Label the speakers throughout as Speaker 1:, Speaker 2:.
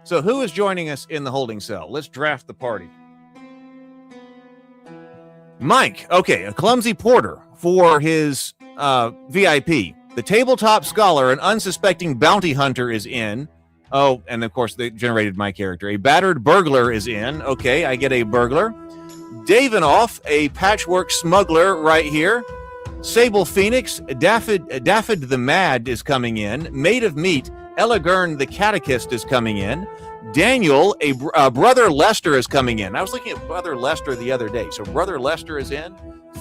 Speaker 1: So who is joining us in the holding cell? Let's draft the party. Mike, okay, a clumsy porter for his VIP. The tabletop scholar, an unsuspecting bounty hunter is in. Oh, and of course they generated my character. A battered burglar is in. Okay, I get a burglar. Davinoff, a patchwork smuggler right here. Sable Phoenix, Daffod the Mad is coming in. Maid of Meat, Eligern the Catechist is coming in. Daniel, a Brother Lester is coming in. I was looking at Brother Lester the other day. So Brother Lester is in.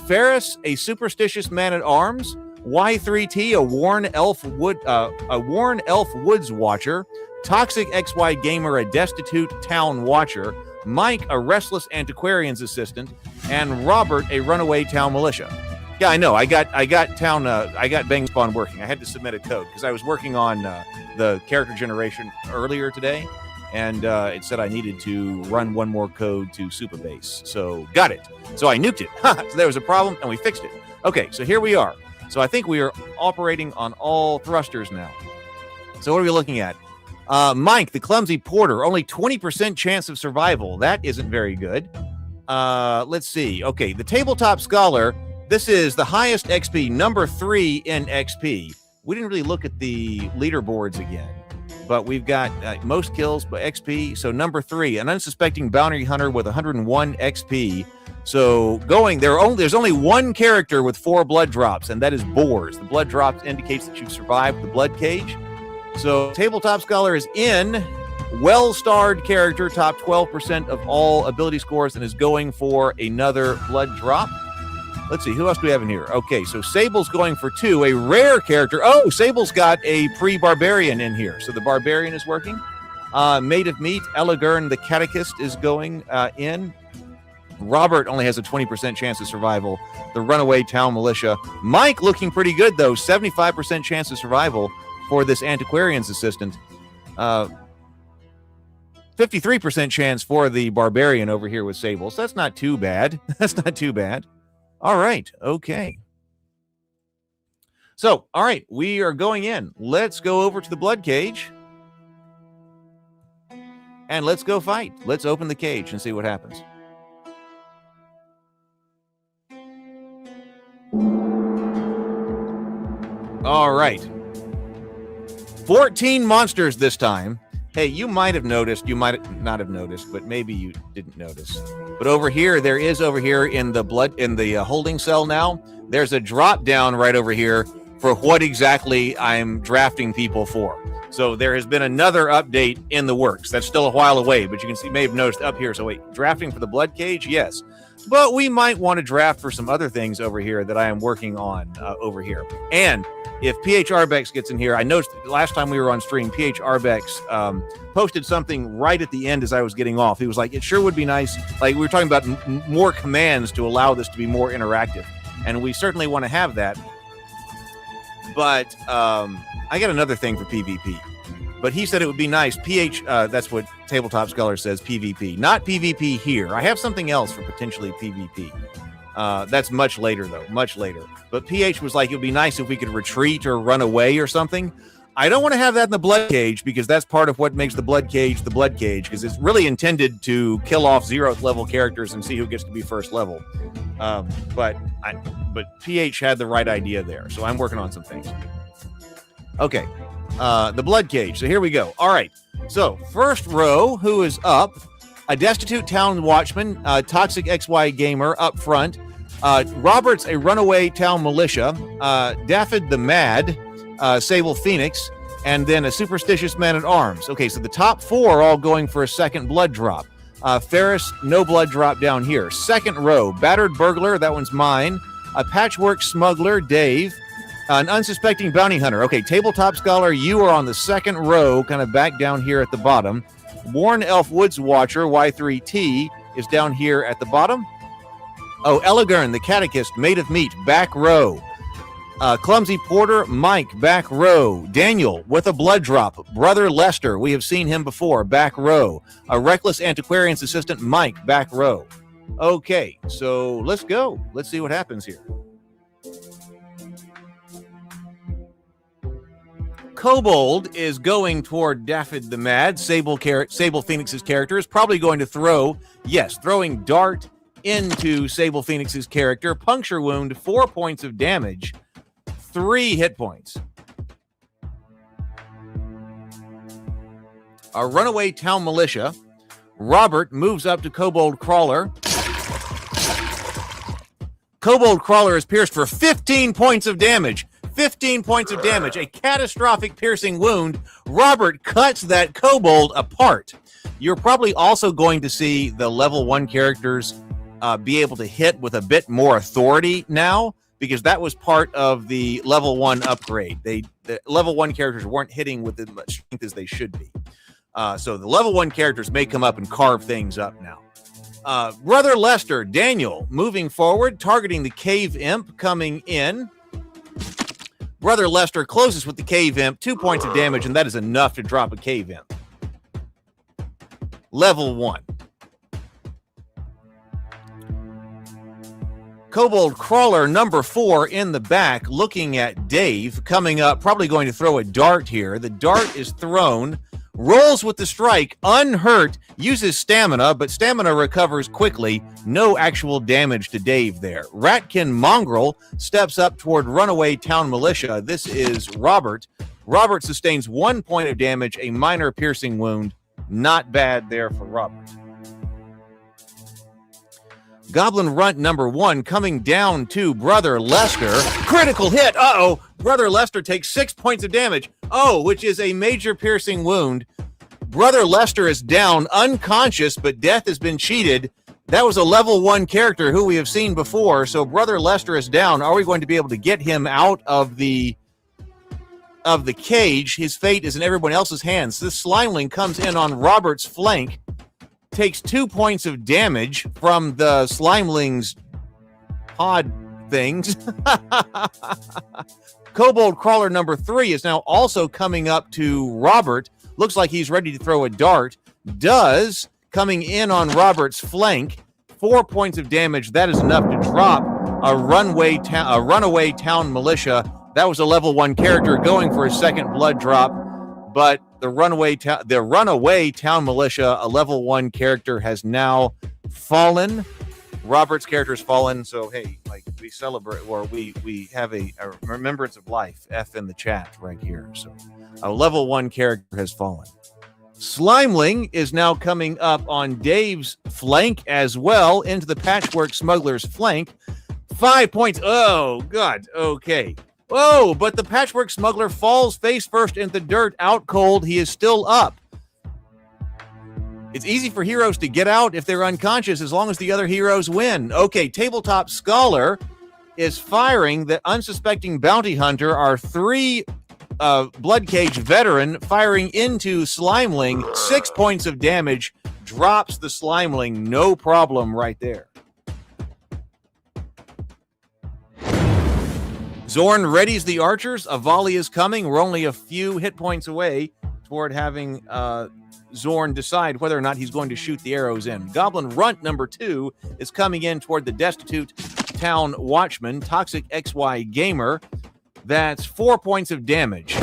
Speaker 1: Ferris, a superstitious man-at-arms. Y3T, a worn elf woods watcher. Toxic XY gamer, a destitute town watcher. Mike, a restless antiquarian's assistant, and Robert, a runaway town militia. Yeah, I know. I got Bang Spawn working. I had to submit a code because I was working on the character generation earlier today, and it said I needed to run one more code to Supabase. So got it. So I nuked it. So there was a problem, and we fixed it. Okay, so here we are. So I think we are operating on all thrusters now. So what are we looking at? Mike, the clumsy porter, only 20% chance of survival. That isn't very good. Let's see. Okay, the tabletop scholar. This is the highest XP, number 3 in XP. We didn't really look at the leaderboards again, but we've got most kills by XP. So number 3, an unsuspecting bounty hunter with 101 XP. So there's only one character with 4 blood drops, and that is Boars. The blood drops indicates that you've survived the Bloodcage. So tabletop scholar is in, well-starred character, top 12% of all ability scores, and is going for another blood drop. Let's see, who else do we have in here? Okay, so Sable's going for 2, a rare character. Oh, Sable's got a pre-barbarian in here, so the barbarian is working. Maid of Meat, Eligern the Catechist is going in. Robert only has a 20% chance of survival. The runaway town militia. Mike looking pretty good, though. 75% chance of survival for this antiquarian's assistant. 53% chance for the barbarian over here with Sable. So that's not too bad. That's not too bad. All right. Okay. So, all right. We are going in. Let's go over to the Bloodcage. And let's go fight. Let's open the cage and see what happens. All right. 14 monsters this time. Hey, you might have noticed, you might not have noticed, but maybe you didn't notice. But over here, there is over here in the holding cell now, there's a drop down right over here for what exactly I'm drafting people for. So there has been another update in the works. That's still a while away, but you can see, may have noticed up here. So wait, drafting for the Bloodcage? Yes. But we might want to draft for some other things over here that I am working on over here. And if PH Arbex gets in here, I noticed last time we were on stream, PH Arbex posted something right at the end as I was getting off. He was like, it sure would be nice. Like, we were talking about more commands to allow this to be more interactive. And we certainly want to have that. But I got another thing for PvP. But he said it would be nice. PH, that's what Tabletop Scholar says, PvP. Not PvP here. I have something else for potentially PvP. That's much later, though. Much later. But PH was like, it would be nice if we could retreat or run away or something. I don't want to have that in the Bloodcage because that's part of what makes the Bloodcage, because it's really intended to kill off 0th level characters and see who gets to be 1st level. But PH had the right idea there. So I'm working on some things. Okay. The Bloodcage. So here we go. All right. So first row, who is up? A destitute town watchman, toxic XY gamer up front. Robert's a runaway town militia. Daffod the Mad, Sable Phoenix, and then a superstitious man-at-arms. Okay, so the top 4 are all going for a 2nd blood drop. Ferris, no blood drop down here. Second row, battered burglar, that one's mine. A patchwork smuggler, Dave. An unsuspecting bounty hunter. Okay, tabletop scholar, you are on the 2nd row, kind of back down here at the bottom. Worn elf woods watcher, Y3T, is down here at the bottom. Oh, Eligern, the catechist, maid of meat, back row. Clumsy porter, Mike, back row. Daniel, with a blood drop. Brother Lester, we have seen him before, back row. A reckless antiquarian's assistant, Mike, back row. Okay, so let's go. Let's see what happens here. Kobold is going toward Daffod the Mad. Sable Phoenix's character is probably going to throwing dart into Sable Phoenix's character. Puncture wound, 4 points of damage, 3 hit points. A runaway town militia. Robert moves up to Kobold Crawler. Kobold Crawler is pierced for 15 points of damage. 15 points of damage, a catastrophic piercing wound. Robert cuts that kobold apart. You're probably also going to see the level 1 characters be able to hit with a bit more authority now, because that was part of the level 1 upgrade. The level 1 characters weren't hitting with as much strength as they should be. So the level 1 characters may come up and carve things up now. Brother Lester, Daniel, moving forward, targeting the Cave Imp coming in. Brother Lester closes with the Cave Imp, 2 points of damage, and that is enough to drop a Cave Imp. Level 1. Kobold Crawler number 4 in the back, looking at Dave, coming up, probably going to throw a dart here. The dart is thrown, rolls with the strike, unhurt, uses stamina, but stamina recovers quickly. No actual damage to Dave there. Ratkin Mongrel steps up toward runaway town militia. This is Robert. Robert sustains 1 point of damage, a minor piercing wound. Not bad there for Robert. Goblin Runt number 1 coming down to Brother Lester. Critical hit. Uh-oh. Brother Lester takes 6 points of damage. Oh, which is a major piercing wound. Brother Lester is down, unconscious, but death has been cheated. That was a level 1 character who we have seen before, so Brother Lester is down. Are we going to be able to get him out of the cage? His fate is in everyone else's hands. This Slimeling comes in on Robert's flank, takes 2 points of damage from the Slimeling's pod things. Kobold Crawler number 3 is now also coming up to Robert. Looks like he's ready to throw a dart. Does, coming in on Robert's flank. 4 points of damage. That is enough to drop a runaway town militia. That was a level 1 character going for a second blood drop, but the runaway town militia, a level 1 character, has now fallen. Robert's character has fallen, so hey, like, we celebrate, or we have a remembrance of life. F in the chat right here. So a level 1 character has fallen. Slimeling is now coming up on Dave's flank as well, into the Patchwork Smuggler's flank. 5 points. Oh, God. Okay. Oh, but the Patchwork Smuggler falls face first in the dirt, out cold. He is still up. It's easy for heroes to get out if they're unconscious, as long as the other heroes win. Okay, Tabletop Scholar is firing the unsuspecting bounty hunter, our 3 Bloodcage veteran, firing into Slimeling. 6 points of damage, drops the Slimeling. No problem right there. Zorn readies the archers. A volley is coming. We're only a few hit points away toward having Zorn decide whether or not he's going to shoot the arrows in. Goblin Runt number 2 is coming in toward the Destitute Town Watchman, Toxic XY Gamer. That's 4 points of damage.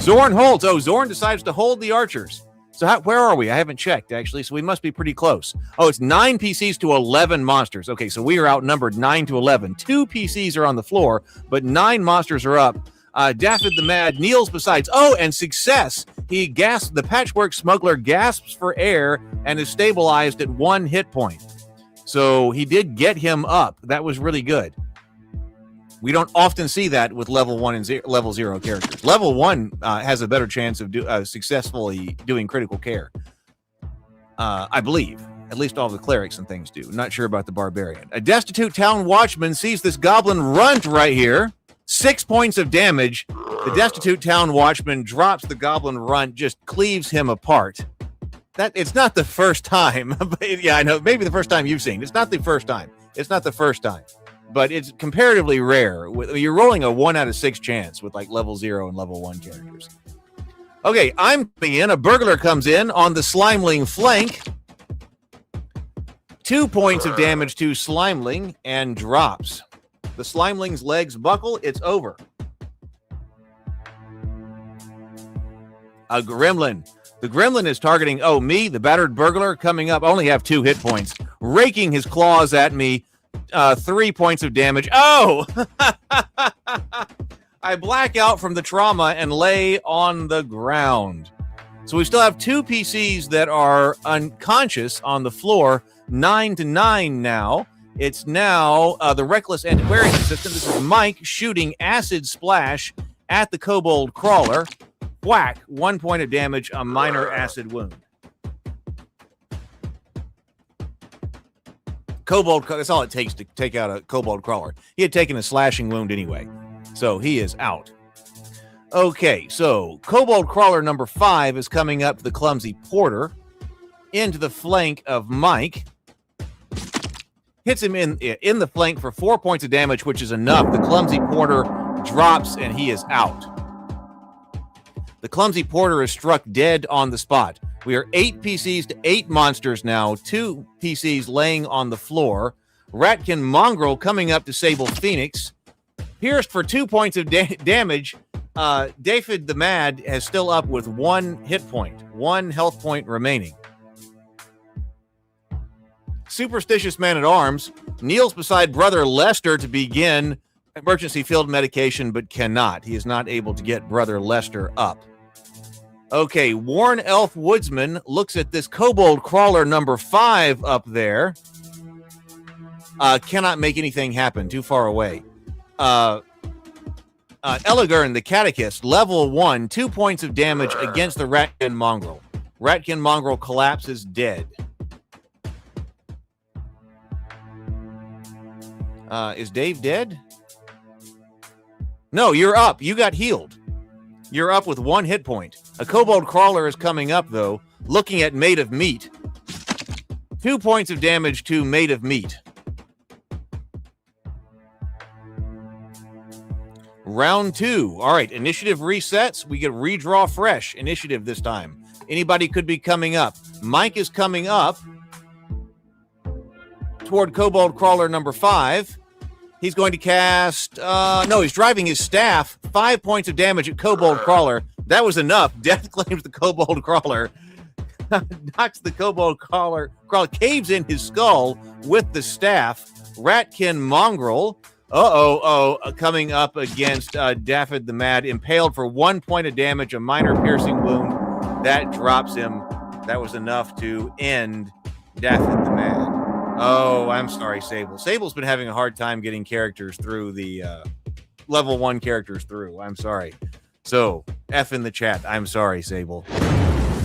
Speaker 1: Zorn holds. Oh, Zorn decides to hold the archers. So where are we? I haven't checked, actually, so we must be pretty close. Oh, it's 9 PCs to 11 monsters. Okay, so we are outnumbered 9 to 11. 2 PCs are on the floor, but 9 monsters are up. Daffod the Mad kneels beside. Oh, and success. He gasps. The Patchwork Smuggler gasps for air and is stabilized at 1 hit point. So he did get him up. That was really good. We don't often see that with level 1 and level 0 characters. Level 1 has a better chance of successfully doing critical care. I believe. At least all the clerics and things do. Not sure about the barbarian. A Destitute Town Watchman sees this Goblin Runt right here. 6 points of damage. The Destitute Town Watchman drops the Goblin Runt, just cleaves him apart. It's not the first time. Yeah, I know. Maybe the first time you've seen. It's not the first time. But it's comparatively rare. You're rolling a 1 out of 6 chance with like level 0 and level 1 characters. Okay, I'm coming in. A burglar comes in on the Slimeling flank. 2 points of damage to Slimeling and drops. The Slimeling's legs buckle. It's over. A gremlin. The gremlin is targeting, me, the battered burglar, coming up. I only have 2 hit points. Raking his claws at me. 3 points of damage. Oh! I black out from the trauma and lay on the ground. So we still have 2 PCs that are unconscious on the floor. 9-9 now. It's now the Reckless Antiquarian System. This is Mike shooting Acid Splash at the Kobold Crawler. Whack, 1 point of damage, a minor acid wound. Kobold, that's all it takes to take out a Kobold Crawler. He had taken a slashing wound anyway, so he is out. Okay, so Kobold Crawler number 5 is coming up to the Clumsy Porter into the flank of Mike. Hits him in the flank for 4 points of damage, which is enough. The Clumsy Porter drops and he is out. The Clumsy Porter is struck dead on the spot. We are 8 PCs to 8 monsters now. 2 PCs laying on the floor. Ratkin Mongrel coming up to Sable Phoenix. Pierced for 2 points of damage. David the Mad is still up with 1 hit point. 1 health point remaining. Superstitious Man-at-Arms kneels beside Brother Lester to begin emergency field medication, but cannot. He is not able to get Brother Lester up. Okay, Worn Elf Woodsman looks at this Kobold Crawler number 5 up there. Cannot make anything happen. Too far away. Eligern, the Catechist, level 1, 2 points of damage against the Ratkin Mongrel. Ratkin Mongrel collapses dead. Is Dave dead? No, you're up. You got healed. You're up with 1 hit point. A Kobold Crawler is coming up, though, looking at Made of Meat. 2 points of damage to Made of Meat. Round 2. All right, initiative resets. We get redraw fresh initiative this time. Anybody could be coming up. Mike is coming up toward Kobold Crawler number 5. He's going to cast... no, he's driving his staff. 5 points of damage at Kobold Crawler. That was enough. Death claims the Kobold Crawler. Knocks the Kobold Crawler. Caves in his skull with the staff. Ratkin Mongrel. Coming up against Daffod the Mad. Impaled for 1 point of damage. A minor piercing wound. That drops him. That was enough to end Daffod the Mad. Oh, I'm sorry, Sable. Sable's been having a hard time getting characters through the level 1 characters through. I'm sorry. So, F in the chat. I'm sorry, Sable.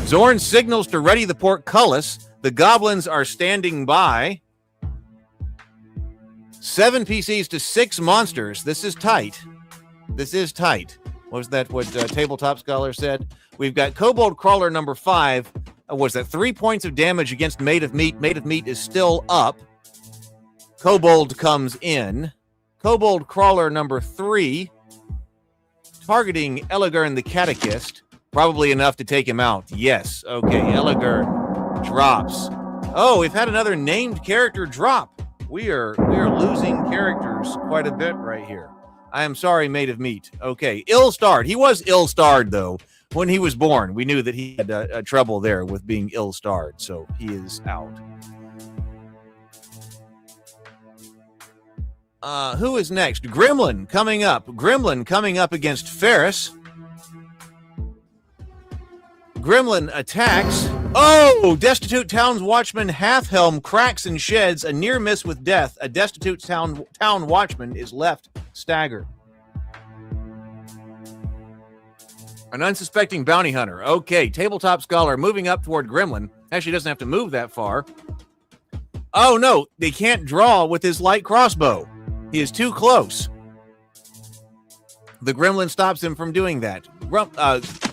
Speaker 1: Zorn signals to ready the portcullis. The goblins are standing by. 7 PCs to 6 monsters. This is tight. This is tight. Was that what Tabletop Scholar said? We've got Kobold Crawler number 5. Was that 3 points of damage against Made of Meat? Made of Meat is still up. Kobold comes in. Kobold Crawler number 3. Targeting Eligern the Catechist. Probably enough to take him out. Yes. Okay, Eligern drops. Oh, we've had another named character drop. We are losing characters quite a bit right here. I am sorry, Made of Meat. Okay, ill-starred. He was ill-starred, though. When he was born, we knew that he had trouble there with being ill-starred, so he is out. Who is next? Gremlin coming up. Gremlin coming up against Ferris. Gremlin attacks. Oh! Destitute Town's Watchman Halfhelm cracks and sheds. A near miss with death. A destitute town watchman is left staggered. An unsuspecting bounty hunter. Okay, Tabletop Scholar moving up toward Gremlin. Actually, doesn't have to move that far. Oh, no. They can't draw with his light crossbow. He is too close. The Gremlin stops him from doing that.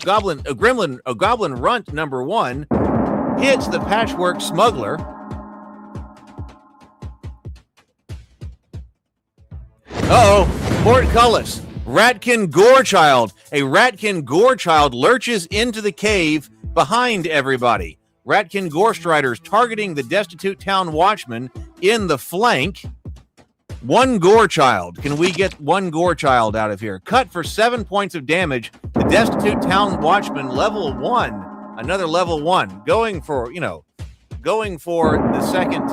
Speaker 1: Goblin Runt number 1 hits the Patchwork Smuggler. Uh-oh. Portcullis. Ratkin Gorechild. A Ratkin Gorechild lurches into the cave behind everybody. Ratkin Gorestriders targeting the Destitute Town Watchman in the flank. 1 Gorechild. Can we get 1 Gorechild out of here? Cut for 7 points of damage. The Destitute Town Watchman, level 1. Another level 1. Going for the second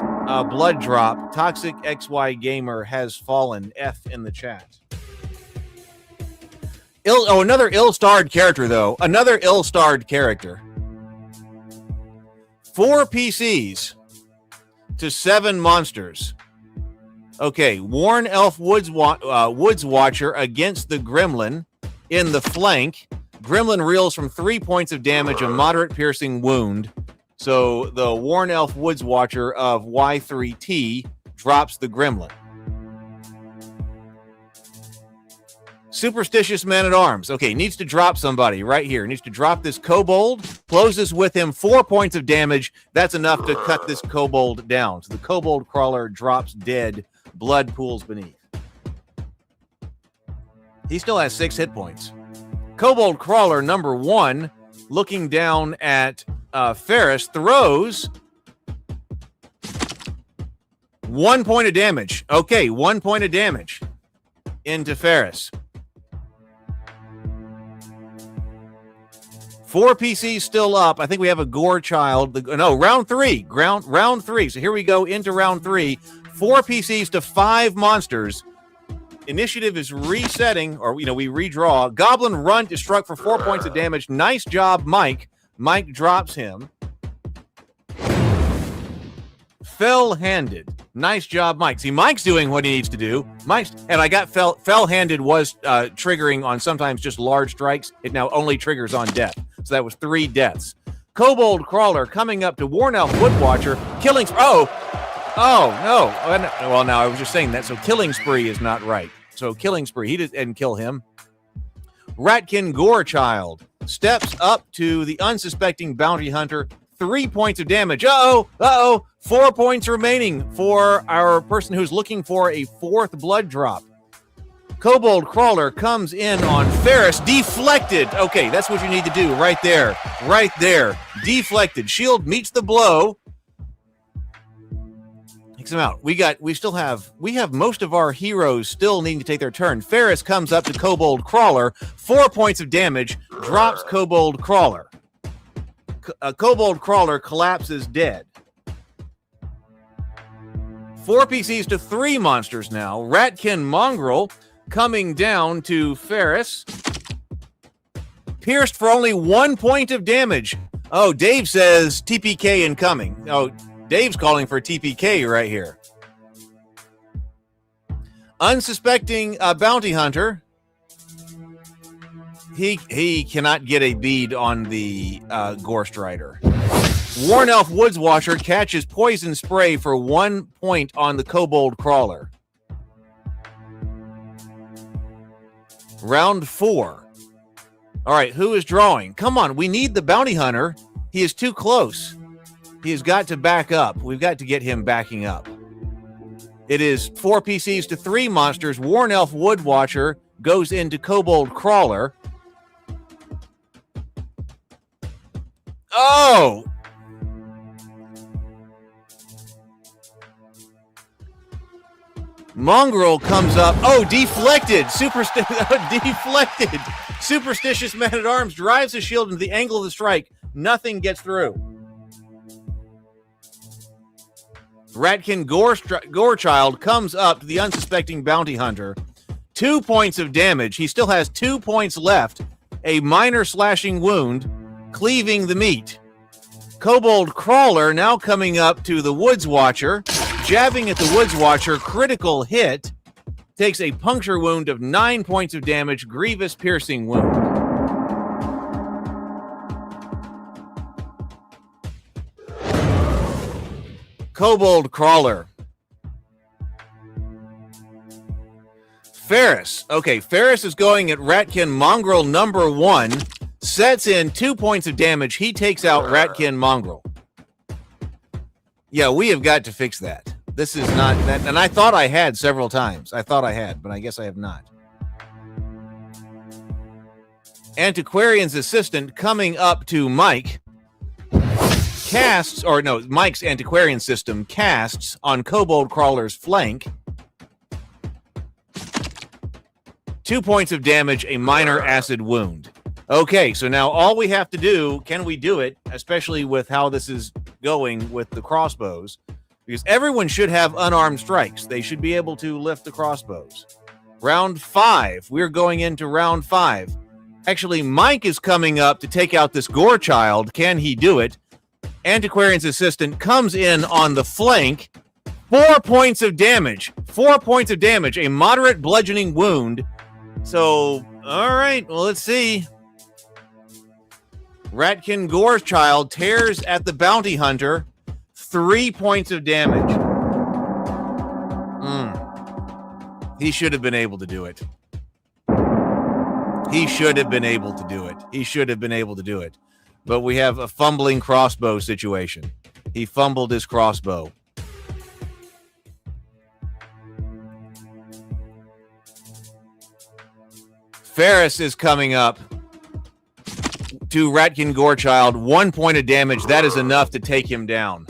Speaker 1: blood drop. Toxic XY Gamer has fallen. F in the chat. Another ill-starred character, though. Another ill-starred character. 4 PCs to 7 monsters. Okay, Worn Elf Woods Watcher against the Gremlin in the flank. Gremlin reels from 3 points of damage, a moderate piercing wound. So the Worn Elf Woods Watcher of Y3T drops the Gremlin. Superstitious Man-at-Arms. Okay, needs to drop somebody right here. Needs to drop this kobold. Closes with him 4 points of damage. That's enough to cut this kobold down. So the kobold crawler drops dead. Blood pools beneath. He still has 6 hit points. Kobold crawler number 1, looking down at Ferris, throws 1 point of damage. Okay, 1 point of damage into Ferris. 4 PCs still up. I think we have a Gore Child. Round 3. Round 3. So here we go into round 3. 4 PCs to 5 monsters. Initiative is resetting, or we redraw. Goblin Runt is struck for 4 points of damage. Nice job, Mike. Mike drops him. Fell-handed. Nice job, Mike. See, Mike's doing what he needs to do. And I got fell-handed was triggering on sometimes just large strikes. It now only triggers on death. So that was 3 deaths. Kobold Crawler coming up to Worn Elf Woodwatcher. Killing... Oh, no. Well, now I was just saying that. So Killing Spree is not right. So Killing Spree. He didn't kill him. Ratkin Gorechild steps up to the unsuspecting bounty hunter. 3 points of damage. Uh-oh. 4 points remaining for our person who's looking for a 4th blood drop. Kobold Crawler comes in on Ferris. Deflected. Okay, that's what you need to do right there. Right there. Deflected. Shield meets the blow. Takes him out. We have most of our heroes still needing to take their turn. Ferris comes up to Kobold Crawler. 4 points of damage. Drops Kobold Crawler. Kobold Crawler collapses dead. 4 PCs to 3 monsters now. Ratkin Mongrel coming down to Ferris. Pierced for only 1 point of damage. Oh, Dave says TPK incoming. Oh, Dave's calling for TPK right here. Unsuspecting bounty hunter. He cannot get a bead on the Gorst Rider. Worn Elf Woods Watcher catches poison spray for 1 point on the Kobold Crawler. Round 4. All right, who is drawing? Come on, we need the bounty hunter. He is too close. He has got to back up. We've got to get him backing up. It is 4 PCs to 3 monsters. Worn Elf Wood Watcher goes into Kobold Crawler. Oh! Mongrel comes up. Oh, deflected. Deflected. Superstitious Man-at-Arms drives the shield into the angle of the strike. Nothing gets through. Ratkin Gorechild comes up to the unsuspecting bounty hunter. 2 points of damage. He still has 2 points left. A minor slashing wound, cleaving the meat. Kobold Crawler now coming up to the Woods Watcher. Jabbing at the Woods Watcher, critical hit. Takes a puncture wound of 9 points of damage, grievous piercing wound. Kobold Crawler. Ferris. Okay, Ferris is going at Ratkin Mongrel number 1. Sets in 2 points of damage. He takes out Ratkin Mongrel. Yeah, we have got to fix that. This is not that, and I thought I had several times. I thought I had, but I guess I have not. Antiquarian's assistant coming up to Mike. Mike's Antiquarian system casts on Kobold Crawler's flank. 2 points of damage, a minor acid wound. Okay, so now all we have to do, can we do it, especially with how this is going with the crossbows, because everyone should have unarmed strikes. They should be able to lift the crossbows. Round 5. We're going into round 5. Actually, Mike is coming up to take out this gore child. Can he do it? Antiquarian's assistant comes in on the flank. 4 points of damage. 4 points of damage. A moderate bludgeoning wound. So, all right, well, let's see. Ratkin Gorechild tears at the bounty hunter. 3 points of damage. He should have been able to do it. He should have been able to do it. He should have been able to do it. But we have a fumbling crossbow situation. He fumbled his crossbow. Ferris is coming up to Ratkin Gorechild. 1 point of damage. That is enough to take him down.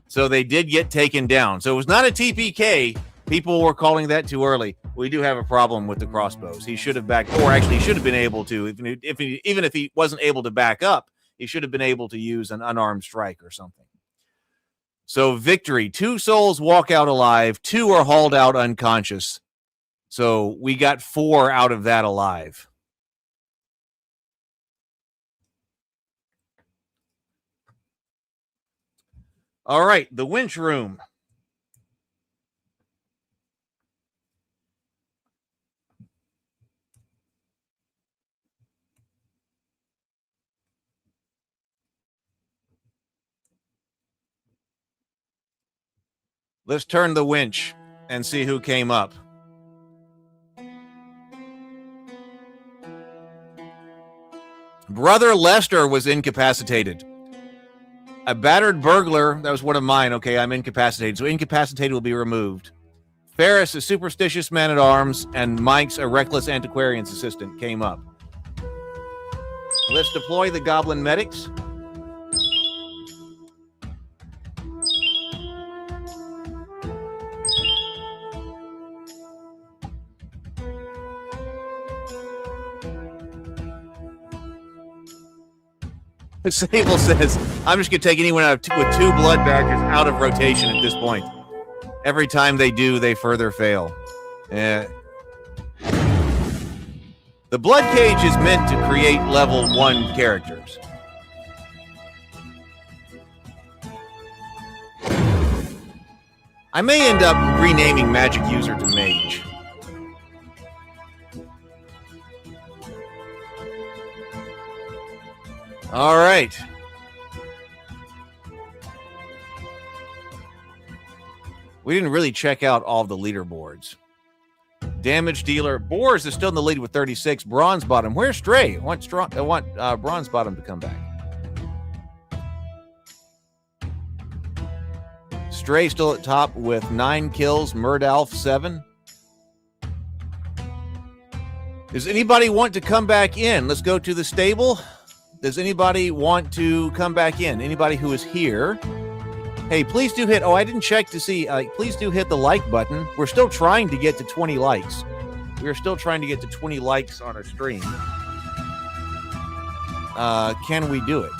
Speaker 1: So they did get taken down. So it was not a TPK. People were calling that too early. We do have a problem with the crossbows. He should have backed, or actually should have been able to, even if he wasn't able to back up, he should have been able to use an unarmed strike or something. So victory. 2 souls walk out alive. 2 are hauled out unconscious. So we got 4 out of that alive. All right, the winch room. Let's turn the winch and see who came up. Brother Lester was incapacitated. A battered burglar, that was one of mine. Okay, I'm incapacitated. So incapacitated will be removed. Ferris, a superstitious man-at-arms, and Mike's a reckless antiquarian's assistant came up. Let's deploy the goblin medics. Sable says, I'm just going to take anyone with 2 blood badgers out of rotation at this point. Every time they do, they further fail. The Bloodcage is meant to create level 1 characters. I may end up renaming Magic User to Mage. All right. We didn't really check out all of the leaderboards. Damage dealer. Boars is still in the lead with 36. Bronze bottom. Where's Stray? I want Bronze bottom to come back. Stray still at top with 9 kills. Murdalf 7. Does anybody want to come back in? Let's go to the stable. Does anybody want to come back in? Anybody who is here? Hey, please do hit, I didn't check to see, please do hit the like button. We're still trying to get to 20 likes. We're still trying to get to 20 likes on our stream. Can we do it?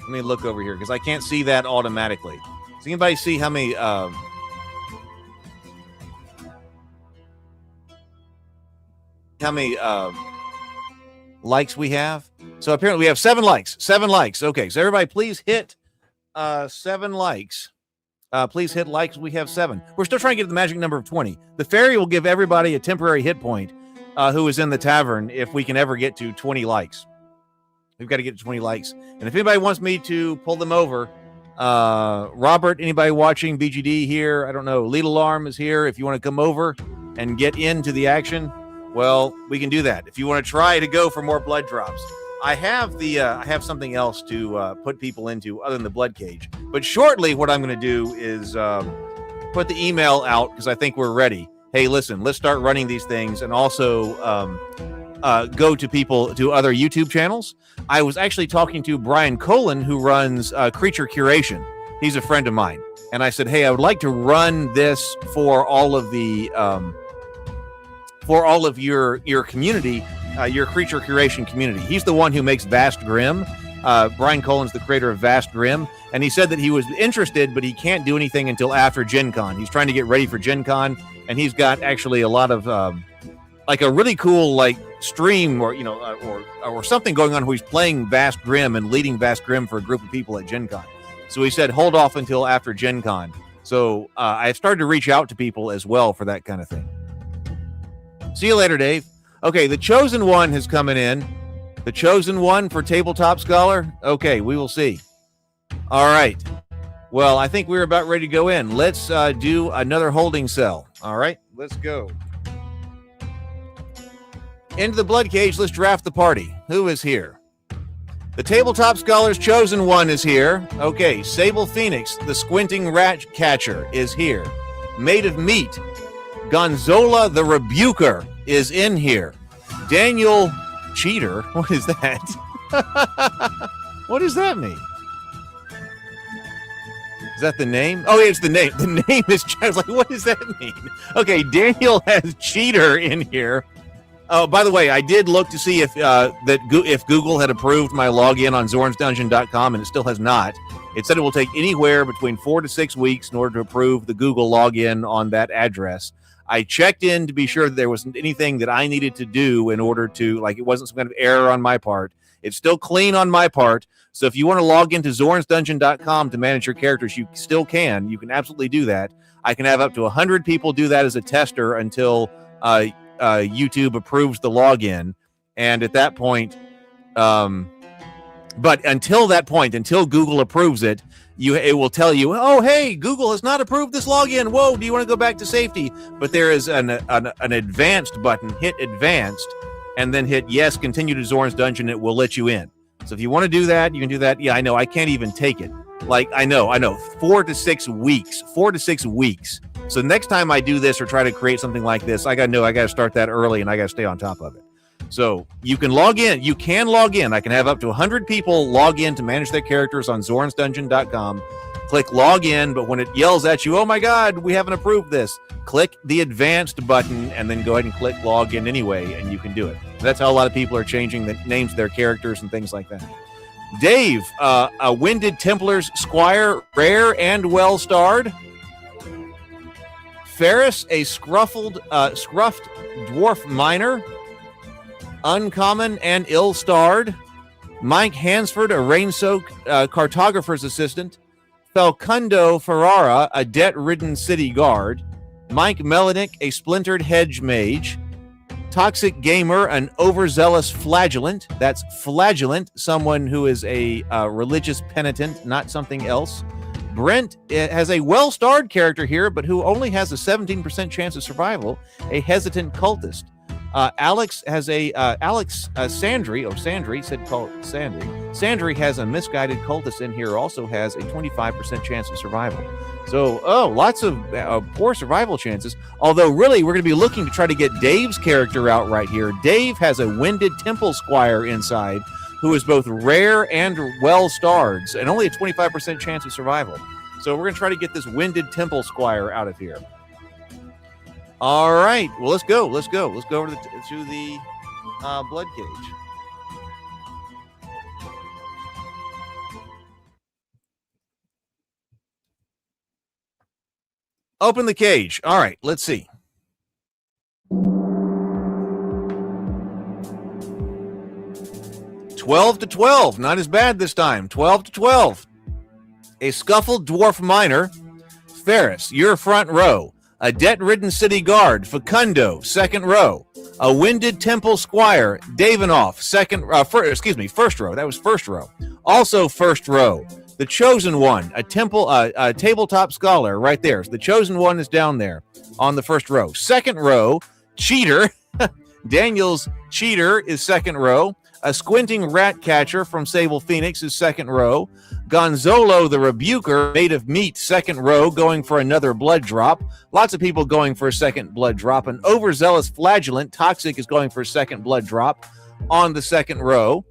Speaker 1: Let me look over here because I can't see that automatically. Does anybody see how many likes we have? So apparently we have 7 likes. 7 likes. Okay, so everybody please hit 7 likes. Please hit likes. We have 7. We're still trying to get to the magic number of 20. The fairy will give everybody a temporary hit point who is in the tavern if we can ever get to 20 likes. We've got to get to 20 likes. And if anybody wants me to pull them over, Robert, anybody watching, BGD here, I don't know, Lead Alarm is here. If you want to come over and get into the action, well, we can do that. If you want to try to go for more blood drops, I have something else to put people into other than the Bloodcage. But shortly, what I'm going to do is put the email out because I think we're ready. Hey, listen, let's start running these things. And also, go to people, to other YouTube channels. I was actually talking to Brian Colin, who runs Creature Curation. He's a friend of mine. And I said, hey, I would like to run this for all of the your community, your Creature Curation community. He's the one who makes Vast Grim. Brian Colin's the creator of Vast Grim, and he said that he was interested, but he can't do anything until after Gen Con. He's trying to get ready for Gen Con, and he's got actually a lot of like a really cool like stream or or something going on where he's playing Vast Grim and leading Vast Grim for a group of people at Gen Con. So he said hold off until after Gen Con. So I've started to reach out to people as well for that kind of thing. See you later, Dave. Okay, the Chosen One has come in. The Chosen One for Tabletop Scholar? Okay, we will see. All right. Well, I think we're about ready to go in. Let's do another holding cell. All right, let's go. Into the Bloodcage, let's draft the party. Who is here? The Tabletop Scholar's Chosen One is here. Okay, Sable Phoenix, the Squinting Rat Catcher, is here. Made of Meat, Gonzola the Rebuker is in here. Daniel Cheater? What is that? What does that mean? Is that the name? Oh, it's the name. The name is... I was like, what does that mean? Okay, Daniel has Cheater in here. Oh, by the way, I did look to see if if Google had approved my login on zornsdungeon.com, and it still has not. It said it will take anywhere between 4 to 6 weeks in order to approve the Google login on that address. I checked in to be sure that there wasn't anything that I needed to do in order to, like, it wasn't some kind of error on my part. It's still clean on my part. So if you want to log into zornsdungeon.com to manage your characters, you still can. You can absolutely do that. I can have up to 100 people do that as a tester until YouTube approves the login. And at that point, but until that point, until Google approves it, it will tell you, oh, hey, Google has not approved this login. Whoa, do you want to go back to safety? But there is an advanced button. Hit advanced and then hit yes, continue to Zorn's Dungeon. It will let you in. So if you want to do that, you can do that. Yeah, I know. I can't even take it. Like, I know. 4 to 6 weeks. 4 to 6 weeks. So next time I do this or try to create something like this, I got to start that early and I got to stay on top of it. So you can log in. You can log in. I can have up to 100 people log in to manage their characters on zornsdungeon.com. Click log in, but when it yells at you, oh my God, we haven't approved this, click the advanced button and then go ahead and click log in anyway, and you can do it. That's how a lot of people are changing the names of their characters and things like that. Dave, a Winded Templar's Squire, rare and well-starred. Ferris, a scruffed dwarf miner, uncommon and ill-starred. Mike Hansford, a rain-soaked cartographer's assistant. Falcundo Ferrara, a debt-ridden city guard. Mike Melanick, a splintered hedge mage. Toxic Gamer, an overzealous flagellant. That's flagellant, someone who is a religious penitent, not something else. Brent has a well-starred character here, but who only has a 17% chance of survival, a hesitant cultist. Alex has a Sandry said call Sandry. Sandry has a misguided cultist in here, also has a 25% chance of survival. So, lots of poor survival chances. Although, really, we're going to be looking to try to get Dave's character out right here. Dave has a Winded Temple Squire inside, who is both rare and well-starred, and only a 25% chance of survival. So we're going to try to get this Winded Temple Squire out of here. All right. Well, let's go. Let's go over to the Bloodcage. Open the cage. All right. Let's see. $12 to $12. Not as bad this time. $12 to $12. A scuffled dwarf miner. Ferris, your front row. A debt-ridden city guard, Facundo, second row. A Winded Temple Squire, Davinoff, first row. That was first row. Also first row. The Chosen One, a tabletop scholar, right there. So the Chosen One is down there on the first row. Second row, Cheater. Daniel's Cheater is second row. A Squinting Ratcatcher from Sable Phoenix is second row. Gonzalo the Rebuker, made of meat, second row, going for another blood drop. Lots of people going for a second blood drop. An Overzealous Flagellant, Toxic, is going for a second blood drop on the second row.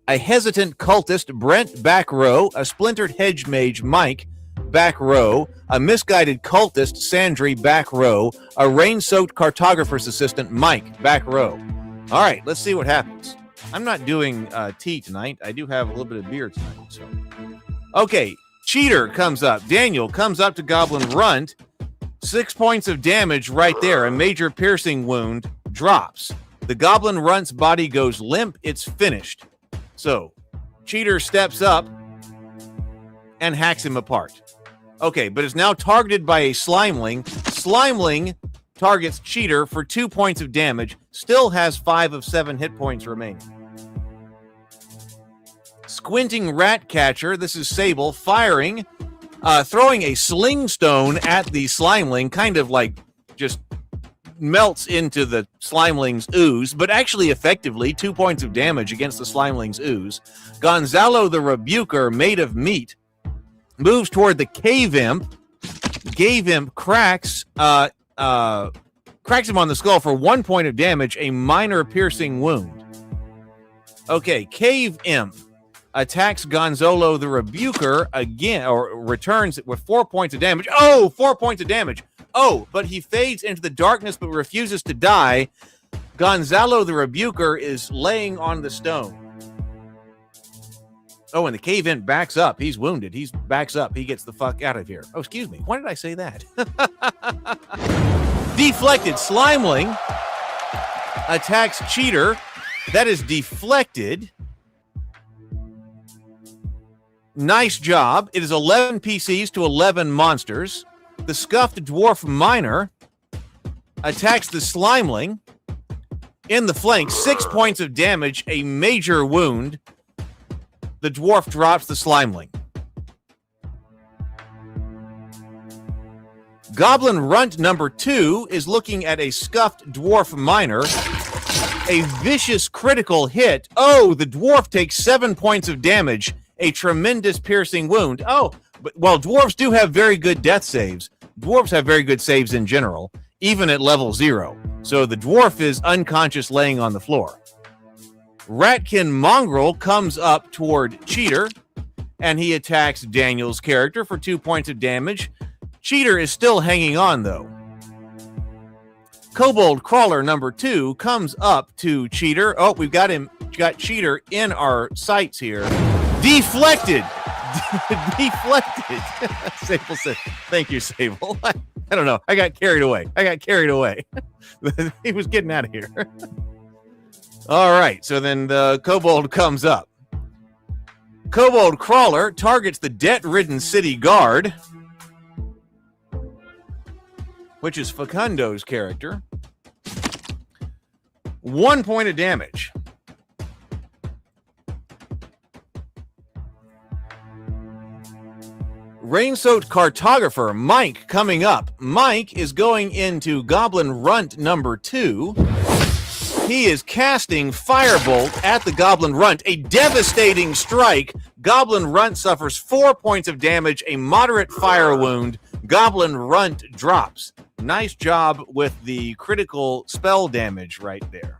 Speaker 1: A Hesitant Cultist, Brent, back row. A Splintered Hedge Mage, Mike, back row. A Misguided Cultist, Sandry, back row. A Rain-Soaked Cartographer's Assistant, Mike, back row. All right, let's see what happens. I'm not doing tea tonight. I do have a little bit of beer tonight. So, okay, Cheater comes up. Daniel comes up to Goblin Runt. 6 points of damage right there. A major piercing wound drops. The Goblin Runt's body goes limp. It's finished. So, Cheater steps up and hacks him apart. Okay, but is now targeted by a Slimeling. Slimeling targets Cheater for 2 points of damage. Still has 5 of 7 hit points remaining. Squinting Ratcatcher, this is Sable, firing, throwing a sling stone at the Slimeling, kind of like just melts into the Slimeling's ooze, but actually effectively 2 points of damage against the Slimeling's ooze. Gonzalo the Rebuker, made of meat, moves toward the Cave Imp. Cave Imp cracks him on the skull for 1 point of damage, a minor piercing wound. Okay, Cave Imp attacks Gonzalo the Rebuker again, or returns with 4 points of damage. Oh, 4 points of damage. Oh, but he fades into the darkness but refuses to die. Gonzalo the Rebuker is laying on the stone. Oh, and the Cave Imp backs up. He's wounded. He backs up. He gets the fuck out of here. Oh, excuse me. Why did I say that? Deflected Slimeling attacks Cheater. That is deflected. Nice job. It is 11 PCs to 11 monsters. The Scuffed Dwarf Miner attacks the Slimeling in the flank. 6 points of damage, a major wound. The dwarf drops the Slimeling. Goblin Runt number 2 is looking at a Scuffed Dwarf Miner. A vicious critical hit. Oh, the dwarf takes 7 points of damage. A tremendous piercing wound. Oh, but, well, dwarves do have very good death saves. Dwarves have very good saves in general, even at level 0. So the dwarf is unconscious laying on the floor. Ratkin Mongrel comes up toward Cheater, and he attacks Daniel's character for 2 points of damage. Cheater is still hanging on, though. Kobold Crawler number 2 comes up to Cheater. Oh, we've got Cheater in our sights here. Deflected. Deflected. Sable said, thank you, Sable. I don't know. I got carried away. He was getting out of here. All right. So then the Kobold comes up. Kobold Crawler targets the debt-ridden city guard, which is Facundo's character. 1 point of damage. Rain-soaked cartographer Mike coming up. Mike is going into Goblin Runt number 2. He is casting Firebolt at the Goblin Runt. A devastating strike. Goblin Runt suffers 4 points of damage, a moderate fire wound. Goblin Runt drops. Nice job with the critical spell damage right there.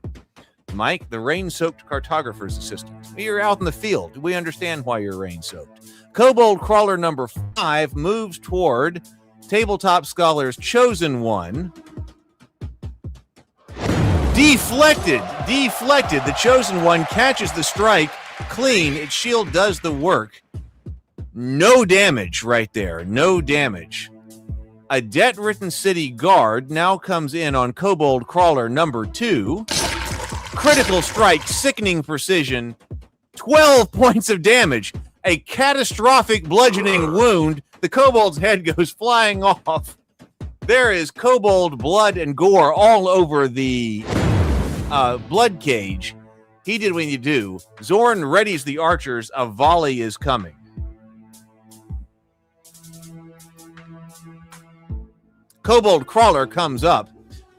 Speaker 1: Mike, the rain-soaked cartographer's assistant. You're out in the field. We understand why you're rain-soaked. Kobold Crawler number 5 moves toward Tabletop Scholar's Chosen One. Deflected. The Chosen One catches the strike clean. Its shield does the work. No damage right there. No damage. A debt-ridden city guard now comes in on Kobold Crawler number 2. Critical strike, sickening precision. 12 points of damage. A catastrophic bludgeoning wound. The kobold's head goes flying off. There is kobold blood and gore all over the Bloodcage. He did what he do. Zorn readies the archers. A volley is coming. Kobold Crawler comes up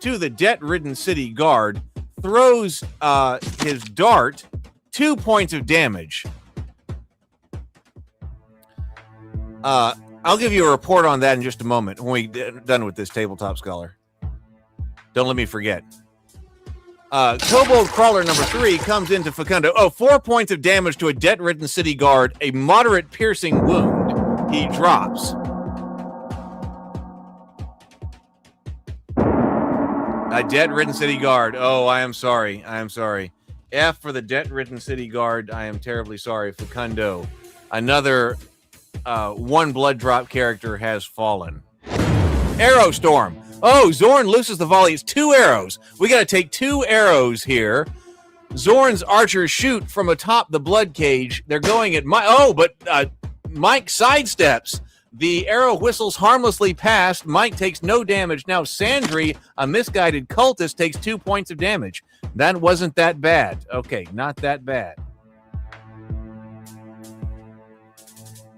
Speaker 1: to the debt-ridden city guard. throws his dart, 2 points of damage. I'll give you a report on that in just a moment when we're done with this Tabletop Scholar. Don't let me forget. Kobold Crawler number 3 comes into Facundo. 4 points of damage to a debt-ridden city guard, a moderate piercing wound. He drops. A debt-ridden city guard. Oh, I am sorry. I am sorry. F for the debt-ridden city guard. I am terribly sorry. Facundo. Another one blood drop character has fallen. Arrow Storm. Oh, Zorn looses the volley. It's 2 arrows. We got to take 2 arrows here. Zorn's archers shoot from atop the Bloodcage. They're going at Mike. But Mike sidesteps. The arrow whistles harmlessly past. Mike takes no damage. Now Sandry, a misguided cultist, takes 2 points of damage. That wasn't that bad. Okay, not that bad.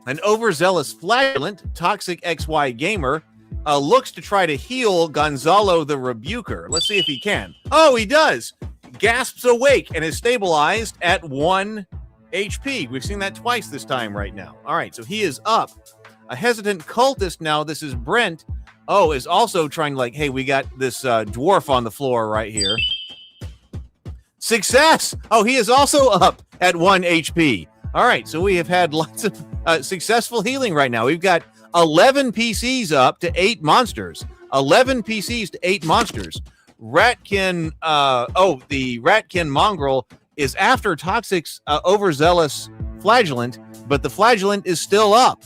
Speaker 1: An overzealous flagellant, toxic XY gamer, looks to try to heal Gonzalo the Rebuker. Let's see if he can. Oh, he does. Gasps awake and is stabilized at 1 HP. We've seen that twice this time right now. All right, so he is up. A hesitant cultist now, this is Brent, is also trying to hey, we got this dwarf on the floor right here. Success! Oh, he is also up at 1 HP. All right, so we have had lots of successful healing right now. We've got 11 PCs up to 8 monsters. 11 PCs to 8 monsters. Ratkin, the Ratkin mongrel is after Toxic's overzealous flagellant, but the flagellant is still up.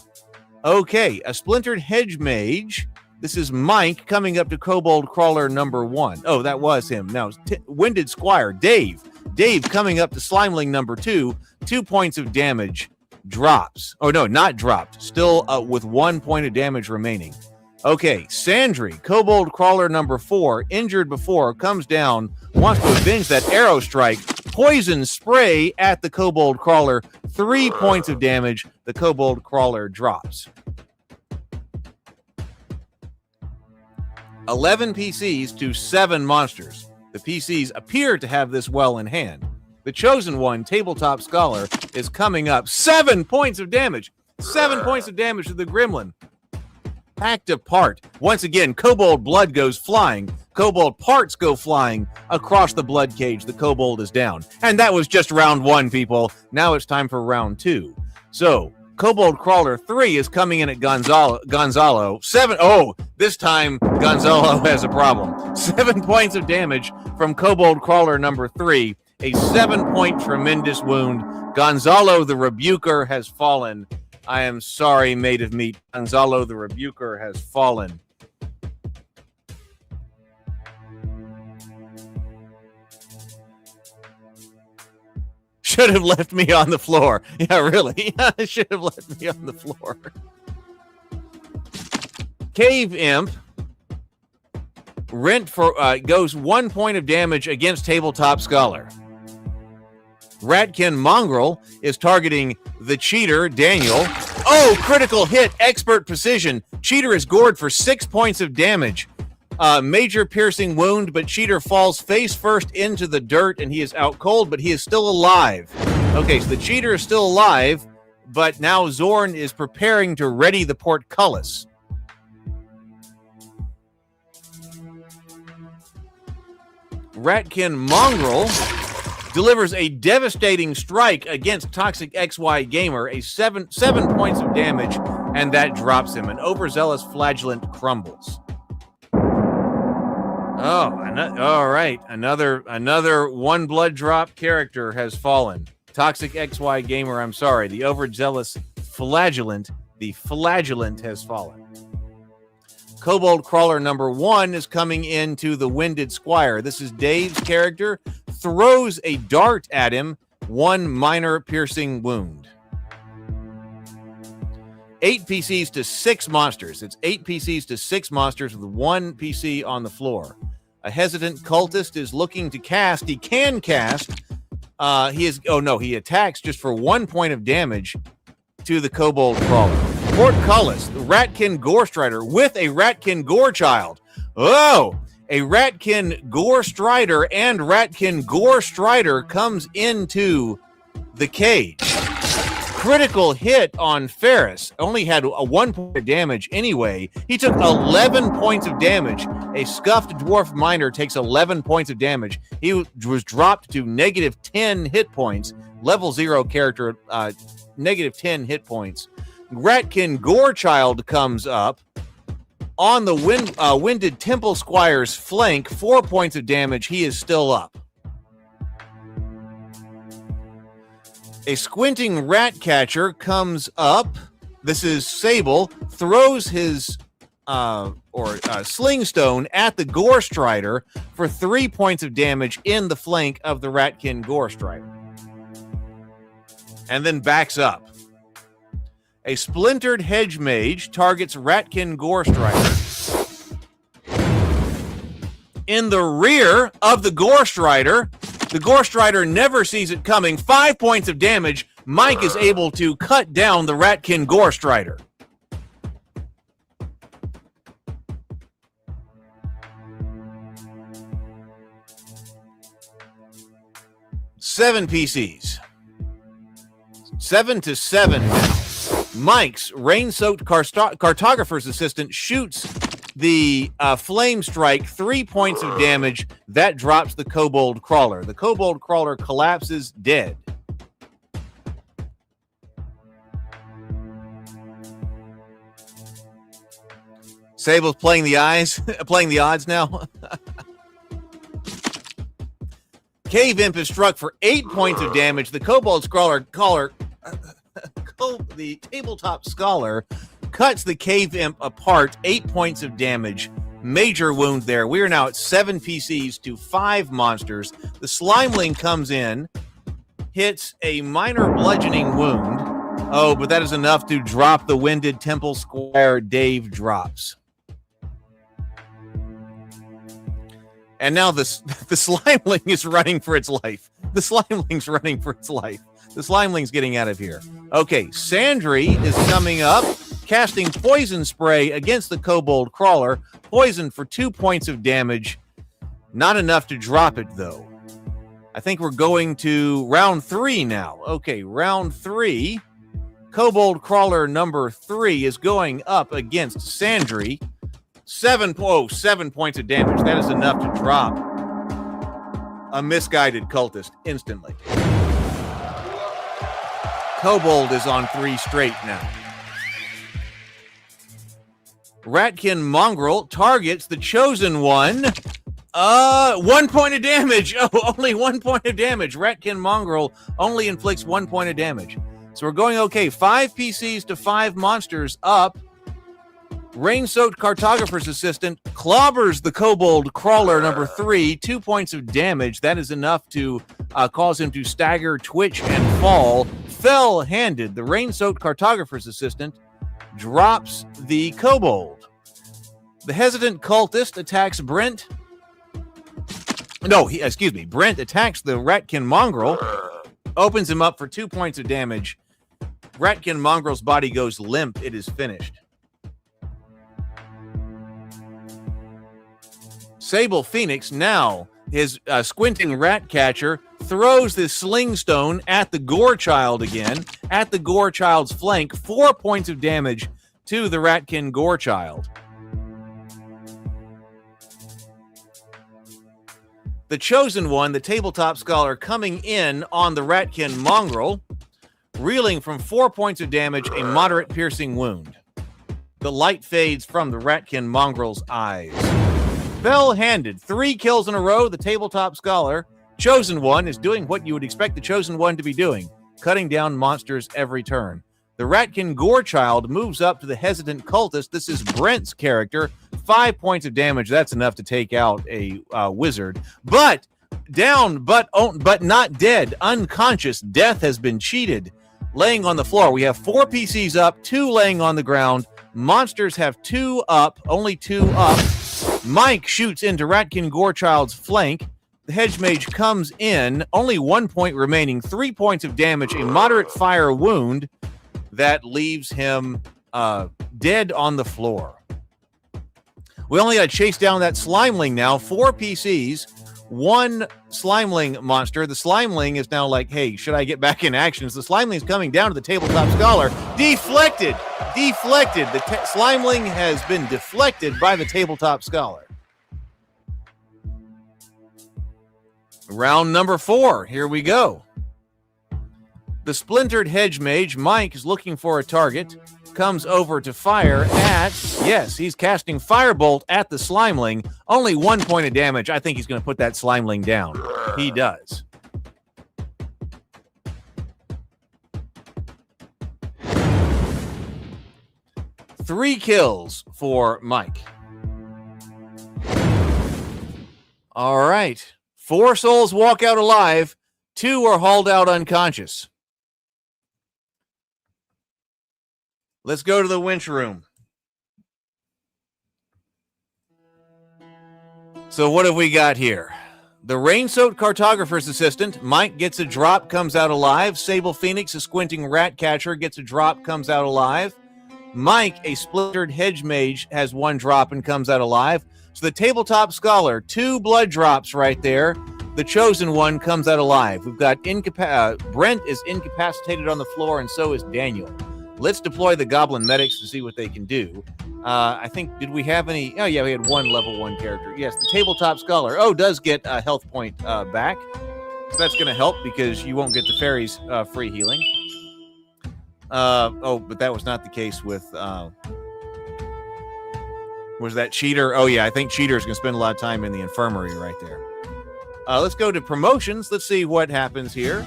Speaker 1: Okay, a splintered hedge mage. This is Mike coming up to Kobold Crawler number 1. Oh, that was him. Now, Winded Squire, Dave. Dave coming up to Slimeling number 2. 2 points of damage. Drops. Oh, no, not dropped. Still with 1 point of damage remaining. Okay, Sandry, Kobold Crawler number 4, injured before, comes down, wants to avenge that arrow strike. Poison spray at the Kobold Crawler. 3 points of damage. The Kobold Crawler drops. 11 PCs to 7 monsters. The PCs appear to have this well in hand. The chosen one, Tabletop Scholar, is coming up. 7 points of damage. 7 points of damage to the gremlin. Hacked apart. Once again, kobold blood goes flying. Kobold parts go flying across the blood cage. The kobold is down. And that was just round 1, people. Now it's time for round 2. So, Kobold Crawler 3 is coming in at Gonzalo. 7. Oh, this time Gonzalo has a problem. 7 points of damage from Kobold Crawler number 3. A 7-point tremendous wound. Gonzalo the Rebuker has fallen. I am sorry, made of meat. Gonzalo the Rebuker has fallen. Should have left me on the floor. Yeah, really. Should have left me on the floor. Cave Imp. Rent for goes 1 point of damage against Tabletop Scholar. Ratkin Mongrel is targeting the cheater, Daniel. Oh, critical hit, expert precision. Cheater is gored for 6 points of damage. Major piercing wound, but cheater falls face first into the dirt, and he is out cold, but he is still alive. Okay, so the cheater is still alive, but now Zorn is preparing to ready the portcullis. Ratkin Mongrel delivers a devastating strike against Toxic XY Gamer, a 7 points of damage, and that drops him. An overzealous flagellant crumbles. Oh, all right. Another one blood drop character has fallen. Toxic XY Gamer, I'm sorry. The overzealous flagellant, has fallen. Kobold Crawler number 1 is coming into the Winded Squire. This is Dave's character. Throws a dart at him. 1 minor piercing wound. 8 PCs to 6 monsters. It's 8 PCs to 6 monsters with 1 PC on the floor. A hesitant cultist is looking to cast. He can cast. He attacks just for 1 point of damage to the Kobold Crawler. Portcullis, the Ratkin Gore Strider with a Ratkin Gore Child. Oh, A Ratkin Gore Strider and Ratkin Gore Strider comes into the cage. Critical hit on Ferris. Only had a 1 point of damage anyway. He took 11 points of damage. A scuffed dwarf miner takes 11 points of damage. He was dropped to negative 10 hit points. Level 0 character, negative 10 hit points. Ratkin Gorechild comes up on the Winded Temple Squire's flank. 4 points of damage. He is still up. A Squinting Ratcatcher comes up. This is Sable. Throws his Sling Stone at the Gore Strider for 3 points of damage in the flank of the Ratkin Gore Strider. And then backs up. A Splintered Hedge Mage targets Ratkin Gore Strider. In the rear of the Gore Strider, the Gore Strider never sees it coming. 5 points of damage. Mike is able to cut down the Ratkin Gore Strider. Seven PCs. 7-7 now. Mike's rain-soaked cartographer's assistant shoots the flame strike, 3 points of damage. That drops the kobold crawler. The kobold crawler collapses dead. Sable's playing the odds now. Cave Imp is struck for 8 points of damage. The kobold the tabletop scholar cuts the Cave Imp apart. 8 points of damage. Major wound there. We are now at 7 PCs to 5 monsters. The Slimeling comes in, hits a minor bludgeoning wound. Oh, but that is enough to drop the Winded Temple Squire. Dave drops. And now the Slimeling is running for its life. The Slimeling's running for its life. The Slimeling's getting out of here. Okay, Sandry is coming up, casting Poison Spray against the Kobold Crawler. Poison for 2 points of damage. Not enough to drop it, though. I think we're going to round 3 now. Okay, round 3. Kobold Crawler number 3 is going up against Sandry. 7 points of damage. That is enough to drop a misguided cultist instantly. Kobold is on 3 straight now. Ratkin Mongrel targets the Chosen One. 1 point of damage. Oh, only 1 point of damage. Ratkin Mongrel only inflicts 1 point of damage. So we're going okay. 5 PCs to 5 monsters up. Rain-soaked cartographer's assistant clobbers the kobold crawler number 3. 2 points of damage. That is enough to cause him to stagger, twitch, and fall. Fell-handed. The rain-soaked cartographer's assistant drops the kobold. The hesitant cultist attacks Brent. Brent attacks the Ratkin Mongrel. Opens him up for 2 points of damage. Ratkin Mongrel's body goes limp. It is finished. Sable Phoenix, now his Squinting Ratcatcher, throws this Sling Stone at the Gorechild again, at the Gorechild's flank. 4 points of damage to the Ratkin Gorechild. The Chosen One, the tabletop scholar, coming in on the Ratkin Mongrel, reeling from 4 points of damage, a moderate piercing wound. The light fades from the Ratkin Mongrel's eyes. Fell-handed, 3 kills in a row. The tabletop scholar, Chosen One, is doing what you would expect the Chosen One to be doing, cutting down monsters every turn. The Ratkin Gorechild moves up to the hesitant cultist. This is Brent's character. 5 points of damage. That's enough to take out a wizard. But down, but not dead. Unconscious. Death has been cheated. Laying on the floor. We have 4 PCs up, 2 laying on the ground. Monsters have 2 up, only 2 up. Mike shoots into Ratkin Gorechild's flank. The Hedge Mage comes in. Only 1 point remaining. 3 points of damage. A moderate fire wound that leaves him dead on the floor. We only got to chase down that Slimeling now. 4 PCs, 1 Slimeling monster. The Slimeling is now like, hey, should I get back in action? As the Slimeling is coming down to the Tabletop Scholar. Deflected. Deflected. The Slimeling has been deflected by the Tabletop Scholar. Round number 4. Here we go. The Splintered Hedge Mage, Mike, is looking for a target. Comes over to fire at... Yes, he's casting Firebolt at the Slimeling. Only 1 point of damage. I think he's going to put that Slimeling down. He does. Three kills for Mike. All right. 4 souls walk out alive. 2 are hauled out unconscious. Let's go to the winch room. So what have we got here? The Rain-Soaked Cartographer's Assistant. Mike gets a drop, comes out alive. Sable Phoenix, a Squinting Ratcatcher, gets a drop, comes out alive. Mike, a Splintered Hedge Mage, has 1 drop and comes out alive. So the Tabletop Scholar, 2 blood drops right there. The Chosen One comes out alive. We've got Brent is incapacitated on the floor, and so is Daniel. Let's deploy the Goblin Medics to see what they can do. I think, did we have any? Oh, yeah, we had 1 level 1 character. Yes, the Tabletop Scholar. Oh, does get a health point back. So that's going to help because you won't get the fairies free healing. Oh, but that was not the case with... was that Cheater? Oh, yeah, I think Cheater is going to spend a lot of time in the infirmary right there. Let's go to promotions. Let's see what happens here.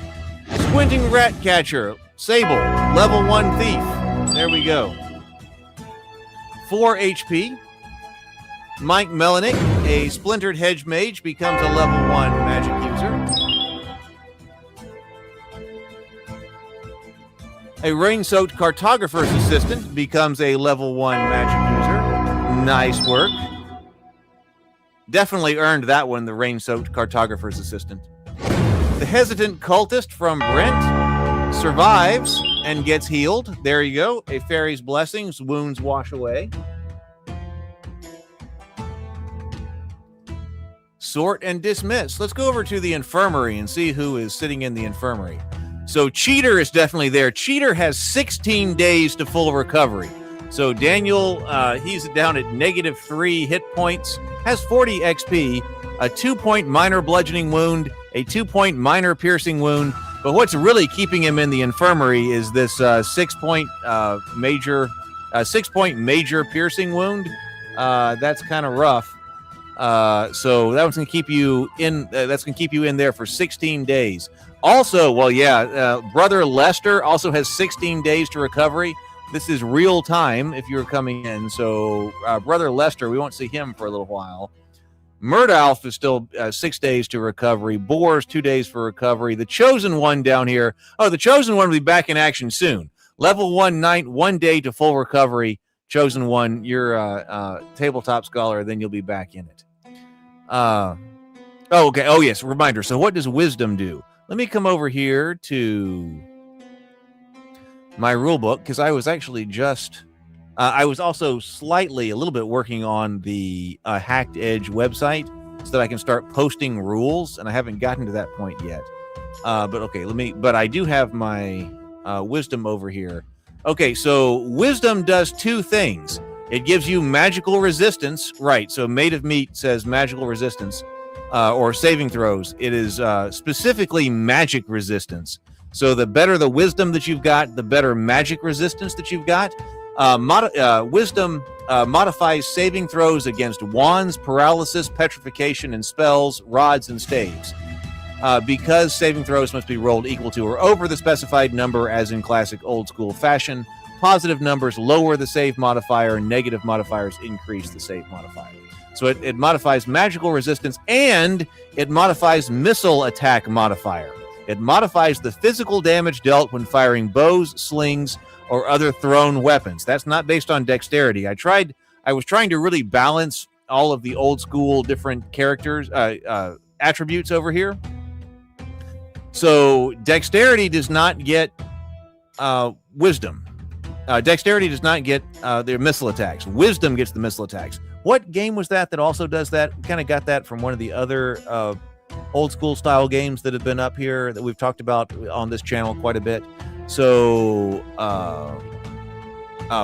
Speaker 1: Squinting Ratcatcher. Sable, level 1 thief. There we go. 4 HP. Mike Melanick, a Splintered Hedge Mage, becomes a level 1 magic user. A Rain-Soaked Cartographer's Assistant becomes a level 1 magic user. Nice work. Definitely earned that one, the Rain-Soaked Cartographer's Assistant. The Hesitant Cultist from Brent survives and gets healed. There you go. A Fairy's Blessings. Wounds wash away. Sort and dismiss. Let's go over to the infirmary and see who is sitting in the infirmary. So Cheater is definitely there. Cheater has 16 days to full recovery. So Daniel, he's down at -3 hit points, has 40 XP, a 2-point minor bludgeoning wound, a 2-point minor piercing wound. But what's really keeping him in the infirmary is this 6-point major piercing wound. That's kind of rough. So that one's gonna keep you in. That's gonna keep you in there for 16 days. Also, well, yeah, Brother Lester also has 16 days to recovery. This is real time if you're coming in. So Brother Lester, we won't see him for a little while. Murdalf is still 6 days to recovery. Boar's 2 days for recovery. The Chosen One down here. Oh, the Chosen One will be back in action soon. Level 1 knight, 1 day to full recovery. Chosen One, you're Tabletop Scholar, then you'll be back in it. Oh, okay. Oh, yes. Reminder. So what does Wisdom do? Let me come over here to my rule book because I was actually just... I was also a little bit working on the Hacked Edge website so that I can start posting rules, and I haven't gotten to that point yet. But okay, but I do have my Wisdom over here. Okay, so Wisdom does 2 things. It gives you magical resistance, right? So Made of Meat says magical resistance or saving throws. It is specifically magic resistance. So the better the wisdom that you've got, the better magic resistance that you've got. Wisdom modifies saving throws against wands, paralysis, petrification, and spells, rods, and staves. Because saving throws must be rolled equal to or over the specified number as in classic old school fashion. Positive numbers lower the save modifier, negative modifiers increase the save modifier. So it modifies magical resistance, and it modifies missile attack modifier. It modifies the physical damage dealt when firing bows, slings, or other thrown weapons. That's not based on dexterity. I was trying to really balance all of the old school different characters, attributes over here. So dexterity does not get wisdom. Dexterity does not get their missile attacks. Wisdom gets the missile attacks. What game was that also does that? Kind of got that from one of the other old school style games that have been up here that we've talked about on this channel quite a bit. So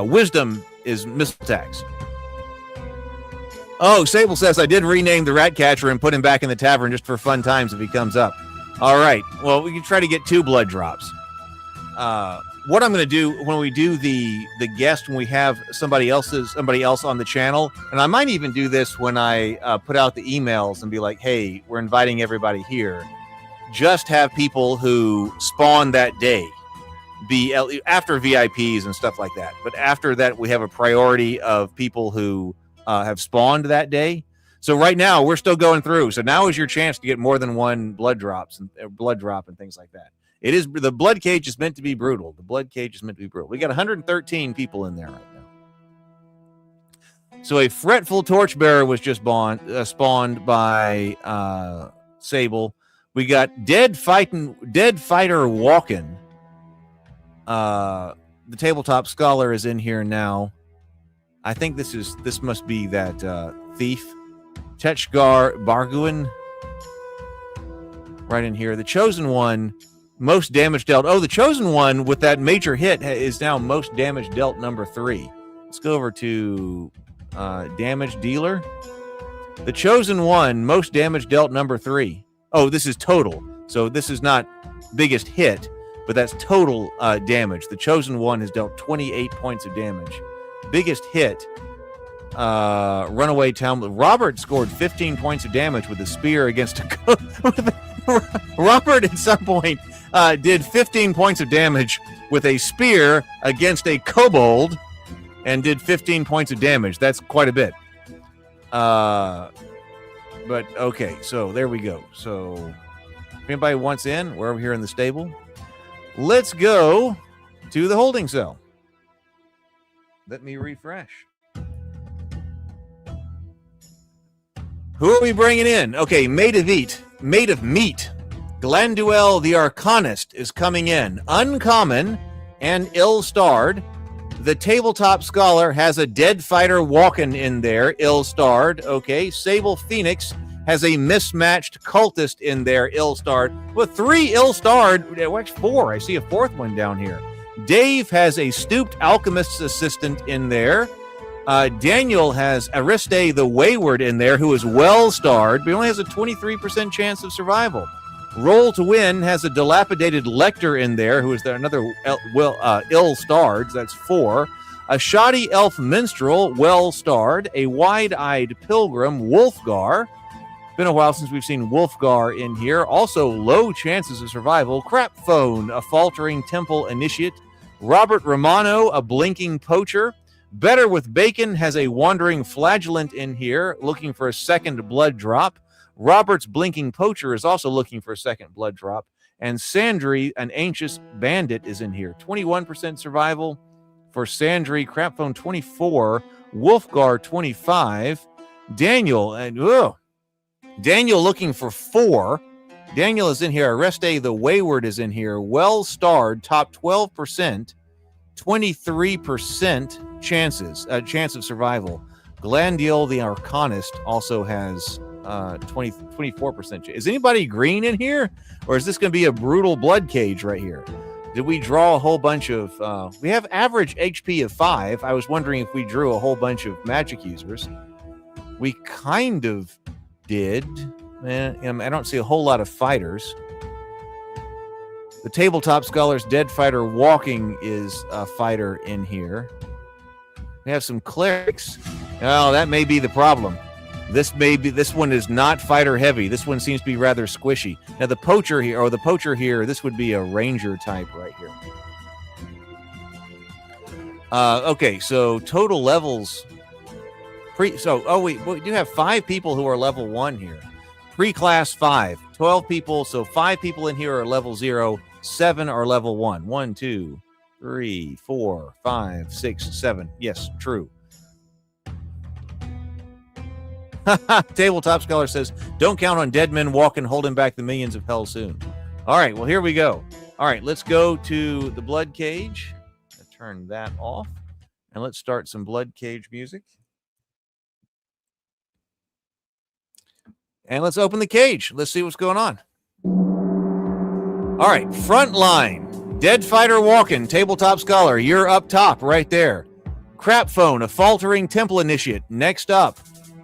Speaker 1: wisdom is missile attacks. Oh, Sable says, I did rename the rat catcher and put him back in the tavern just for fun times if he comes up. All right. Well, we can try to get 2 blood drops. What I'm going to do when we do the guest, when we have somebody else on the channel, and I might even do this when I put out the emails and be like, hey, we're inviting everybody here. Just have people who spawn that day be after VIPs and stuff like that. But after that, we have a priority of people who have spawned that day. So right now we're still going through. So now is your chance to get more than 1 blood drop and things like that. It is the Bloodcage is meant to be brutal. The Bloodcage is meant to be brutal. We got 113 people in there right now. So a fretful torchbearer was just spawned by Sable. We got dead fighter walking. The tabletop scholar is in here now. I think this must be that thief. Techgar Barguin. Right in here. The chosen one, most damage dealt. Oh, the chosen one with that major hit is now most damage dealt number 3. Let's go over to damage dealer. The chosen one, most damage dealt number 3. Oh, this is total. So this is not biggest hit, but that's total damage. The chosen one has dealt 28 points of damage. Biggest hit, runaway town. Robert scored 15 points of damage with a spear against a Robert at some point did 15 points of damage with a spear against a kobold and did 15 points of damage. That's quite a bit. But okay, so there we go. So if anybody wants in, we're over here in the stable. Let's go to the holding cell. Let me refresh. Who are we bringing in? Okay, Maid of Meat. Glanduel the Arcanist is coming in. Uncommon and ill-starred. The tabletop scholar has a dead fighter walking in there, ill-starred. Okay, Sable Phoenix has a mismatched cultist in there, ill-starred. With 3 ill-starred, watch 4. I see a 4th one down here. Dave has a stooped alchemist's assistant in there. Daniel has Ariste the Wayward in there, who is well-starred, but he only has a 23% chance of survival. Roll to Win has a dilapidated lector in there, who is another ill-starred. That's 4. A shoddy elf minstrel, well-starred. A wide-eyed pilgrim, Wolfgar. Been a while since we've seen Wolfgar in here. Also, low chances of survival. Crap Phone, a faltering temple initiate. Robert Romano, a blinking poacher. Better with Bacon has a wandering flagellant in here, looking for a second blood drop. Robert's blinking poacher is also looking for a second blood drop. And Sandry, an anxious bandit, is in here. 21% survival for Sandry. Crapphone 24. Wolfgar 25. Daniel looking for 4. Daniel is in here. Areste the Wayward is in here. Well-starred, top 12%. 23% chance of survival. Glandiel the Arcanist also has 24%. Is anybody green in here? Or is this going to be a brutal Bloodcage right here? Did we draw a whole bunch of... we have average HP of 5. I was wondering if we drew a whole bunch of magic users. We kind of did. I don't see a whole lot of fighters. The tabletop scholar's dead fighter walking is a fighter in here. We have some clerics. Oh, that may be the problem. This one is not fighter heavy. This one seems to be rather squishy. Now the poacher here, this would be a ranger type right here. Okay, so total levels. We do have 5 people who are level 1 here. Pre-class 5. 12 people, so 5 people in here are level 0. 7 are level 1. 1, 2, 3, 4, 5, 6, 7. Yes, true. Tabletop Scholar says, don't count on dead men walking, holding back the minions of hell soon. All right, well, here we go. All right, let's go to the Bloodcage. Turn that off. And let's start some Bloodcage music. And let's open the cage. Let's see what's going on. All right, front line. Dead Fighter Walking, Tabletop Scholar. You're up top right there. Crap Phone, a faltering temple initiate. Next up.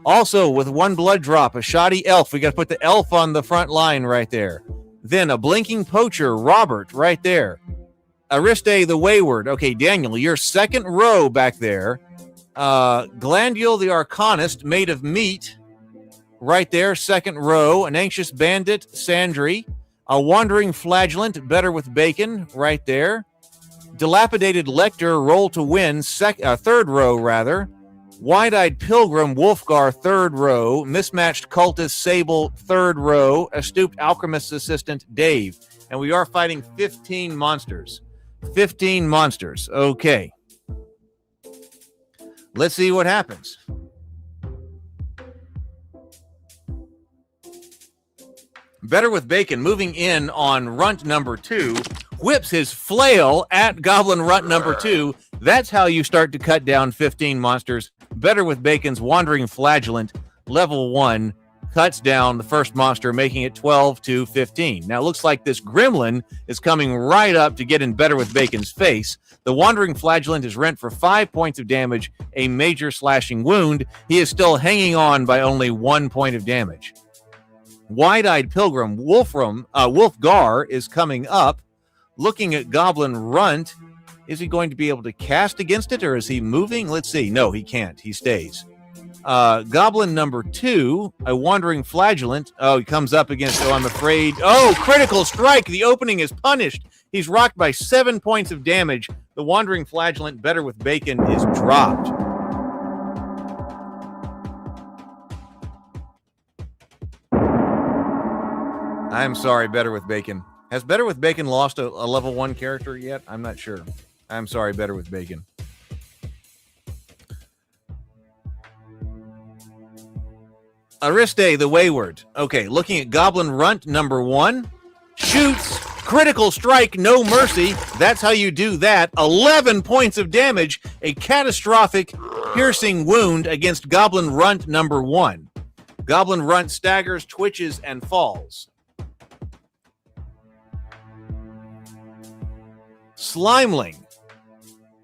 Speaker 1: Also, with 1 blood drop, a shoddy elf. We got to put the elf on the front line right there. Then a blinking poacher, Robert, right there. Ariste the Wayward. Okay, Daniel, you're second row back there. Glandule the Arcanist, made of meat, right there, second row. An Anxious Bandit, Sandry. A Wandering Flagellant, Better with Bacon, right there. Dilapidated Lector, Roll to Win, third row, rather. Wide-Eyed Pilgrim, Wolfgar, third row. Mismatched Cultist, Sable, third row. Astute Alchemist Assistant, Dave. And we are fighting 15 monsters. 15 monsters. Okay. Let's see what happens. Better with Bacon, moving in on runt number 2, whips his flail at Goblin runt number 2. That's how you start to cut down 15 monsters. Better with Bacon's Wandering Flagellant, level 1, cuts down the first monster, making it 12 to 15. Now, it looks like this gremlin is coming right up to get in Better with Bacon's face. The Wandering Flagellant is rent for 5 points of damage, a major slashing wound. He is still hanging on by only 1 point of damage. Wide-Eyed Pilgrim, Wolfgar, is coming up, looking at Goblin Runt. Is he going to be able to cast against it, or is he moving? Let's see. No, he can't. He stays. Goblin number 2, a Wandering Flagellant. Oh, he comes up against, I'm afraid. Oh, critical strike. The opening is punished. He's rocked by 7 points of damage. The Wandering Flagellant, Better with Bacon, is dropped. I'm sorry, Better with Bacon. Has Better with Bacon lost a level 1 character yet? I'm not sure. I'm sorry, Better with Bacon. Ariste the Wayward. Okay, looking at Goblin Runt number 1. Shoots. Critical strike, no mercy. That's how you do that. 11 points of damage. A catastrophic piercing wound against Goblin Runt number 1. Goblin Runt staggers, twitches, and falls. Slimeling,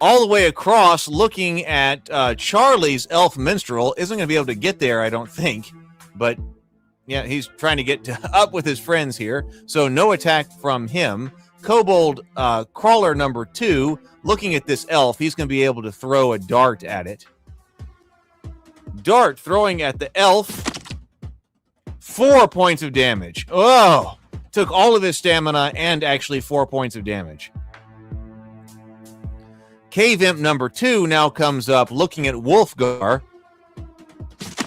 Speaker 1: all the way across, looking at Charlie's Elf Minstrel. Isn't going to be able to get there, I don't think. But, yeah, he's trying to get up with his friends here. So no attack from him. Kobold Crawler number 2, looking at this elf. He's going to be able to throw a dart at it. Dart throwing at the elf. 4 points of damage. Oh! Took all of his stamina and actually 4 points of damage. Cave Imp number 2 now comes up, looking at Wolfgar.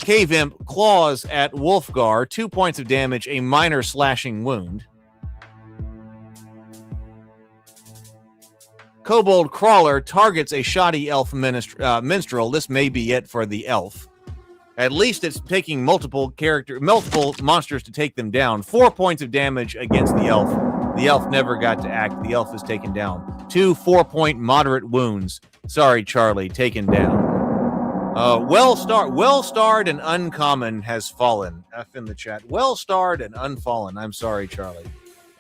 Speaker 1: Cave Imp claws at Wolfgar, 2 points of damage, a minor slashing wound. Kobold Crawler targets a shoddy elf minstrel. This may be it for the elf. At least it's taking multiple monsters to take them down. 4 points of damage against the elf. The elf never got to act. The elf is taken down. 2 4-point moderate wounds. Sorry, Charlie, taken down. Well-starred and uncommon has fallen. F in the chat. Well-starred and unfallen. I'm sorry, Charlie.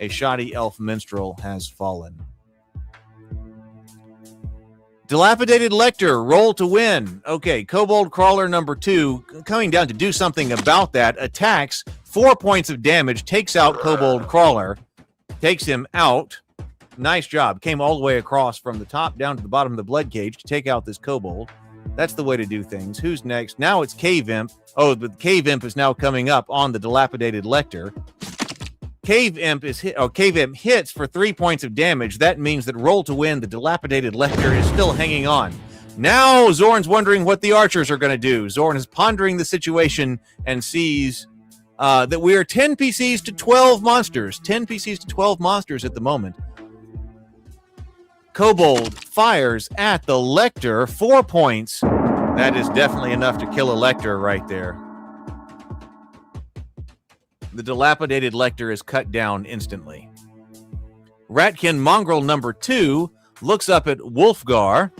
Speaker 1: A shoddy elf minstrel has fallen. Dilapidated Lector, Roll to Win. Okay, Kobold Crawler number 2, coming down to do something about that. Attacks, 4 points of damage, takes out Kobold Crawler. Takes him out. Nice job. Came all the way across from the top down to the bottom of the Bloodcage to take out this kobold. That's the way to do things. Who's next? Now it's Cave Imp. Oh, but Cave Imp is now coming up on the Dilapidated Lector. Cave Imp hits for 3 points of damage. That means that Roll to Win, the Dilapidated Lector, is still hanging on. Now Zorn's wondering what the archers are going to do. Zorn is pondering the situation and sees that we are 10 PCs to 12 monsters. 10 PCs to 12 monsters at the moment. Kobold fires at the Lector. 4 points. That is definitely enough to kill a Lector right there. The Dilapidated Lector is cut down instantly. Ratkin Mongrel number 2 looks up at Wolfgar.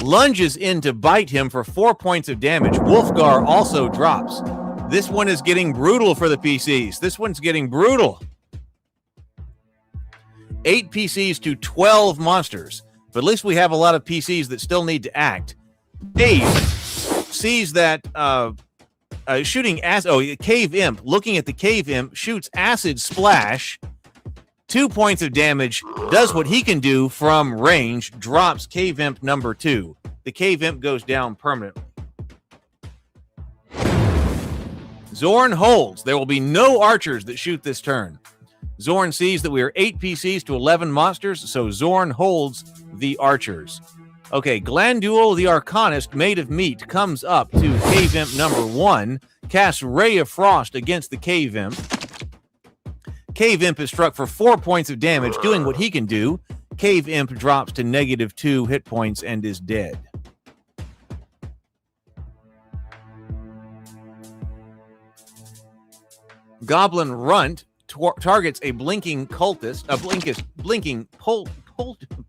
Speaker 1: Lunges in to bite him for 4 points of damage. Wolfgar also drops. This one is getting brutal for the PCs. This one's getting brutal. 8 PCs to 12 monsters. But at least we have a lot of PCs that still need to act. Dave sees that shooting Cave Imp, looking at the Cave Imp, shoots Acid Splash. 2 points of damage, does what he can do from range, drops Cave Imp number 2. The Cave Imp goes down permanently. Zorn holds. There will be no archers that shoot this turn. Zorn sees that we are 8 PCs to 11 monsters, so Zorn holds the archers. Okay, Glandul the Arcanist, made of meat, comes up to Cave Imp number 1, casts Ray of Frost against the Cave Imp. Cave Imp is struck for 4 points of damage, doing what he can do. Cave Imp drops to -2 hit points and is dead. Goblin Runt targets a blinking cultist, blinking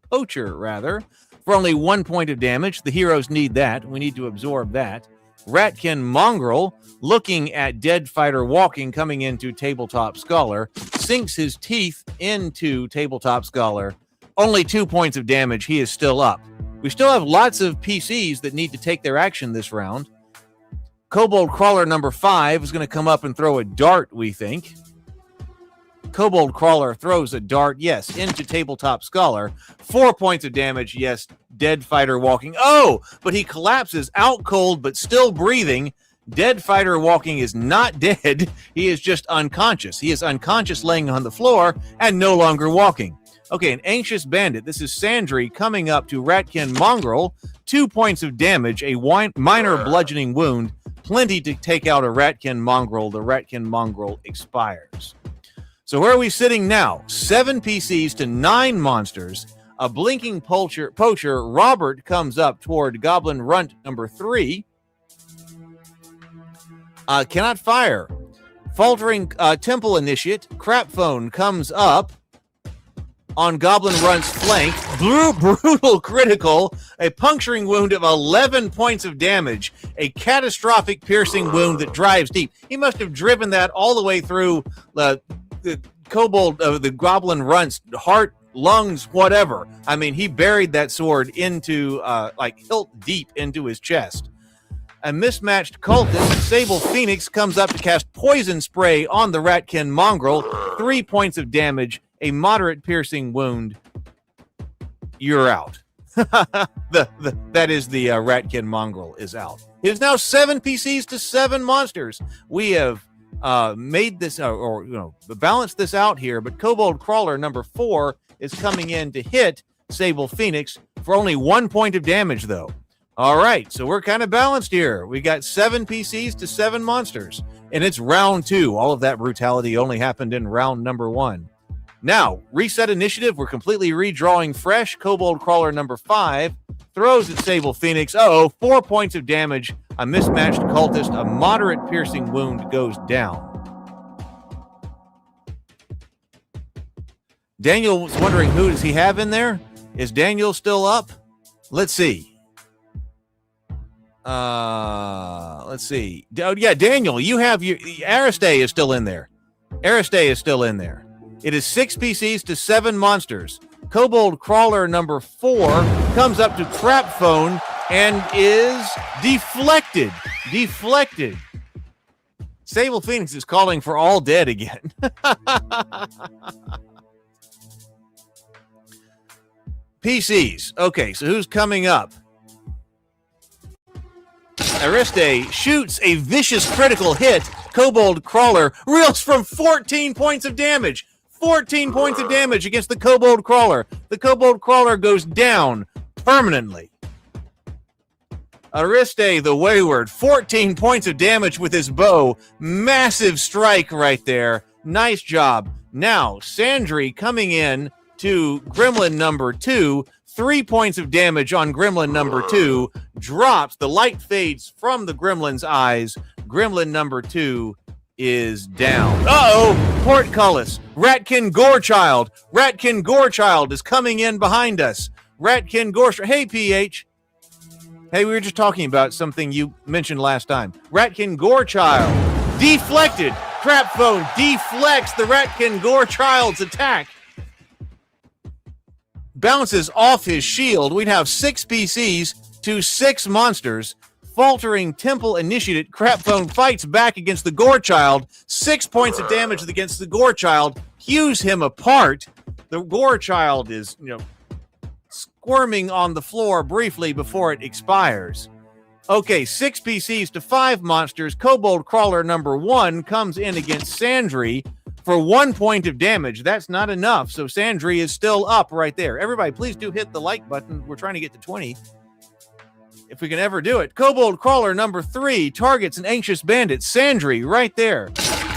Speaker 1: poacher, rather, for only 1 point of damage. The heroes need that. We need to absorb that. Ratkin Mongrel, looking at Dead Fighter Walking coming into Tabletop Scholar, sinks his teeth into Tabletop Scholar. Only 2 points of damage. He is still up. We still have lots of PCs that need to take their action this round. Kobold Crawler number 5 is going to come up and throw a dart, we think. Kobold Crawler throws a dart, yes, into Tabletop Scholar. 4 points of damage, yes, Dead Fighter Walking. Oh, but he collapses, out cold, but still breathing. Dead Fighter Walking is not dead. He is just unconscious. He is unconscious laying on the floor and no longer walking. Okay, an Anxious Bandit. This is Sandry coming up to Ratkin Mongrel. 2 points of damage, a minor bludgeoning wound. Plenty to take out a Ratkin Mongrel. The Ratkin Mongrel expires. So where are we sitting now? 7 PCs to 9 monsters. A blinking poacher, Robert, comes up toward Goblin Runt number 3. Cannot fire. Faltering Temple Initiate, Crapphone comes up on Goblin Runt's flank. Brutal critical. A puncturing wound of 11 points of damage. A catastrophic piercing wound that drives deep. He must have driven that all the way through the Goblin Runt's heart, lungs, whatever. I mean, he buried that sword into, hilt deep into his chest. A mismatched cultist, Sable Phoenix, comes up to cast Poison Spray on the Ratkin Mongrel. 3 points of damage, a moderate piercing wound. You're out. That is the Ratkin Mongrel is out. It is now 7 PCs to 7 monsters. We have made this, balanced this out here, but Kobold Crawler number 4 is coming in to hit Sable Phoenix for only 1 point of damage, though. All right, so we're kind of balanced here. We got 7 PCs to 7 monsters, and it's round 2. All of that brutality only happened in round number 1. Now, reset initiative. We're completely redrawing fresh. Kobold Crawler number 5 throws at Sable Phoenix. 4 points of damage. A mismatched cultist, a moderate piercing wound goes down. Daniel was wondering who does he have in there? Is Daniel still up? Let's see. Let's see. Oh, yeah, Daniel, you have your Aristay is still in there. Aristay is still in there. It is 6 PCs to 7 monsters. Kobold Crawler number 4 comes up to Crapphone and is deflected. Deflected. Sable Phoenix is calling for all dead again. PCs. Okay, so who's coming up? Ariste shoots a vicious critical hit. Kobold Crawler reels from 14 points of damage. 14 points of damage against the Kobold Crawler. The Kobold Crawler goes down permanently. Ariste the Wayward, 14 points of damage with his bow. Massive strike right there. Nice job. Now, Sandry coming in to Gremlin number 2. 3 points of damage on Gremlin number 2. Drops. The light fades from the Gremlin's eyes. Gremlin number 2 is down. Portcullis. Ratkin Gorechild. Ratkin Gorechild is coming in behind us. Ratkin Gorechild. Hey, PH. Hey, we were just talking about something you mentioned last time. Ratkin Gorechild Deflected. Crap phone deflects the Ratkin Gore Child's attack. Bounces off his shield. We'd have 6 PCs to 6 monsters. Faltering Temple Initiate. Crap phone fights back against the Gore Child. 6 points of damage against the Gore Child. Hews him apart. The Gore Child is, squirming on the floor briefly before it expires. Okay, 6 PCs to 5 monsters. Kobold Crawler number 1 comes in against Sandry for 1 point of damage. That's not enough, so Sandry is still up right there. Everybody, please do hit the like button. We're trying to get to 20. If we can ever do it. Kobold Crawler number 3 targets an Anxious Bandit. Sandry right there.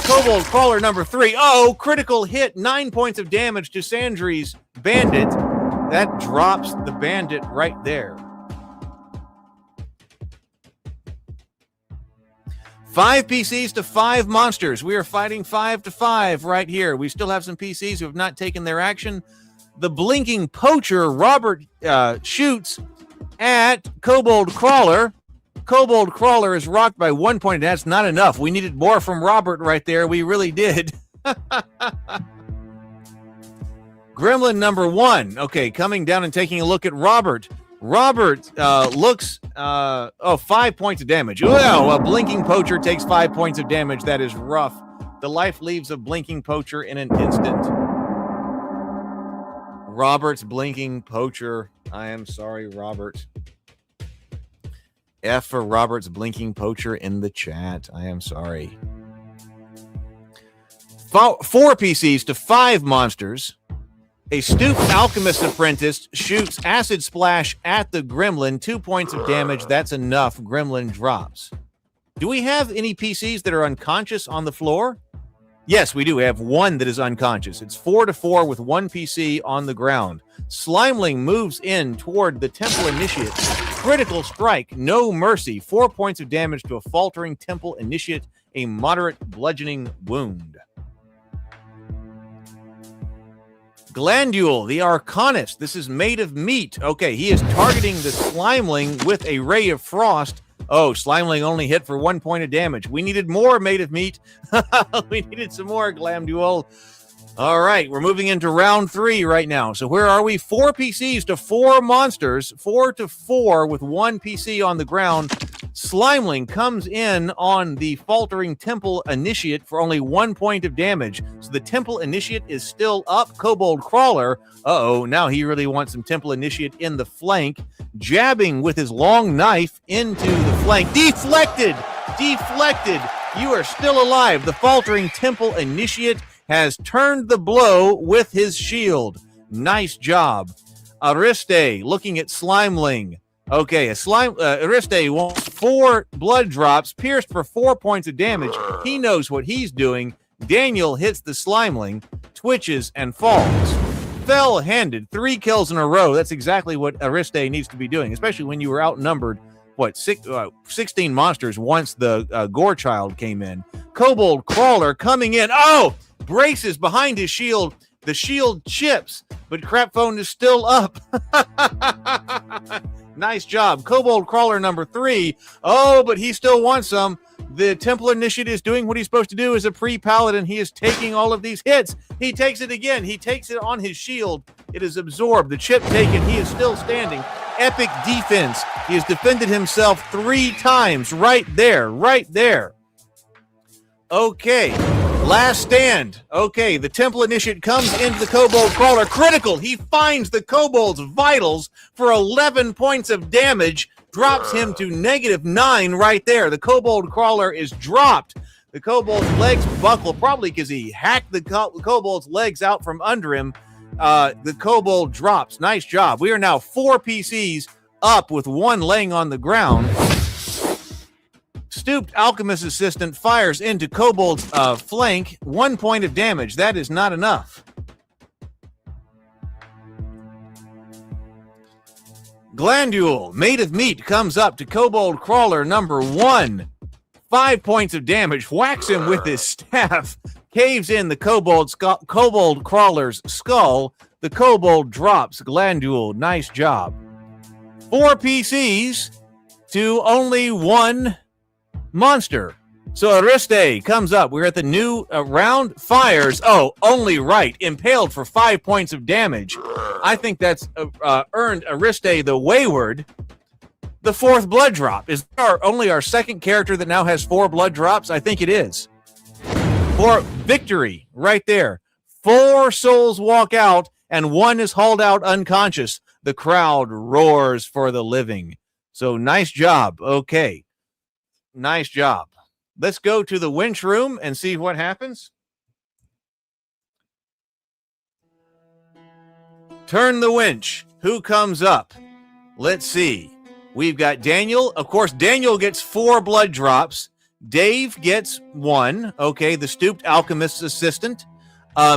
Speaker 1: Kobold Crawler number 3. Oh, critical hit. 9 points of damage to Sandry's bandit. That drops the bandit right there. 5 PCs to 5 monsters. We are fighting 5 to 5 right here. We still have some PCs who have not taken their action. The Blinking Poacher, Robert, shoots at Kobold Crawler. Kobold Crawler is rocked by 1 point. That's not enough. We needed more from Robert right there. We really did. Gremlin number 1. Okay, coming down and taking a look at Robert. Robert looks, 5 points of damage. Well, a Blinking Poacher takes 5 points of damage. That is rough. The life leaves a Blinking Poacher in an instant. Robert's Blinking Poacher. I am sorry, Robert. F for Robert's Blinking Poacher in the chat. I am sorry. 4 PCs to 5 monsters. A Stooped Alchemist Apprentice shoots Acid Splash at the Gremlin. 2 points of damage. That's enough. Gremlin drops. Do we have any PCs that are unconscious on the floor? Yes, we do. We have 1 that is unconscious. It's 4 to 4 with 1 PC on the ground. Slimeling moves in toward the Temple Initiate. Critical strike. No mercy. 4 points of damage to a faltering Temple Initiate. A moderate bludgeoning wound. Glandule, the Arcanist. This is made of meat. Okay, he is targeting the Slimeling with a Ray of Frost. Oh, Slimeling only hit for 1 point of damage. We needed more Made of Meat. We needed some more Glandule. All right, we're moving into round 3 right now. So where are we? 4 PCs to 4 monsters. 4 to 4 with 1 PC on the ground. Slimeling comes in on the faltering Temple Initiate for only 1 point of damage. So the Temple Initiate is still up. Kobold Crawler, now he really wants some Temple Initiate in the flank. Jabbing with his long knife into the flank. Deflected! Deflected! You are still alive. The faltering Temple Initiate has turned the blow with his shield. Nice job. Ariste looking at Slimeling. Okay, Ariste wants 4 blood drops, pierced for 4 points of damage. He knows what he's doing. Daniel hits the Slimeling, twitches, and falls. Fell-handed, 3 kills in a row. That's exactly what Ariste needs to be doing, especially when you were outnumbered, 16 monsters once the Gore Child came in. Kobold Crawler coming in. Oh! Braces behind his shield. The shield chips, but Crap Phone is still up. Nice job. Kobold Crawler number 3. Oh, but he still wants some. The Temple Initiate is doing what he's supposed to do as a pre-paladin. He is taking all of these hits. He takes it again. He takes it on his shield. It is absorbed. The chip taken. He is still standing. Epic defense. He has defended himself 3 times. Right there. Right there. Okay. Last stand. Okay, the Temple Initiate comes into the Kobold Crawler. Critical. He finds the Kobold's vitals for 11 points of damage. Drops him to -9 right there. The Kobold Crawler is dropped. The Kobold's legs buckle, probably because he hacked the Kobold's legs out from under him. The Kobold drops. Nice job. We are now 4 PCs up with 1 laying on the ground. Stooped Alchemist Assistant fires into Kobold's flank. 1 point of damage. That is not enough. Glandule, Made of Meat, comes up to Kobold Crawler number 1. 5 points of damage. Whacks him with his staff. Caves in the Kobold Crawler's skull. The Kobold drops. Glandule, nice job. 4 PCs to only 1 monster. So Ariste comes up. We're at the new round. Fires. Oh, only right. Impaled for 5 points of damage. I think that's earned Ariste the Wayward the 4th blood drop. Is only our 2nd character that now has 4 blood drops? I think it is. For victory right there. 4 souls walk out and 1 is hauled out unconscious. The crowd roars for the living. So nice job. Okay. Nice job. Let's go to the winch room and see what happens. Turn the winch. Who comes up? Let's see. We've got Daniel. Of course, Daniel gets 4 blood drops. Dave gets 1. Okay, the stooped alchemist's assistant.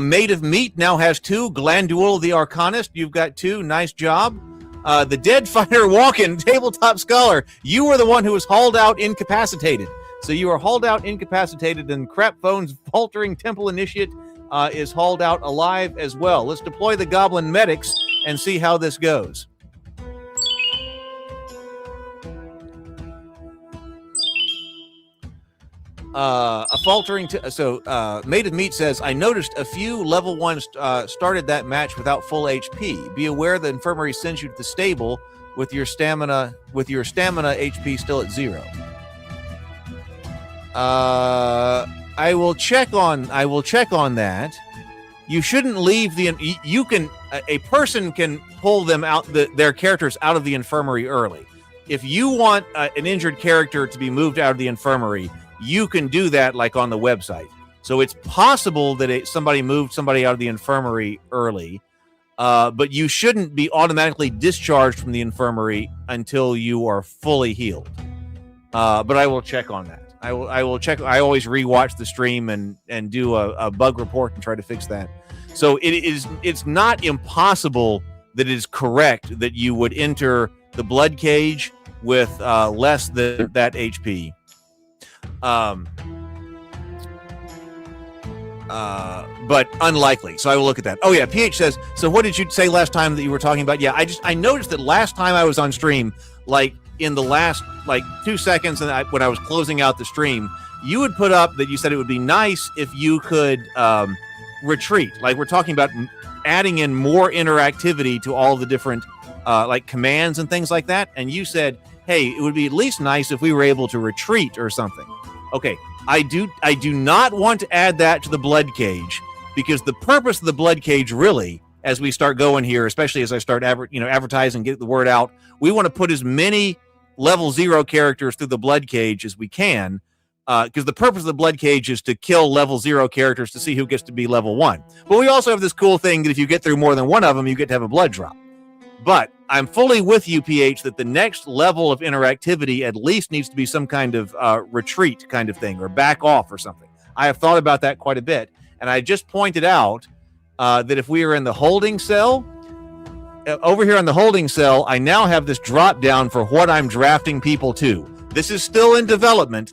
Speaker 1: Maid of Meat now has 2. Glanduel the Arcanist, you've got 2. Nice job. The dead fighter walking, tabletop scholar. You were the one who was hauled out incapacitated. So you are hauled out incapacitated, and Crap Phone's faltering temple initiate is hauled out alive as well. Let's deploy the goblin medics and see how this goes. A faltering. Maid of Meat says, I noticed a few level 1s started that match without full HP. Be aware the infirmary sends you to the stable with your stamina HP still at 0. I will check on that. You shouldn't leave a person can pull them out their characters out of the infirmary early. If you want an injured character to be moved out of the infirmary, you can do that like on the website. So it's possible that somebody moved somebody out of the infirmary early, but you shouldn't be automatically discharged from the infirmary until you are fully healed. But I will check on that. I will check. I always rewatch the stream and do a bug report and try to fix that. So it's not impossible that it is correct that you would enter the blood cage with less than that HP. But unlikely. So I will look at that. Oh yeah, PH says, so what did you say last time that you were talking about? Yeah, I noticed that last time I was on stream, like in the last 2 seconds, and when I was closing out the stream, you would put up that you said it would be nice if you could retreat. Like we're talking about adding in more interactivity to all the different like commands and things like that. And you said, hey, it would be at least nice if we were able to retreat or something. Okay, I do not want to add that to the blood cage, because the purpose of the blood cage really, as we start going here, especially as I start advertising, get the word out, we want to put as many level 0 characters through the blood cage as we can, because the purpose of the blood cage is to kill level 0 characters to see who gets to be level 1. But we also have this cool thing that if you get through more than one of them, you get to have a blood drop. But I'm fully with you, PH, that the next level of interactivity at least needs to be some kind of retreat kind of thing, or back off or something. I have thought about that quite a bit, and I just pointed out that if we are in the holding cell, over here on the holding cell, I now have this drop down for what I'm drafting people to. This is still in development.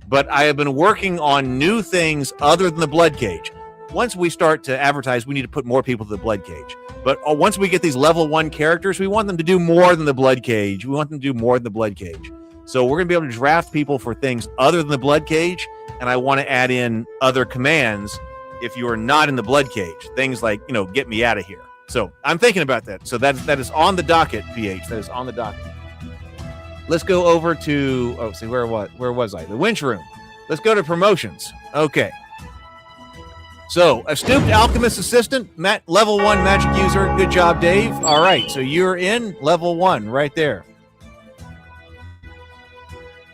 Speaker 1: But I have been working on new things other than the blood cage. Once we start to advertise, we need to put more people to the blood cage. But once we get these level 1 characters, we want them to do more than the blood cage. So we're going to be able to draft people for things other than the blood cage, and I want to add in other commands if you are not in the blood cage. Things like, get me out of here. So I'm thinking about that. So that is on the docket, PH. That is on the docket. Let's go over to, where was I? The winch room. Let's go to promotions. Okay. So, astute alchemist assistant, level 1 magic user. Good job, Dave. All right, so you're in level 1 right there.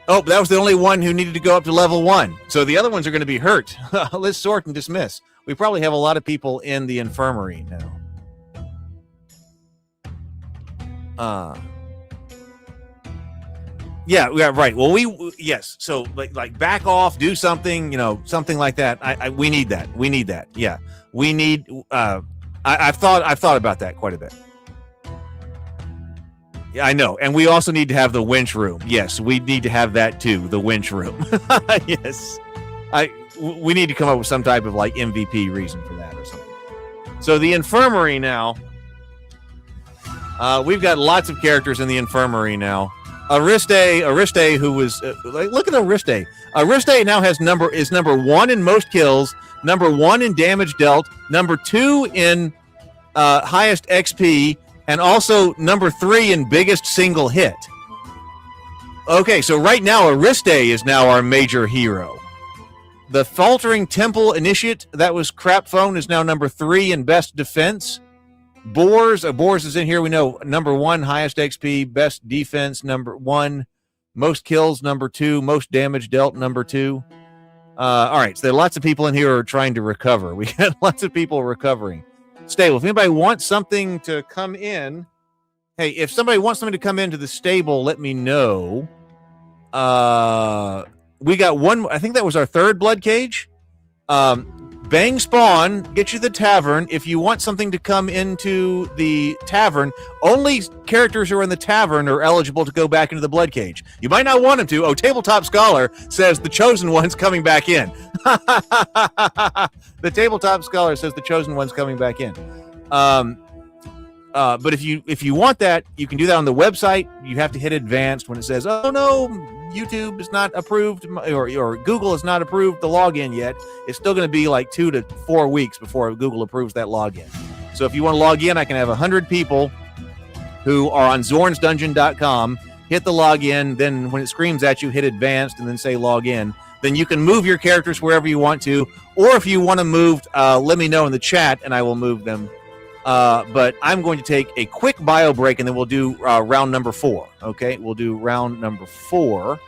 Speaker 1: Oh, that was the only one who needed to go up to level 1. So the other ones are going to be hurt. Let's sort and dismiss. We probably have a lot of people in the infirmary now. Yeah, right. Well, yes. So like back off, do something, something like that. We need that. Yeah, we need. I've thought about that quite a bit. Yeah, I know. And we also need to have the winch room. Yes, we need to have that too. The winch room. Yes, we need to come up with some type of MVP reason for that or something. So the infirmary now. We've got lots of characters in the infirmary now. Ariste, who was look at Ariste. Ariste now is number 1 in most kills, number 1 in damage dealt, number 2 in highest XP, and also number 3 in biggest single hit. Okay, so right now Ariste is now our major hero. The Faltering Temple Initiate, that was crap phone, is now number 3 in best defense. Boars is in here. We know number 1 highest XP, best defense number 1, most kills number 2, most damage dealt number 2. All right, so there are lots of people in here who are trying to recover. We got lots of people recovering. Stable. If anybody wants something to come in, hey, if somebody wants something to come into the stable, let me know. We got one. I think that was our 3rd Bloodcage. Bang Spawn, get you the tavern. If you want something to come into the tavern, only characters who are in the tavern are eligible to go back into the Bloodcage. You might not want them to. Oh, Tabletop Scholar says the Chosen One's coming back in. The Tabletop Scholar says the Chosen One's coming back in. But if you want that, you can do that on the website. You have to hit advanced when it says, oh no, YouTube is not approved, or Google has not approved the login yet. It's still going to be like 2 to 4 weeks before Google approves that login. So if you want to log in, I can have 100 people who are on zornsdungeon.com, hit the login, then when it screams at you, hit advanced, and then say log in. Then you can move your characters wherever you want to, or if you want to move, let me know in the chat, and I will move them. But I'm going to take a quick bio break, and then we'll do round number 4. Okay, we'll do round number 4.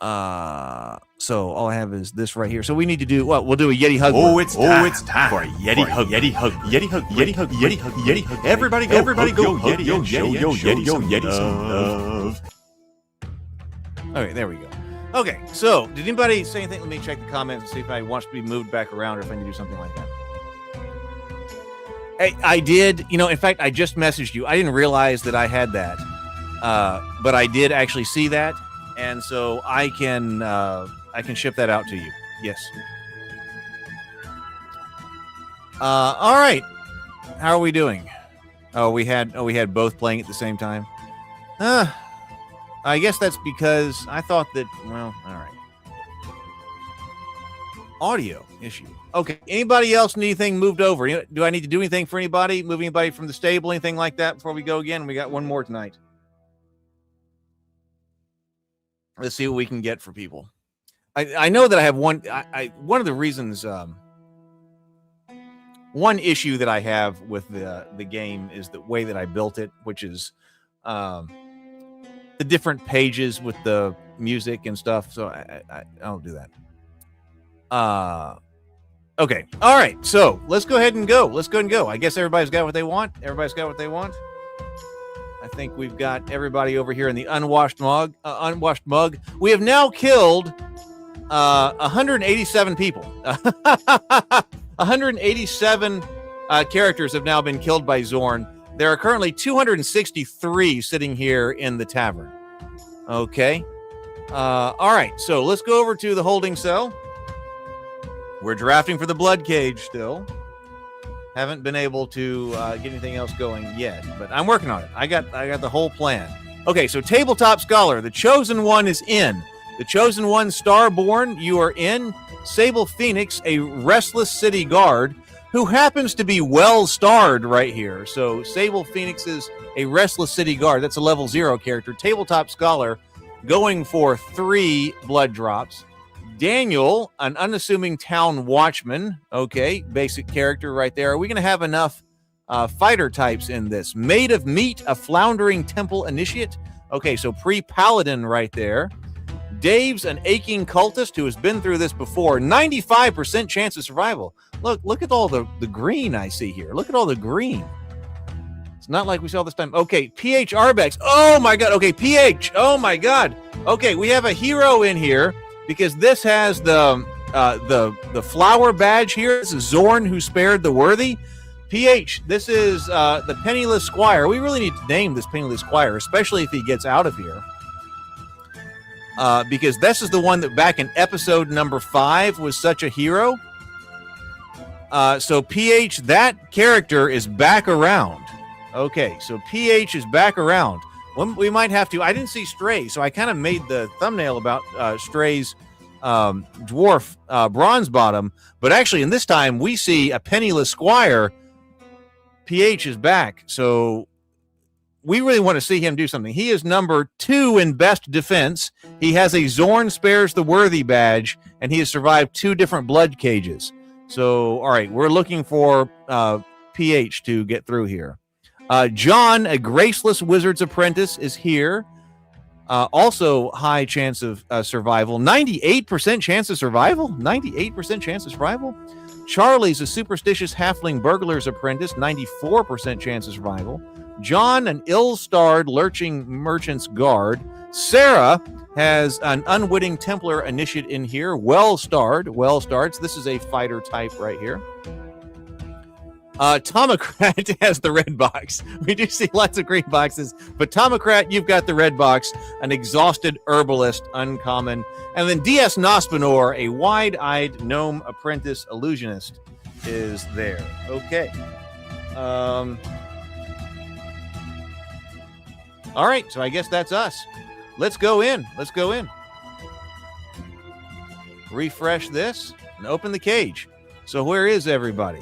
Speaker 1: So all I have is this right here. So we need to do what? We'll do a Yeti hug.
Speaker 2: Oh, it's time for a Yeti hug. Yeti hug. Yeti hug. Yeti hug. Yeti hug. Yeti hug. Everybody go. Yeti. Yo, Yeti. Some Yeti. Some love.
Speaker 1: Okay, there we go. Okay, so did anybody say anything? Let me check the comments and see if anybody wants to be moved back around or if I need to do something like that. I did, in fact, I just messaged you. I didn't realize that I had that, but I did actually see that, and so I can ship that out to you. Yes. All right. How are we doing? We had both playing at the same time. I guess that's because I thought that. Well, all right. Audio issue. Okay. Anybody else need anything moved over? Do I need to do anything for anybody? Move anybody from the stable? Anything like that before we go again? We got one more tonight. Let's see what we can get for people. I know that I have one. One of the reasons. One issue that I have with the game is the way that I built it, which is the different pages with the music and stuff. So I don't do that. Okay. All right. So let's go ahead and go. I guess everybody's got what they want. I think we've got everybody over here in the unwashed mug. We have now killed 187 people. 187 characters have now been killed by Zorn. There are currently 263 sitting here in the tavern. Okay. All right. So let's go over to the holding cell. We're drafting for the Bloodcage still. Haven't been able to get anything else going yet, but I'm working on it. I got the whole plan. Okay, so Tabletop Scholar, the Chosen One is in. The Chosen One, Starborn, you are in. Sable Phoenix, a Restless City Guard, who happens to be well-starred right here. So Sable Phoenix is a Restless City Guard. That's a level 0 character. Tabletop Scholar going for 3 blood drops. Daniel, an unassuming town watchman. Okay, basic character right there. Are we going to have enough fighter types in this? Maid of Meat, a floundering temple initiate. Okay, so pre-paladin right there. Dave's an aching cultist who has been through this before. 95% chance of survival. Look at all the green I see here. Look at all the green. It's not like we saw this time. Okay, PH Arbex. Oh my God. Okay, PH. Oh my God. Okay, we have a hero in here. Because this has the flower badge here. This is Zorn who spared the worthy. PH, this is the Penniless Squire. We really need to name this Penniless Squire, especially if he gets out of here. Because this is the one that back in episode number 5 was such a hero. So PH, that character is back around. Okay, so PH is back around. Well, we might have to. I didn't see Stray, so I kind of made the thumbnail about Stray's dwarf bronze bottom. But actually, in this time, we see a Penniless Squire. PH is back, so we really want to see him do something. He is number 2 in best defense. He has a Zorn Spares the Worthy badge, and he has survived 2 different blood cages. So, all right, we're looking for PH to get through here. John, a Graceless Wizard's Apprentice, is here. Also high chance of survival. 98% chance of survival? 98% chance of survival? Charlie's a Superstitious Halfling Burglar's Apprentice. 94% chance of survival. John, an ill-starred Lurching Merchant's Guard. Sarah has an Unwitting Templar Initiate in here. Well-starred. So this is a fighter type right here. Tomocrat has the red box. We do see lots of green boxes, but Tomocrat, you've got the red box. An Exhausted Herbalist, uncommon. And then DS Nospinor, a Wide-Eyed Gnome Apprentice Illusionist, is there. Okay. All right, so I guess that's us. Let's go in. Refresh this and open the cage. So where is everybody?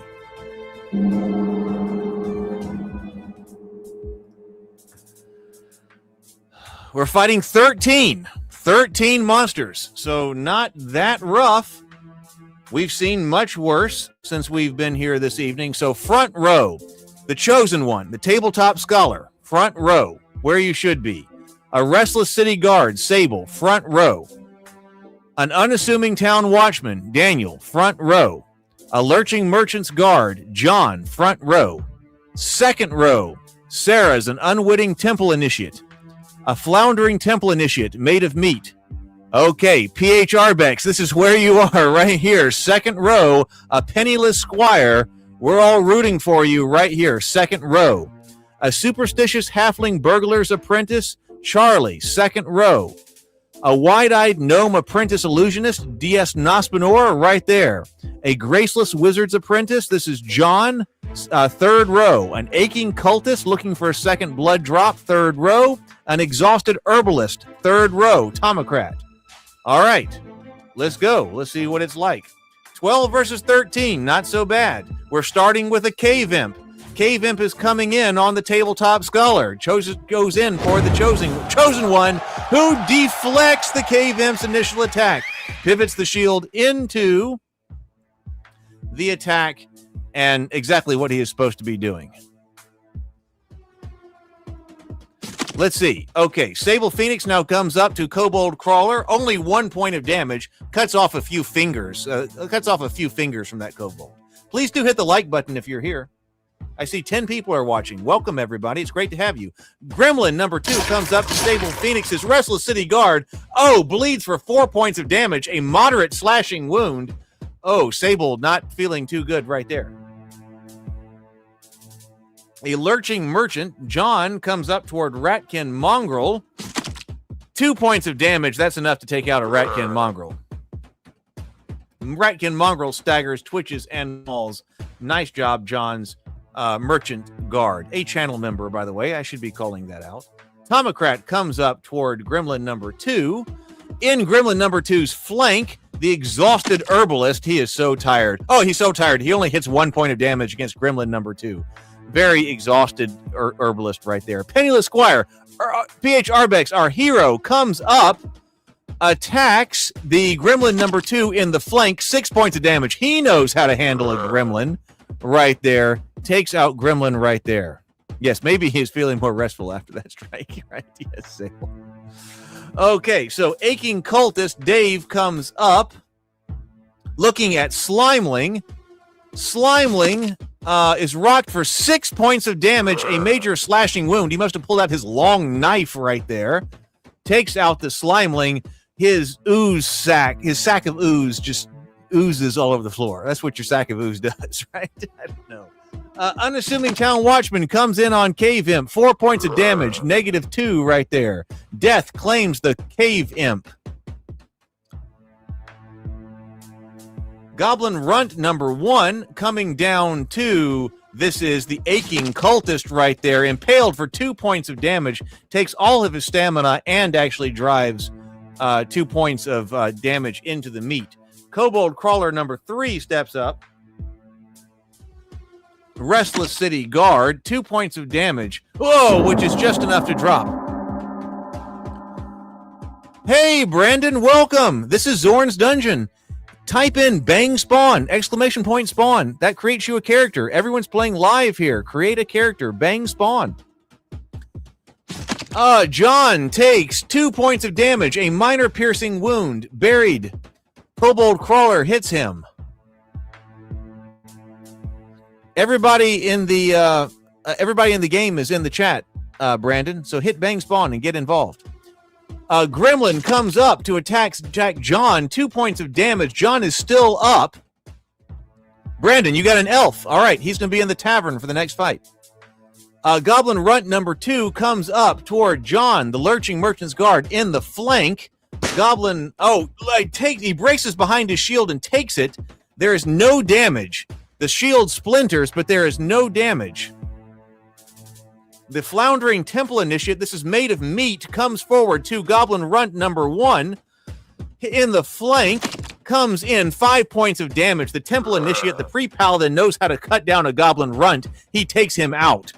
Speaker 1: We're fighting 13 monsters, so not that rough. We've seen much worse since we've been here this evening. So front row, the Chosen One, the Tabletop Scholar, front row, where you should be. A Restless City Guard, Sable, front row. An Unassuming Town Watchman, Daniel, front row. A Lurching Merchant's Guard, John, front row. Second row, Sarah's an Unwitting Temple Initiate. A Floundering Temple Initiate, made of meat. Okay, PH Arbex, this is where you are, right here. Second row, a Penniless Squire. We're all rooting for you right here, second row. A Superstitious Halfling Burglar's Apprentice, Charlie, second row. A Wide-Eyed Gnome Apprentice Illusionist, DS Nospinor, right there. A Graceless Wizard's Apprentice, this is John, third row. An Aching Cultist looking for a second blood drop, third row. An Exhausted Herbalist, third row, Tomocrat. All right, let's go. Let's see what it's like. 12 versus 13, not so bad. We're starting with a Cave Imp. Cave Imp is coming in on the Tabletop Scholar. Goes in for the Chosen One, who deflects the Cave Imp's initial attack. Pivots the shield into the attack and exactly what he is supposed to be doing. Let's see. Okay, Sable Phoenix now comes up to Kobold Crawler. Only 1 point of damage. Cuts off a few fingers. Cuts off a few fingers from that Kobold. Please do hit the like button if you're here. I see 10 people are watching. Welcome, everybody. It's great to have you. Gremlin number 2 comes up to Sable Phoenix's Restless City Guard. Oh, bleeds for 4 points of damage. A moderate slashing wound. Oh, Sable not feeling too good right there. A Lurching Merchant, John, comes up toward Ratkin Mongrel. 2 points of damage. That's enough to take out a Ratkin Mongrel. Ratkin Mongrel staggers, twitches, and falls. Nice job, John's Merchant Guard. A channel member, by the way. I should be calling that out. Tomocrat comes up toward Gremlin number 2. In Gremlin number 2's flank, the Exhausted Herbalist. He is so tired. Oh, he's so tired. He only hits 1 point of damage against Gremlin number 2. Very exhausted herbalist right there. Penniless Squire, PH Arbex, our hero, comes up, attacks the Gremlin number 2 in the flank. 6 points of damage. He knows how to handle a Gremlin right there. Takes out Gremlin right there. Yes, maybe he's feeling more restful after that strike, right? Yes, Sable. Okay, so Aching Cultist, Dave, comes up, looking at Slimeling. Slimeling is rocked for 6 points of damage, a major slashing wound. He must have pulled out his long knife right there. Takes out the Slimeling. His sack of ooze just oozes all over the floor. That's what your sack of ooze does, right? I don't know. Unassuming Town Watchman comes in on Cave Imp. 4 points of damage, -2 right there. Death claims the Cave Imp. Goblin Runt number 1 coming down to This is the aching cultist right there, impaled for 2 points of damage, takes all of his stamina, and actually drives 2 points of damage into the meat. Kobold Crawler number 3 steps up. Restless City Guard, 2 points of damage. Whoa, which is just enough to drop. Hey, Brandon, welcome. This is Zorn's Dungeon. Type in bang spawn, exclamation point spawn. That creates you a character. Everyone's playing live here. Create a character, bang spawn. John takes 2 points of damage, a minor piercing wound, buried. Kobold Crawler hits him. Everybody in the game is in the chat, Brandon. So hit bang spawn and get involved. Gremlin comes up to attack John. 2 points of damage. John is still up. Brandon, you got an elf. All right, he's going to be in the tavern for the next fight. Goblin Runt number 2 comes up toward John, the lurching merchant's guard, in the flank. Goblin, he braces behind his shield and takes it. There is no damage. The shield splinters, but there is no damage. The Floundering Temple Initiate, this is made of meat, comes forward to Goblin Runt number 1. In the flank, comes in 5 points of damage. The Temple Initiate, the pre-paladin, knows how to cut down a Goblin Runt. He takes him out.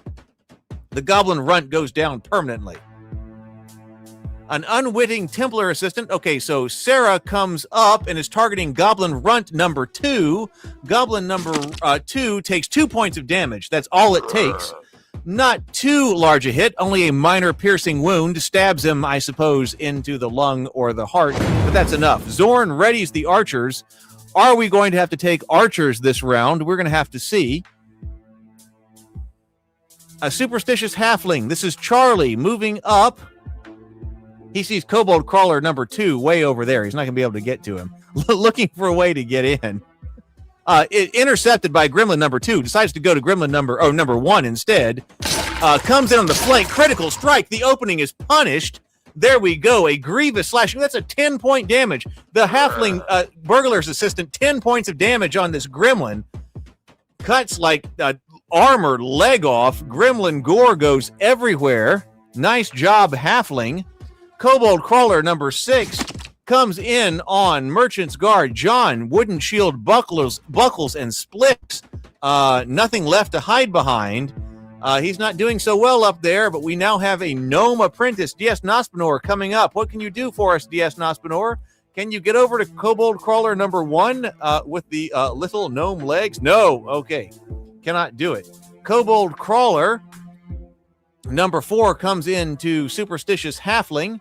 Speaker 1: The Goblin Runt goes down permanently. An unwitting Templar assistant. Okay, so Sarah comes up and is targeting Goblin Runt number 2. Goblin number 2 takes 2 points of damage. That's all it takes. Not too large a hit, only a minor piercing wound. Stabs him, I suppose, into the lung or the heart, but that's enough. Zorn readies the archers. Are we going to have to take archers this round? We're going to have to see. A superstitious halfling. This is Charlie moving up. He sees Kobold Crawler number 2 way over there. He's not going to be able to get to him. Looking for a way to get in. Intercepted by Gremlin number 2, decides to go to Gremlin number 1 instead. Comes in on the flank, critical strike. The opening is punished. There we go, a grievous slashing. That's a 10-point damage. The halfling burglar's assistant, 10 points of damage on this Gremlin. Cuts like armor leg off. Gremlin gore goes everywhere. Nice job, halfling. Kobold Crawler number 6 comes in on Merchant's Guard. John, wooden shield buckles and splits. Nothing left to hide behind. He's not doing so well up there, but we now have a gnome apprentice, DS Nospinor, coming up. What can you do for us, DS Nospinor? Can you get over to Kobold Crawler number 1 with the little gnome legs? No. Okay. Cannot do it. Kobold Crawler number 4 comes in to Superstitious Halfling.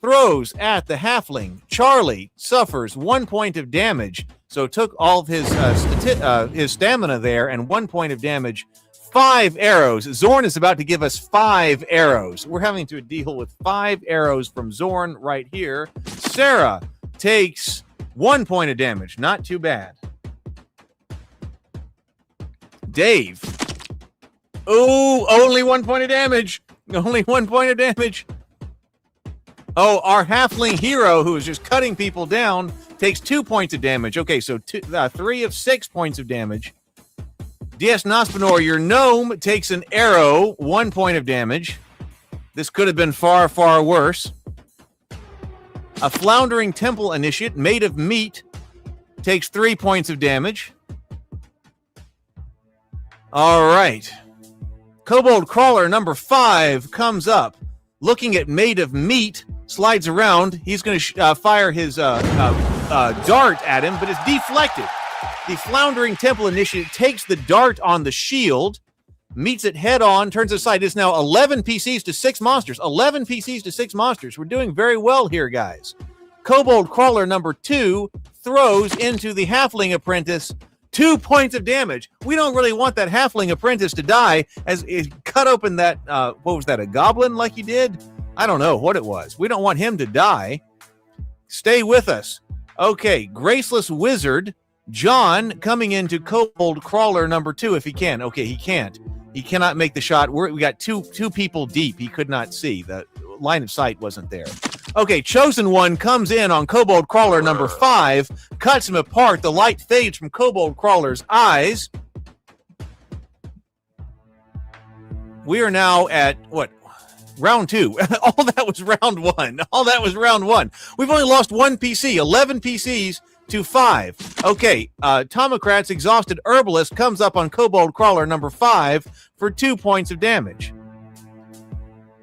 Speaker 1: Throws at the halfling. Charlie suffers 1 point of damage, so took all of his stamina there and 1 point of damage. 5 arrows. Zorn is about to give us 5 arrows. We're having to deal with 5 arrows from Zorn right here. Sarah takes 1 point of damage. Not too bad. Dave. Ooh, only 1 point of damage. Only 1 point of damage. Oh, our halfling hero, who is just cutting people down, takes 2 points of damage. Okay, so 3 of 6 points of damage. DS Nospinor, your gnome, takes an arrow, 1 point of damage. This could have been far, far worse. A Floundering Temple Initiate, made of meat, takes 3 points of damage. All right. Kobold Crawler number 5 comes up. Looking at made of meat, slides around. He's going to fire his dart at him, but it's deflected. The Floundering Temple Initiate takes the dart on the shield, meets it head on, turns aside. It's now 11 PCs to 6 monsters. 11 PCs to 6 monsters. We're doing very well here, guys. Kobold Crawler number 2 throws into the Halfling Apprentice. 2 points of damage. We don't really want that Halfling Apprentice to die, as it cut open that, what was that, a goblin like he did? I don't know what it was. We don't want him to die. Stay with us. Okay, Graceless Wizard, John, coming into Kobold Crawler number 2, if he can. Okay, he can't. He cannot make the shot. We got two people deep. He could not see. The line of sight wasn't there. Okay, Chosen One comes in on Kobold Crawler number 5, cuts him apart. The light fades from Kobold Crawler's eyes. We are now at, what, round 2. All that was round 1. All that was round 1. We've only lost 1 PC, 11 PCs to 5. Okay, Tomocrat's Exhausted Herbalist comes up on Kobold Crawler number 5 for 2 points of damage.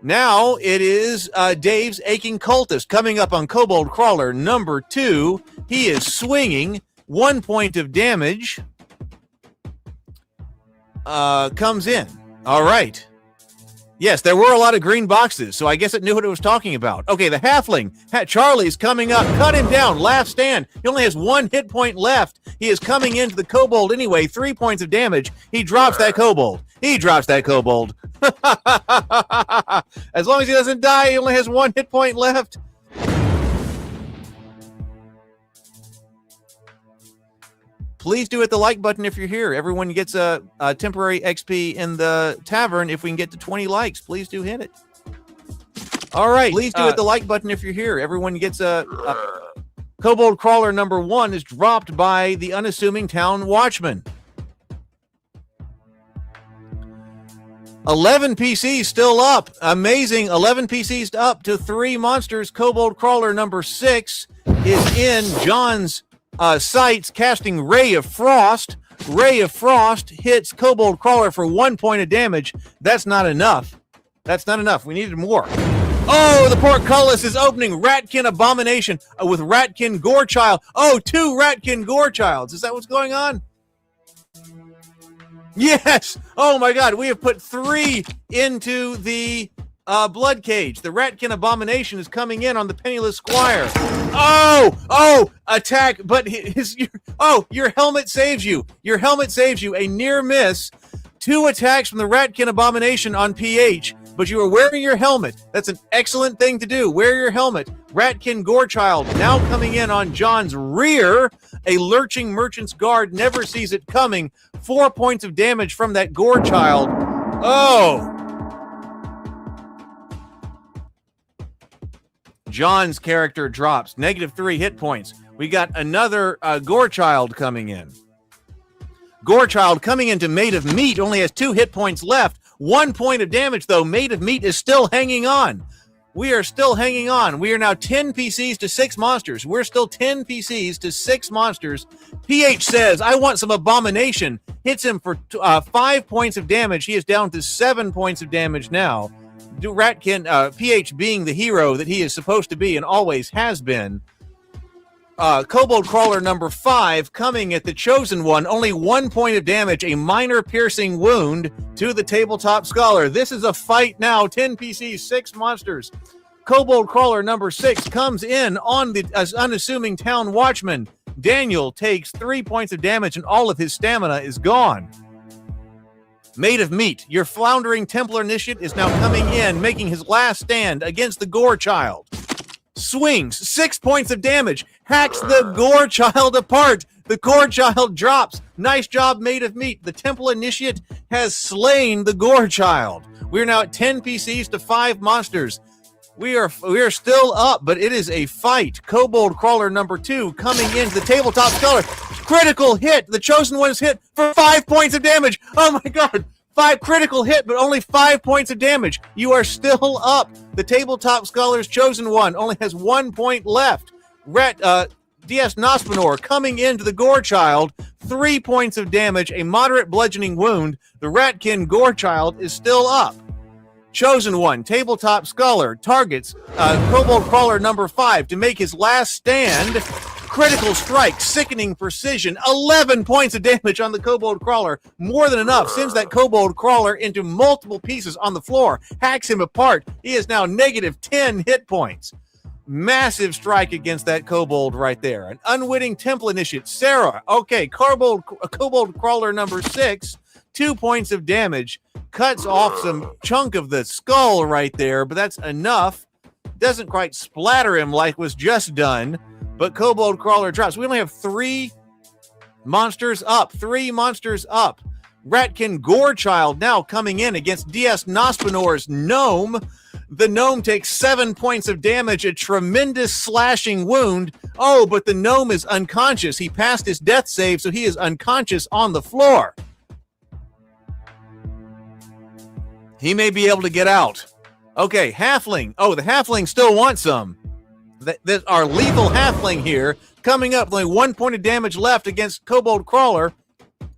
Speaker 1: Now it is Dave's Aching Cultist coming up on Kobold Crawler number 2. He is swinging 1 point of damage. Comes in. All right. Yes, there were a lot of green boxes, so I guess it knew what it was talking about. Okay, the halfling, Charlie's coming up. Cut him down. Last stand. He only has 1 hit point left. He is coming into the kobold anyway. 3 points of damage. He drops that kobold. He drops that kobold. As long as he doesn't die, he only has 1 hit point left. Please do hit the like button if you're here. Everyone gets a temporary XP in the tavern if we can get to 20 likes. Please do hit it. All right. Please do hit the like button if you're here. Everyone gets a Kobold Crawler number 1 is dropped by the unassuming town watchman. 11 PCs still up. Amazing. 11 PCs up to 3 monsters. Kobold Crawler number 6 is in John's sights, casting Ray of Frost. Ray of Frost hits Kobold Crawler for 1 point of damage. That's not enough. That's not enough. We needed more. Oh, the portcullis is opening. Ratkin Abomination with Ratkin Gorechild. Oh, 2 Ratkin Gorechilds. Is that what's going on? Yes. Oh my God. We have put 3 into the Bloodcage. The Ratkin Abomination is coming in on the Penniless Squire. Oh, attack, but your helmet saves you. Your helmet saves you. A near miss. 2 attacks from the Ratkin Abomination on PH, but you are wearing your helmet. That's an excellent thing to do. Wear your helmet. Ratkin Gorechild now coming in on John's rear. A lurching merchant's guard never sees it coming. 4 points of damage from that Gorechild. Oh. John's character drops. -3 hit points. We got another Gorechild coming in. Gorechild coming into Made of Meat only has 2 hit points left. 1 point of damage, though. Made of Meat is still hanging on. We are still hanging on. We are now 10 PCs to 6 monsters. We're still 10 PCs to 6 monsters. PH says, I want some Abomination. Hits him for 5 points of damage. He is down to 7 points of damage now. Ratkin, PH being the hero that he is supposed to be and always has been. Kobold Crawler number 5 coming at the Chosen One. Only 1 point of damage, a minor piercing wound to the Tabletop Scholar. This is a fight now. 10 PCs, 6 monsters. Kobold Crawler number 6 comes in on the unassuming town watchman. Daniel takes 3 points of damage and all of his stamina is gone. Made of Meat, your floundering Templar initiate is now coming in, making his last stand against the Gorechild. Swings, 6 points of damage, hacks the Gorechild apart. The Gorechild drops. Nice job, Made of Meat. The Temple Initiate has slain the Gorechild. We're now at 10 PCs to 5 monsters. We are still up, but it is a fight. Kobold Crawler number 2 coming into the Tabletop Scholar. Critical hit. The Chosen One is hit for 5 points of damage. Oh my God. 5 critical hit, but only 5 points of damage. You are still up. The Tabletop Scholar's Chosen One only has 1 point left. DS Nospinor coming into the Gorechild. 3 points of damage, a moderate bludgeoning wound. The Ratkin Gorechild is still up. Chosen One, Tabletop Scholar, targets Kobold Crawler number 5 to make his last stand. Critical strike, sickening precision, 11 points of damage on the Kobold Crawler. More than enough. Sends that Kobold Crawler into multiple pieces on the floor. Hacks him apart. He is now -10 hit points. Massive strike against that Kobold right there. An unwitting Temple Initiate. Sarah. Okay, Kobold Crawler number 6. 2 points of damage. Cuts off some chunk of the skull right there, but that's enough. Doesn't quite splatter him like was just done. But Kobold Crawler drops. We only have 3 monsters up. 3 monsters up. Ratkin Gorechild now coming in against DS Nospinor's Gnome. The Gnome takes 7 points of damage, a tremendous slashing wound. Oh, but the Gnome is unconscious. He passed his death save, so he is unconscious on the floor. He may be able to get out. Okay, halfling. Oh, the halfling still wants some. There's our lethal halfling here coming up. Only 1 point of damage left against Kobold Crawler.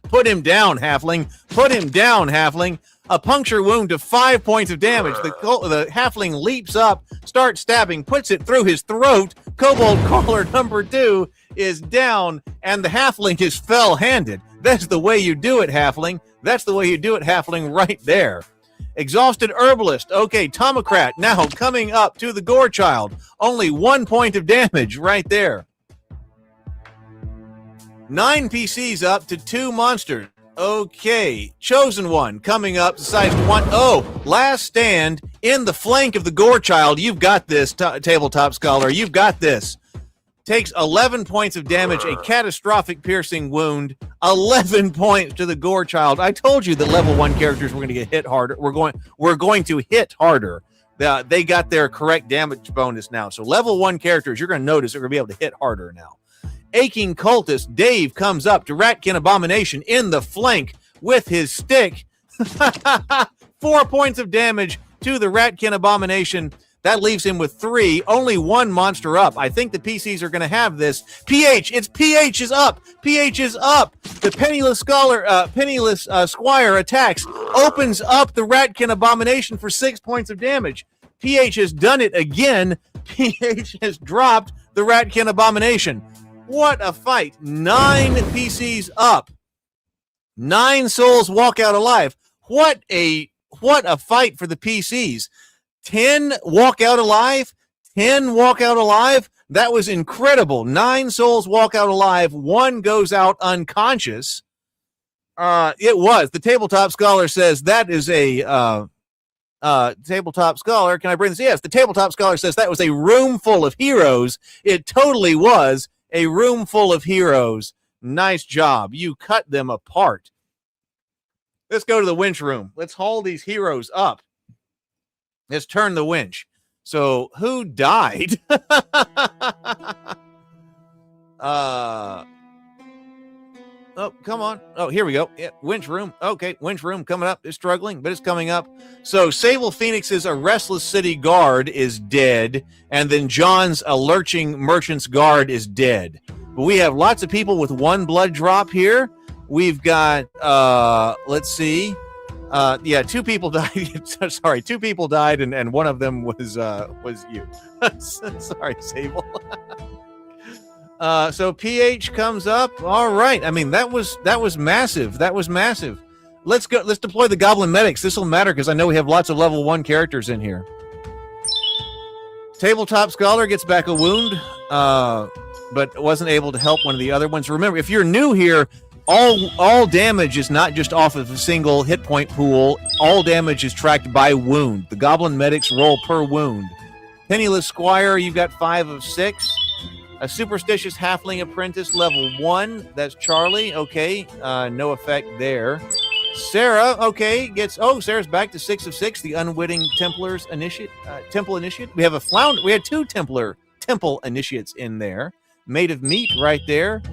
Speaker 1: Put him down, halfling. Put him down, halfling. A puncture wound to 5 points of damage. The halfling leaps up, starts stabbing, puts it through his throat. Kobold Crawler number 2 is down, and the halfling is fell-handed. That's the way you do it, halfling. That's the way you do it, halfling, right there. Exhausted Herbalist. Okay, Tomocrat now coming up to the Gore Child. Only 1 point of damage right there. 9 PCs up to 2 monsters. Okay, Chosen One coming up, size 1. Oh, Last Stand in the flank of the Gore Child. You've got this, Tabletop Scholar. You've got this. Takes 11 points of damage, a catastrophic piercing wound. 11 points to the Gore Child. I told you that level 1 characters were going to get hit harder. We're going to hit harder. They got their correct damage bonus now. So level 1 characters, you're going to notice they're going to be able to hit harder now. Aching Cultist, Dave comes up to Ratkin Abomination in the flank with his stick. 4 points of damage to the Ratkin Abomination. That leaves him with 3. Only 1 monster up. I think the PCs are going to have this. PH is up. PH is up. The Penniless Squire attacks. Opens up the Ratkin Abomination for 6 points of damage. PH has done it again. PH has dropped the Ratkin Abomination. What a fight. 9 PCs up. 9 souls walk out alive. What a fight for the PCs. 10 walk out alive. 10 walk out alive. That was incredible. 9 souls walk out alive. 1 goes out unconscious. It was. The Tabletop Scholar says that is a Tabletop Scholar. Can I bring this? Yes, the Tabletop Scholar says that was a room full of heroes. It totally was a room full of heroes. Nice job. You cut them apart. Let's go to the winch room. Let's haul these heroes up. Let's turn the winch. So, who died? Oh, come on. Oh, here we go. Yeah, winch room. Okay, winch room coming up. It's struggling, but it's coming up. So, Sable Phoenix's A Restless City Guard is dead, and then John's A Lurching Merchant's Guard is dead. But we have lots of people with 1 blood drop here. We've got, let's see. 2 people died. Sorry, 2 people died, and one of them was you. Sorry, Sable. So PH comes up. All right. I mean, that was massive. That was massive. Let's go. Let's deploy the Goblin Medics. This will matter because I know we have lots of level 1 characters in here. Tabletop Scholar gets back a wound, but wasn't able to help one of the other ones. Remember, if you're new here, all damage is not just off of a single hit point pool. All damage is tracked by wound. The Goblin Medics roll per wound. Penniless Squire, you've got 5 of 6. A Superstitious Halfling Apprentice, level 1. That's Charlie. Okay, no effect there. Sarah, okay, Sarah's back to 6 of 6. The Unwitting Templars Temple Initiate. We have We had 2 Temple Initiates in there. Made of Meat right there.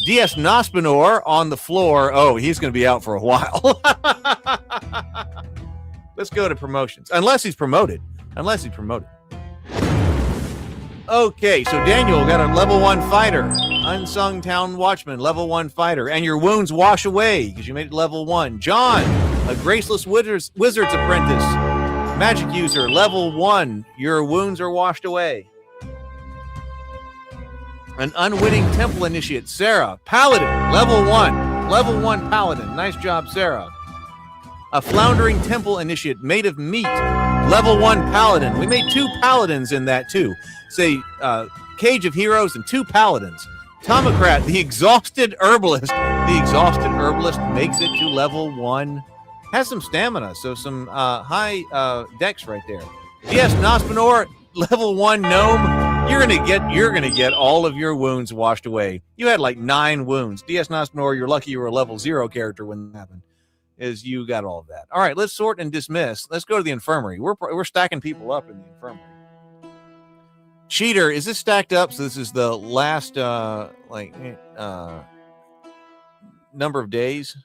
Speaker 1: DS Nospinor on the floor. Oh, he's going to be out for a while. Let's go to promotions. Unless he's promoted. Okay, so Daniel got a level 1 fighter. Unsung Town Watchman, level 1 fighter. And your wounds wash away because you made it level 1. John, a Graceless Wizard's Apprentice. Magic user, level 1. Your wounds are washed away. An Unwitting Temple Initiate, Sarah. Paladin, level 1. Level 1 Paladin. Nice job, Sarah. A Floundering Temple Initiate, Made of Meat. Level 1 Paladin. We made 2 Paladins in that, too. Say, Cage of Heroes and 2 Paladins. Tomocrat, the Exhausted Herbalist. The Exhausted Herbalist makes it to level 1. Has some stamina, so some high dex right there. Yes, Nospinor, level 1 Gnome. You're gonna get all of your wounds washed away. You had like 9 wounds. DS Nospinor, you're lucky you were a level 0 character when that happened. Is you got all of that. All right, let's sort and dismiss. Let's go to the infirmary. We're stacking people up in the infirmary. Cheater, is this stacked up? So this is the last number of days.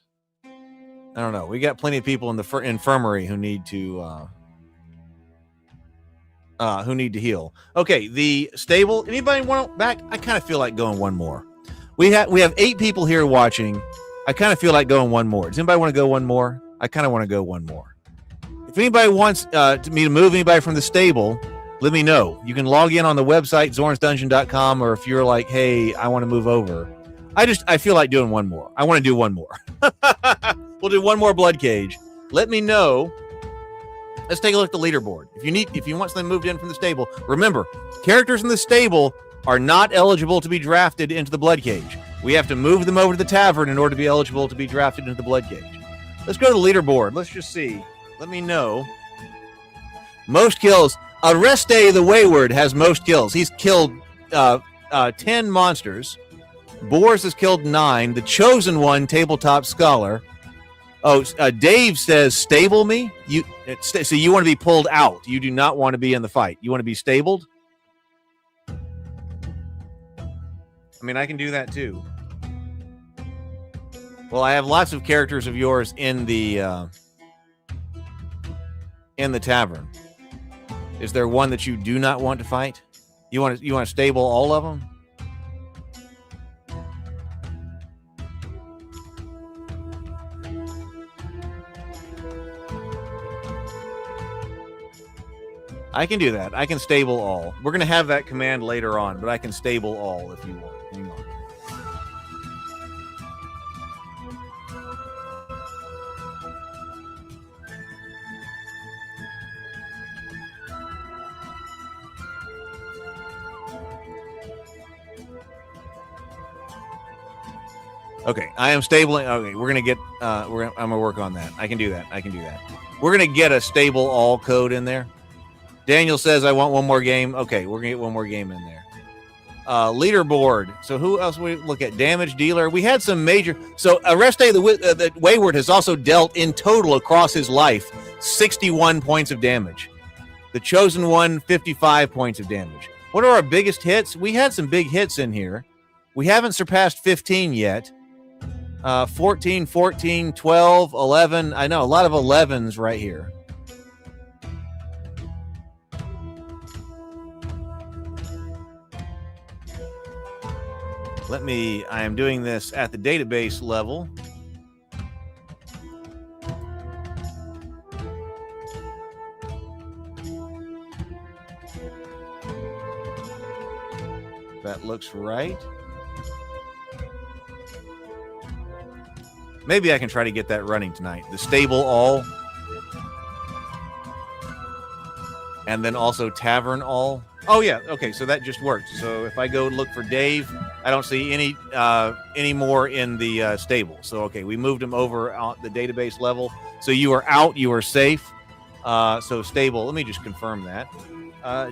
Speaker 1: I don't know. We got plenty of people in the infirmary who need to heal. Okay, the stable. Anybody want back? I kind of feel like going one more. We have 8 people here watching. I kind of feel like going one more. Does anybody want to go one more? I kind of want to go one more. If anybody wants me to move anybody from the stable, let me know. You can log in on the website, zornsdungeon.com, or if you're like, hey, I want to move over. I feel like doing one more. I want to do one more. We'll do one more Bloodcage. Let me know. Let's take a look at the leaderboard. If you want something moved in from the stable, remember, characters in the stable are not eligible to be drafted into the Bloodcage. We have to move them over to the tavern in order to be eligible to be drafted into the Bloodcage. Let's go to the leaderboard. Let's just see. Let me know. Most kills. Areste the Wayward has most kills. He's killed 10 monsters. Boars has killed 9. The Chosen One, Tabletop Scholar. Oh, Dave says, stable me? So you want to be pulled out. You do not want to be in the fight. You want to be stabled? I mean, I can do that too. Well, I have lots of characters of yours in the tavern. Is there one that you do not want to fight? You want to stable all of them? I can do that. I can stable all. We're going to have that command later on, but I can stable all if you want. Hang on. Okay, I am stabling. Okay, we're gonna get. I'm gonna work on that. I can do that. We're gonna get a stable all code in there. Daniel says I want one more game. Okay, we're gonna get one more game in there. Leaderboard. So who else we look at? Damage dealer. We had some major. So Areste the Wayward has also dealt in total across his life 61 points of damage. The Chosen One 55 points of damage. What are our biggest hits? We had some big hits in here. We haven't surpassed 15 yet. 14, 14, 12, 11. I know a lot of 11s right here. I am doing this at the database level. That looks right. Maybe I can try to get that running tonight. The stable all. And then also tavern all. Oh, yeah. Okay, so that just worked. So if I go look for Dave, I don't see any more in the stable. So, okay, we moved him over on the database level. So you are out. You are safe. So stable. Let me just confirm that.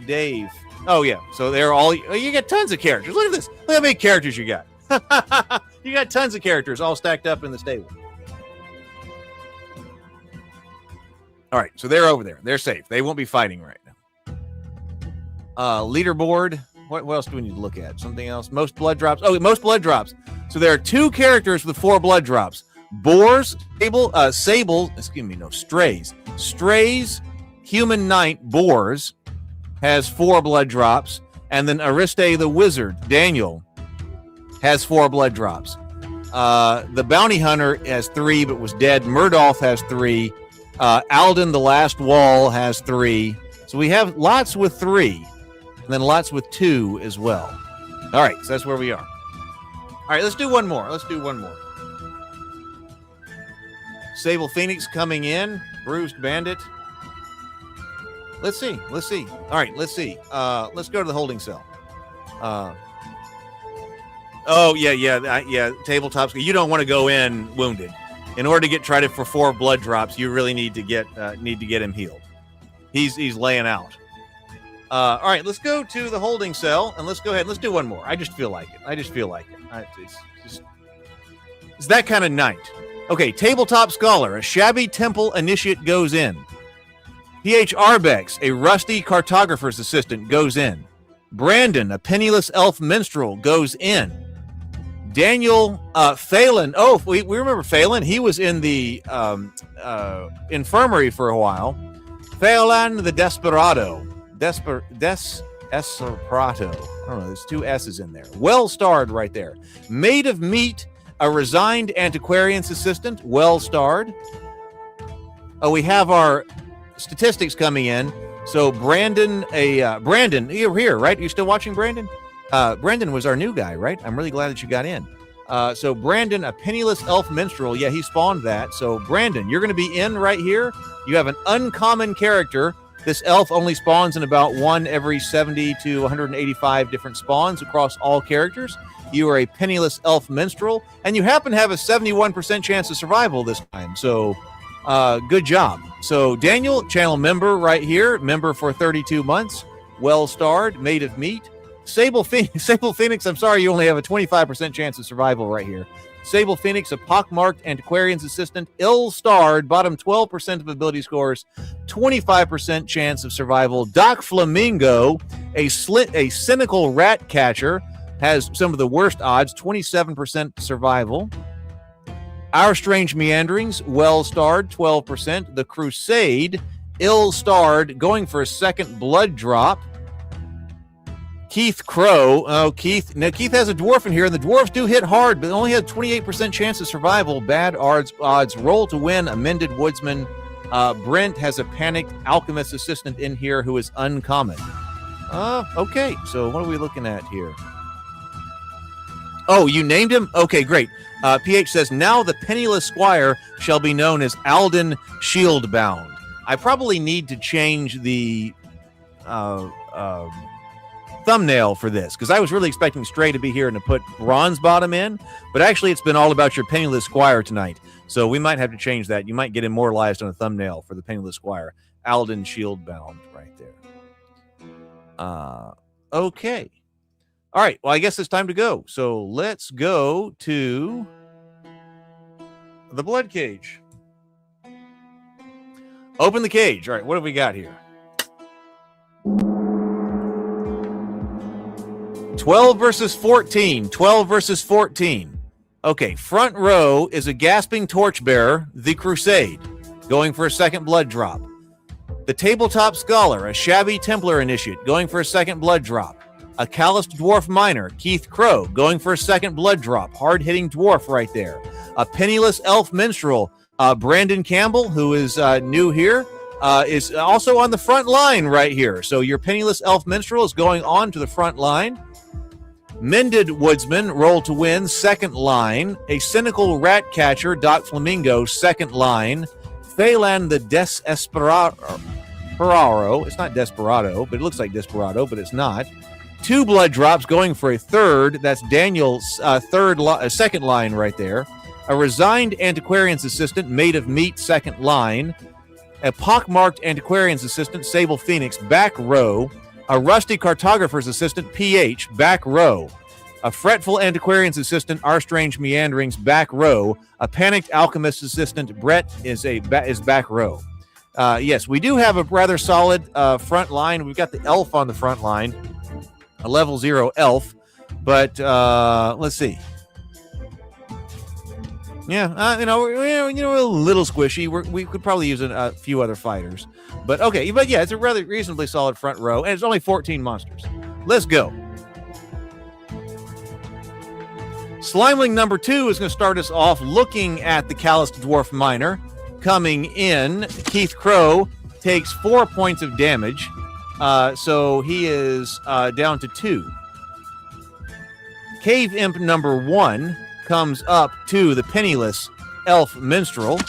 Speaker 1: Dave. Oh, yeah. So they're all. Oh, you got tons of characters. Look at this. Look how many characters you got. You got tons of characters all stacked up in the stable. All right. So they're over there. They're safe. They won't be fighting right now. Leaderboard. What else do we need to look at? Something else? Most blood drops. Oh, most blood drops. So there are 2 characters with 4 blood drops. Boars, strays. Strays, Human Knight, Boars has 4 blood drops. And then Ariste the Wizard, Daniel, has 4 blood drops. The Bounty Hunter has 3 but was dead. Murdolph has 3. Alden the Last Wall has 3. So we have lots with 3. And then lots with 2 as well. All right, so that's where we are. All right, let's do one more. Sable Phoenix coming in. Bruised Bandit. Let's see. All right, let's see. Let's go to the holding cell. Oh, yeah. Tabletop. You don't want to go in wounded. In order to get traded for 4 blood drops, you really need to get him healed. He's laying out. All right, let's go to the holding cell and let's go ahead. Let's do one more. I just feel like it. It's that kind of night. Okay, Tabletop Scholar, a shabby temple initiate goes in. P.H. Arbex, a rusty cartographer's assistant, goes in. Brandon, a penniless elf minstrel, goes in. Daniel Phelan. Oh, we remember Phelan. He was in the infirmary for a while. Phelan the Desperado. Desperado. I don't know. There's two S's in there. Well starred right there. Made of Meat, a resigned antiquarian's assistant. Well starred. Oh, we have our statistics coming in. So Brandon, you're here, right? You still watching, Brandon? Brandon was our new guy, right? I'm really glad that you got in. So Brandon, a penniless elf minstrel. Yeah, he spawned that. So Brandon, you're going to be in right here. You have an uncommon character. This elf only spawns in about 1 every 70 to 185 different spawns across all characters. You are a penniless elf minstrel, and you happen to have a 71% chance of survival this time. So good job. So Daniel, channel member right here, member for 32 months, well starred, made of meat. Sable Phoenix, I'm sorry, you only have a 25% chance of survival right here. Sable Phoenix, a pockmarked antiquarian's assistant, ill-starred, bottom 12% of ability scores, 25% chance of survival. Doc Flamingo, a cynical rat catcher, has some of the worst odds, 27% survival. Our Strange Meanderings, well-starred, 12%. The Crusade, ill-starred, going for a second blood drop. Keith Crow. Oh, Keith has a dwarf in here, and the dwarves do hit hard, but only have 28% chance of survival. Bad odds. Roll to win. Amended Woodsman. Brent has a panicked alchemist assistant in here who is uncommon. Okay, so what are we looking at here? Oh, you named him? Okay, great. PH says, now the Penniless Squire shall be known as Alden Shieldbound. I probably need to change the thumbnail for this, because I was really expecting Stray to be here and to put Bronze Bottom in, but actually it's been all about your Penniless Squire tonight, so we might have to change that. You might get immortalized on a thumbnail for the Penniless Squire. Alden Shieldbound right there. Okay. All right, well, I guess it's time to go. So let's go to the Bloodcage. Open the cage. All right, what have we got here? 12 versus 14. 12 versus 14. Okay, front row is a gasping torchbearer, the Crusade, going for a second blood drop. The Tabletop Scholar, a shabby Templar initiate, going for a second blood drop. A calloused dwarf miner, Keith Crow, going for a second blood drop. Hard-hitting dwarf right there. A penniless elf minstrel, Brandon Campbell, who is new here, is also on the front line right here. So your penniless elf minstrel is going on to the front line. Mended Woodsman, roll to win, second line. A cynical rat catcher, Doc Flamingo, second line. Phelan the Desperado. It's not Desperado, but it looks like Desperado, but it's not. 2 blood drops going for a third. That's Daniel's second line right there. A resigned antiquarian's assistant, made of meat, second line. A pockmarked antiquarian's assistant, Sable Phoenix, back row. A rusty cartographer's assistant, PH, back row. A fretful antiquarian's assistant, Our Strange Meanderings, back row. A panicked alchemist assistant, Brett, is back row. Yes, we do have a rather solid front line. We've got the elf on the front line, a level 0 elf. But let's see. Yeah, we're a little squishy. We could probably use a few other fighters. But okay, but yeah, it's a rather reasonably solid front row, and it's only 14 monsters. Let's go. Slimeling number 2 is going to start us off looking at the calloused dwarf miner. Coming in, Keith Crow takes 4 points of damage, so he is down to 2. Cave Imp number 1 comes up to the Penniless Elf Minstrel.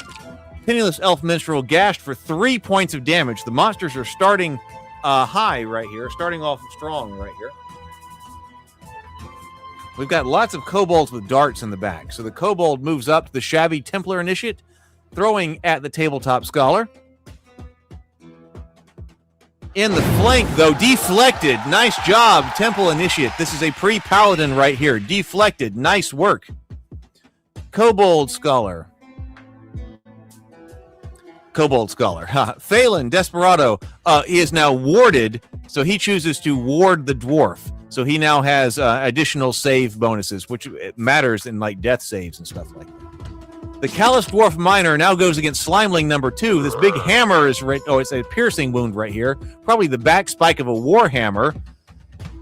Speaker 1: Penniless Elf Minstrel gashed for 3 points of damage. The monsters are starting high right here, starting off strong right here. We've got lots of kobolds with darts in the back. So the kobold moves up to the shabby Templar initiate, throwing at the Tabletop Scholar. In the flank, though, deflected. Nice job, Temple Initiate. This is a pre-paladin right here. Deflected. Nice work. Kobold Scholar. Phelan, Desperado, he is now warded, so he chooses to ward the dwarf. So he now has additional save bonuses, which matters in like death saves and stuff like that. The Callous Dwarf Miner now goes against Slimeling number 2. This big hammer is right. Oh, it's a piercing wound right here. Probably the back spike of a warhammer.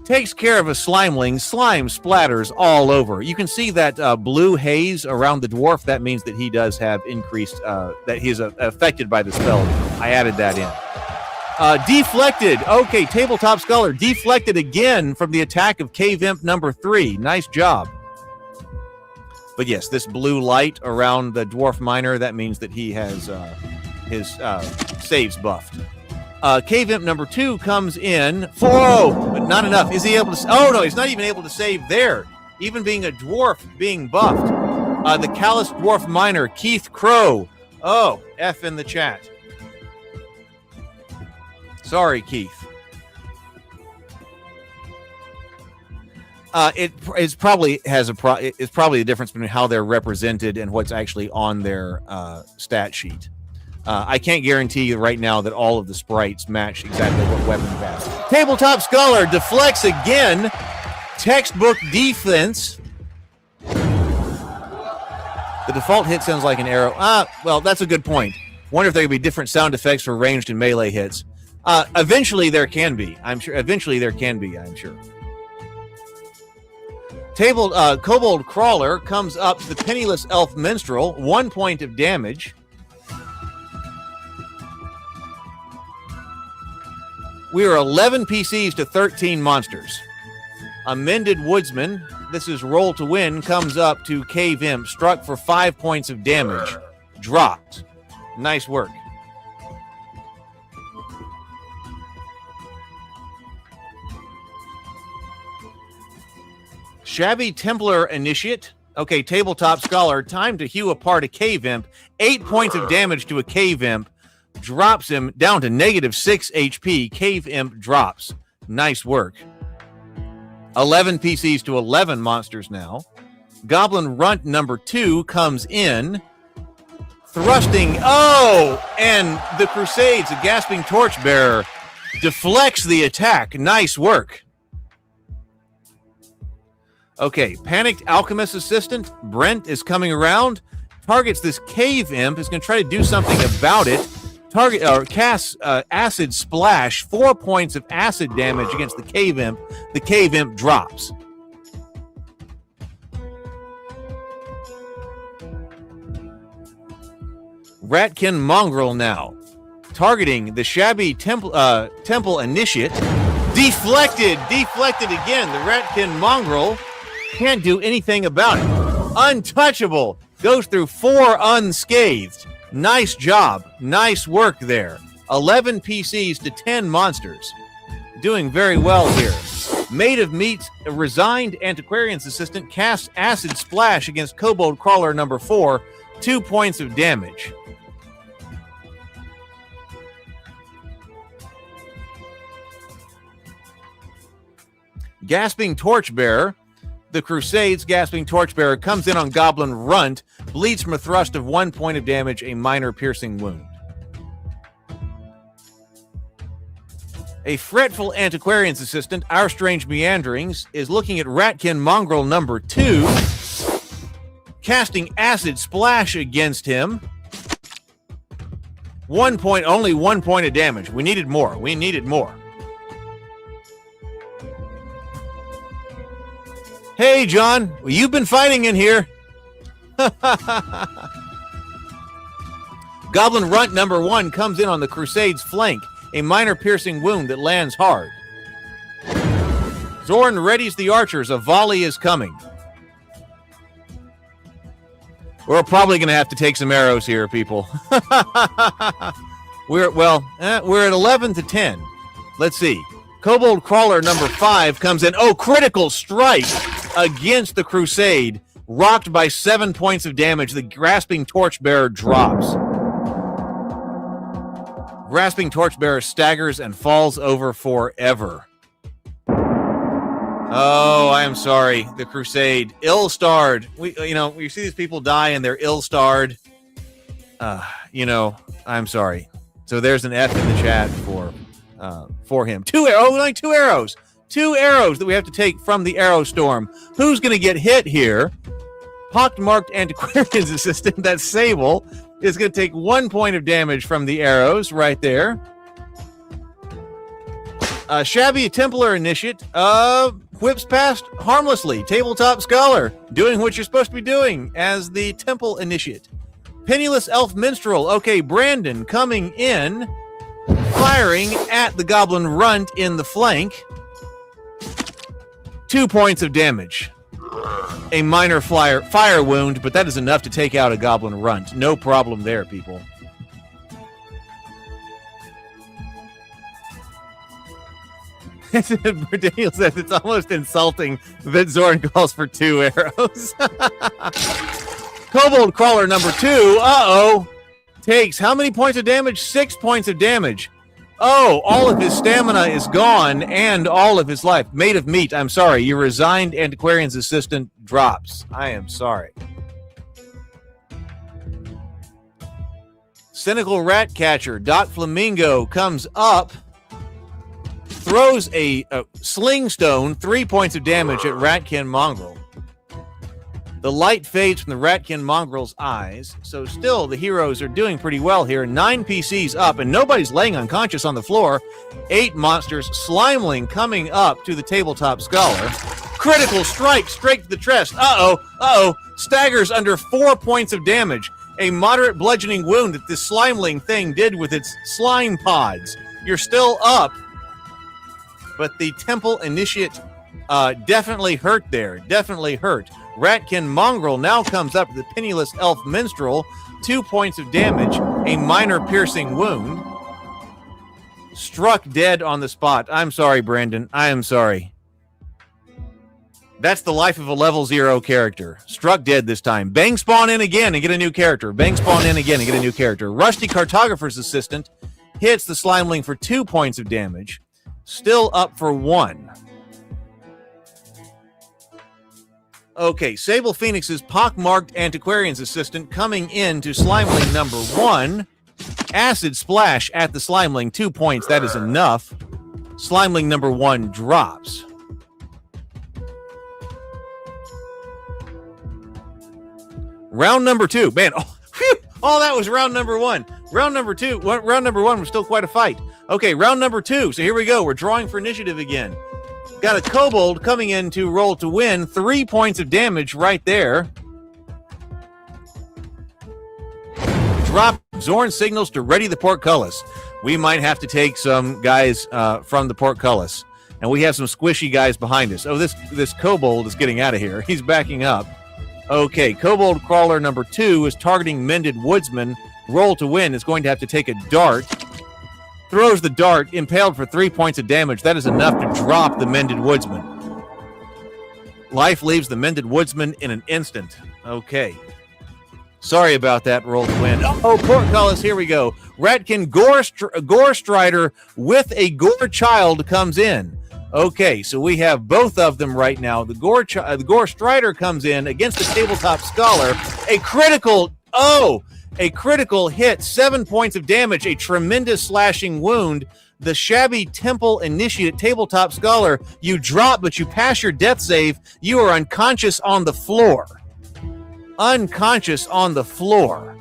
Speaker 1: Takes care of a Slimeling. Slime splatters all over. You can see that blue haze around the dwarf. That means that he does have increased, that he's affected by the spell. I added that in. Deflected. Okay, Tabletop Scholar. Deflected again from the attack of Cave Imp number 3. Nice job. But yes, this blue light around the Dwarf Miner, that means that he has his saves buffed. Cave Imp number 2 comes in. 4-0, but not enough. Is he able to... Oh, no, he's not even able to save there. Even being a dwarf, being buffed. The Callous Dwarf Miner, Keith Crow. Oh, F in the chat. Sorry, Keith. It's probably the difference between how they're represented and what's actually on their stat sheet. I can't guarantee you right now that all of the sprites match exactly what weapon you have. Tabletop Scholar deflects again. Textbook defense. The default hit sounds like an arrow. Well, that's a good point. Wonder if there could be different sound effects for ranged and melee hits. Eventually there can be. I'm sure. Kobold Crawler comes up to the Penniless Elf Minstrel. 1 point of damage. We are 11 PCs to 13 monsters. Amended Woodsman, this is Roll to Win, comes up to Cave Imp, struck for 5 points of damage. Dropped. Nice work. Shabby Templar Initiate. Okay, Tabletop Scholar, time to hew apart a Cave Imp. 8 points of damage to a Cave Imp. Drops him down to -6 HP. Cave Imp drops. Nice work. 11 PCs to 11 monsters now. Goblin Runt number 2 comes in. Thrusting. Oh! And the Crusades, a Gasping Torchbearer, deflects the attack. Nice work. Okay, Panicked Alchemist Assistant. Brent is coming around. Targets this Cave Imp. Is going to try to do something about it. Casts Acid Splash. 4 points of acid damage against the Cave Imp. The Cave Imp drops. Ratkin Mongrel now. Targeting the Shabby Temple Initiate. Deflected again. The Ratkin Mongrel can't do anything about it. Untouchable. Goes through 4 unscathed. Nice job. Nice work there. 11 PCs to 10 monsters. Doing very well here. Maid of Meat, a resigned Antiquarian's Assistant, casts Acid Splash against Kobold Crawler number 4. 2 points of damage. Gasping Torchbearer. The Crusades Gasping Torchbearer comes in on Goblin Runt, bleeds from a thrust of 1 point of damage, a minor piercing wound. A fretful Antiquarian's Assistant, Our Strange Meanderings, is looking at Ratkin Mongrel number 2, casting Acid Splash against him. Only 1 point of damage. We needed more. Hey, John, well, you've been fighting in here. Goblin Runt number 1 comes in on the Crusade's flank, a minor piercing wound that lands hard. Zorn readies the archers. A volley is coming. We're probably going to have to take some arrows here, people. We're at 11 to 10. Let's see. Kobold Crawler number 5 comes in. Oh, critical strike against the Crusade. Rocked by 7 points of damage. The Grasping Torchbearer drops. Grasping Torchbearer staggers and falls over forever. Oh, I am sorry. The Crusade. Ill-starred. You see these people die and they're ill-starred. I'm sorry. So there's an F in the chat for him. Only 2 arrows. 2 arrows that we have to take from the arrow storm. Who's going to get hit here? Pockmarked Antiquarian's Assistant, that's Sable, is going to take 1 point of damage from the arrows right there. Shabby Templar Initiate whips past harmlessly. Tabletop Scholar, doing what you're supposed to be doing as the Temple Initiate. Penniless Elf Minstrel. Okay, Brandon coming in, firing at the Goblin Runt in the flank. 2 points of damage. A minor fire wound, but that is enough to take out a Goblin Runt. No problem there, people. Daniel says it's almost insulting that Zorn calls for 2 arrows. Kobold Crawler number 2, takes how many points of damage? 6 points of damage. Oh, all of his stamina is gone and all of his life. Made of meat, I'm sorry. Your resigned Antiquarian's Assistant drops. I am sorry. Cynical Ratcatcher, Dot Flamingo comes up, throws a sling stone, 3 points of damage at Ratkin Mongrel. The light fades from the Ratkin Mongrel's eyes, so still the heroes are doing pretty well here. 9 PCs up, and nobody's laying unconscious on the floor. 8 monsters. Slimeling coming up to the Tabletop Scholar. Critical strike straight to the chest. Staggers under 4 points of damage. A moderate bludgeoning wound that this Slimeling thing did with its slime pods. You're still up, but the Temple Initiate definitely hurt there. Definitely hurt. Ratkin Mongrel now comes up to the Penniless Elf Minstrel. 2 points of damage. A minor piercing wound. Struck dead on the spot. I'm sorry, Brandon. I am sorry. That's the life of a level 0 character. Struck dead this time. Bang spawn in again and get a new character. Bang spawn in again and get a new character. Rusty Cartographer's Assistant hits the Slimeling for 2 points of damage. Still up for 1. Okay, Sable Phoenix's pockmarked Antiquarian's Assistant coming in to Slimeling number 1. Acid Splash at the Slimeling, 2 points. That is enough. Slimeling number 1 drops. Round number 2. Man, that was round number 1. Round number 2. Round number 1 was still quite a fight. Okay, round number 2. So here we go. We're drawing for initiative again. Got a Kobold coming in to roll to win. 3 points of damage right there. Drop Zorn signals to ready the portcullis. We might have to take some guys from the portcullis. And we have some squishy guys behind us. Oh, this Kobold is getting out of here. He's backing up. Okay, Kobold Crawler number 2 is targeting Mended Woodsman. Roll to win is going to have to take a dart. Throws the dart, impaled for 3 points of damage. That is enough to drop the Mended Woodsman. Life leaves the Mended Woodsman in an instant. Okay. Sorry about that, roll to win. Oh, portcullis, here we go. Ratkin Gore Strider with a Gore Child comes in. Okay, so we have both of them right now. The Gore Strider comes in against the Tabletop Scholar. A critical hit, 7 points of damage, a tremendous slashing wound. The Shabby Temple Initiate Tabletop Scholar, you drop, but you pass your death save. You are unconscious on the floor. Unconscious on the floor.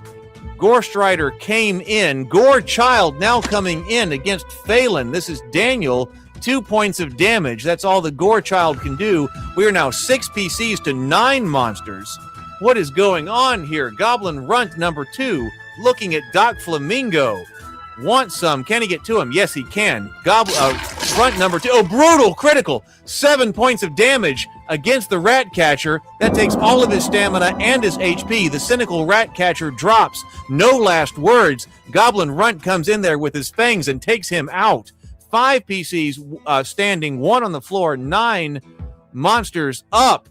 Speaker 1: Gore Strider came in. Gore Child now coming in against Phelan. This is Daniel. 2 points of damage. That's all the Gore Child can do. We are now 6 PCs to 9 monsters. What is going on here? Goblin Runt number 2 looking at Doc Flamingo. Wants some. Can he get to him? Yes, he can. Runt number 2. Oh, brutal critical. 7 points of damage against the Ratcatcher. That takes all of his stamina and his HP. The cynical Ratcatcher drops. No last words. Goblin Runt comes in there with his fangs and takes him out. 5 PCs standing, 1 on the floor, 9 monsters up.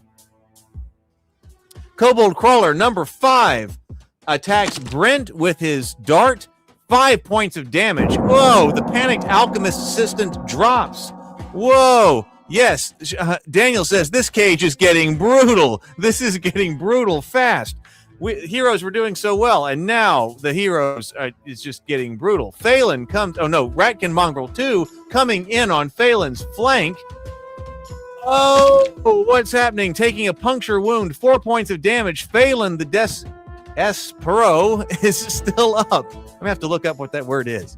Speaker 1: Kobold Crawler number 5 attacks Brent with his dart. 5 points of damage. Whoa, the Panicked Alchemist Assistant drops. Whoa, yes, Daniel says this cage is getting brutal. This is getting brutal fast. Heroes were doing so well, and now the heroes is just getting brutal. Phelan comes, Ratkin Mongrel 2 coming in on Phelan's flank. Oh, what's happening? Taking a puncture wound, 4 points of damage. Phelan, the Pro, is still up. I'm going to have to look up what that word is.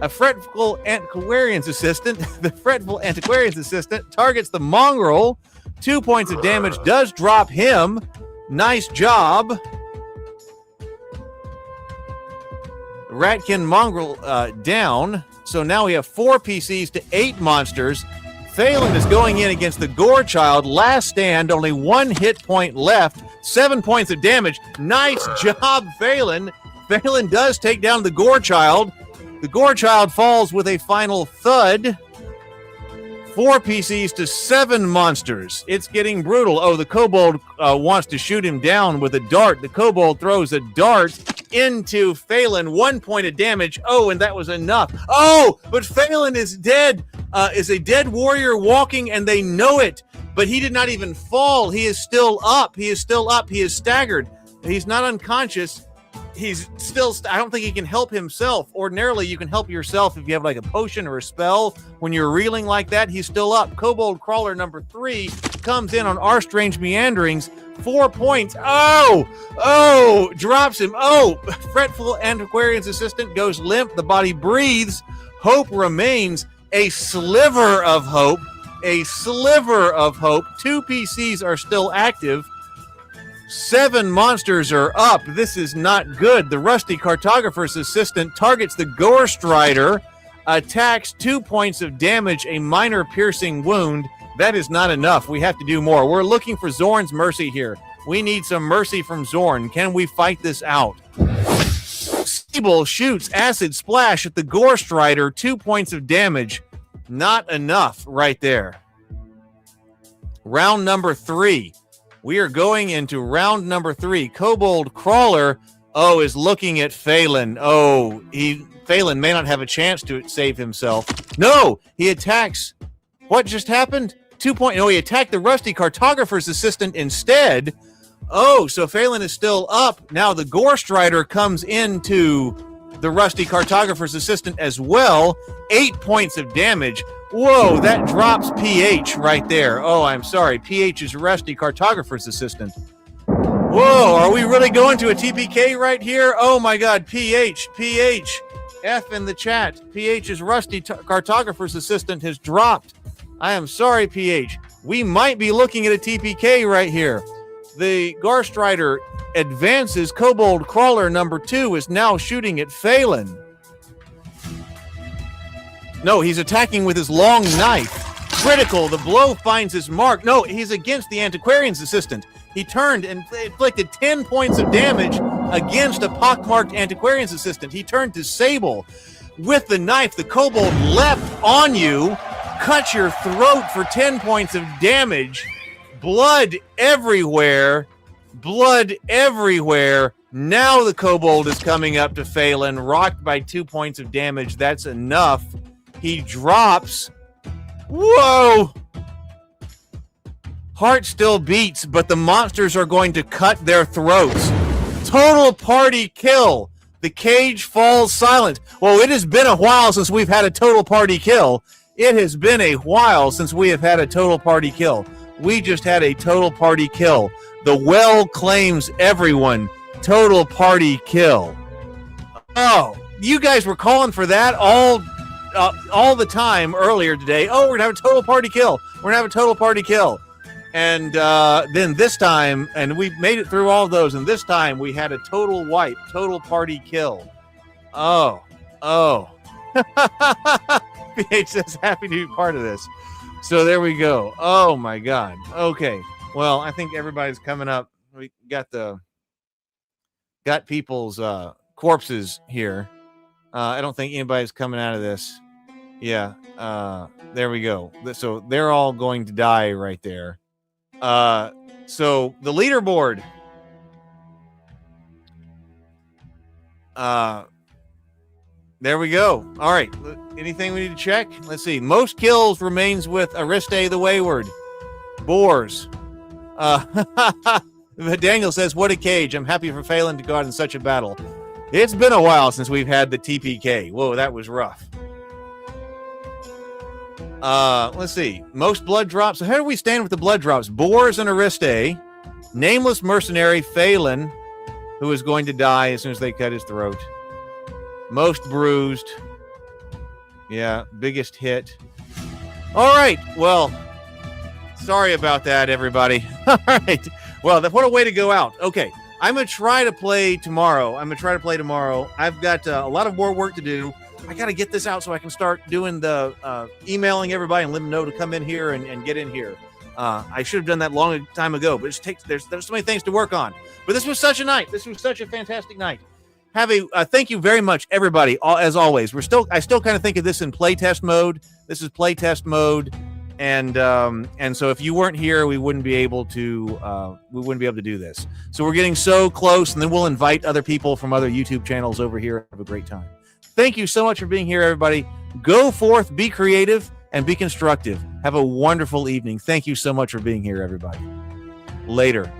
Speaker 1: A fretful antiquarian's assistant, the fretful antiquarian's assistant targets the mongrel. 2 points of damage does drop him. Nice job. Ratkin mongrel down. So now we have 4 PCs to 8 monsters. Phelan is going in against the Gore Child. Last stand, only 1 hit point left. 7 points of damage. Nice job, Phelan. Phelan does take down the Gore Child. The Gore Child falls with a final thud. 4 PCs to 7 monsters. It's getting brutal. Oh, the kobold wants to shoot him down with a dart. The kobold throws a dart into Phelan. 1 point of damage. Oh, and that was enough. Oh, but Phelan is dead. Is a dead warrior walking, and they know it. But he did not even fall. He is still up. He is still up. He is staggered. He's not unconscious. He's still, I don't think he can help himself. Ordinarily, you can help yourself if you have like a potion or a spell. When you're reeling like that, he's still up. Kobold Crawler number 3 comes in on our strange meanderings. 4 points. Oh, drops him. Oh, fretful antiquarian's assistant goes limp. The body breathes. Hope remains. A sliver of hope. A sliver of hope. 2 PCs are still active. 7 monsters are up. This is not good. The rusty cartographer's assistant targets the Gore Strider, attacks 2 points of damage, a minor piercing wound. That is not enough. We have to do more. We're looking for Zorn's mercy here. We need some mercy from Zorn. Can we fight this out? Siebel shoots acid splash at the Gore Strider, 2 points of damage. Not enough right there. Round number 3. We are going into round number 3. Kobold Crawler, is looking at Phelan. Phelan may not have a chance to save himself. No, he attacks. What just happened? 2 point. No, he attacked the rusty cartographer's assistant instead. Oh, so Phelan is still up. Now the Gore Strider comes into the rusty cartographer's assistant as well. 8 points of damage. Whoa, that drops PH right there. Oh, I'm sorry. PH is rusty cartographer's assistant. Whoa, are we really going to a TPK right here? Oh my God, PH. F in the chat. PH's rusty cartographer's assistant has dropped. I am sorry, PH. We might be looking at a TPK right here. The Gore Strider advances. Kobold Crawler number 2 is now shooting at Phelan. No, he's attacking with his long knife. Critical. The blow finds his mark. No, he's against the antiquarian's assistant. He turned and inflicted 10 points of damage against a pockmarked antiquarian's assistant. He turned to Sable. With the knife, the kobold leapt on you, cut your throat for 10 points of damage. Blood everywhere. Blood everywhere. Now the kobold is coming up to Phelan, rocked by 2 points of damage. That's enough. He drops. Whoa! Heart still beats, but the monsters are going to cut their throats. Total party kill. The cage falls silent. Well, it has been a while since we've had a total party kill. It has been a while since we have had a total party kill. We just had a total party kill. The well claims everyone. Total party kill. Oh, you guys were calling for that all the time earlier today. Oh, we're gonna have a total party kill. We're gonna have a total party kill. And then this time, and we made it through all of those, and this time we had a total wipe, total party kill. Oh. PH says happy to be part of this. So there we go. Oh my God. Okay. Well, I think everybody's coming up. We got people's corpses here. I don't think anybody's coming out of this. Yeah. There we go. So they're all going to die right there. So the leaderboard. There we go. All right. Anything we need to check? Let's see. Most kills remains with Ariste the Wayward. Boars. Daniel says, what a cage. I'm happy for Phelan to go out in such a battle. It's been a while since we've had the TPK. Whoa, that was rough. Let's see. Most blood drops. So how do we stand with the blood drops? Boars and Ariste. Nameless mercenary Phelan, who is going to die as soon as they cut his throat. Most bruised. Yeah, biggest hit. All right. Well, sorry about that, everybody. All right. Well, what a way to go out. Okay. I'm going to try to play tomorrow. I've got a lot of more work to do. I got to get this out so I can start doing the emailing everybody and let them know to come in here and get in here. I should have done that long time ago, but there's so many things to work on. But this was such a night. This was such a fantastic night. Thank you very much, everybody. As always, I still kind of think of this in playtest mode. This is playtest mode, and so if you weren't here, we wouldn't be able to do this. So we're getting so close, and then we'll invite other people from other YouTube channels over here and have a great time. Thank you so much for being here, everybody. Go forth, be creative, and be constructive. Have a wonderful evening. Thank you so much for being here, everybody. Later.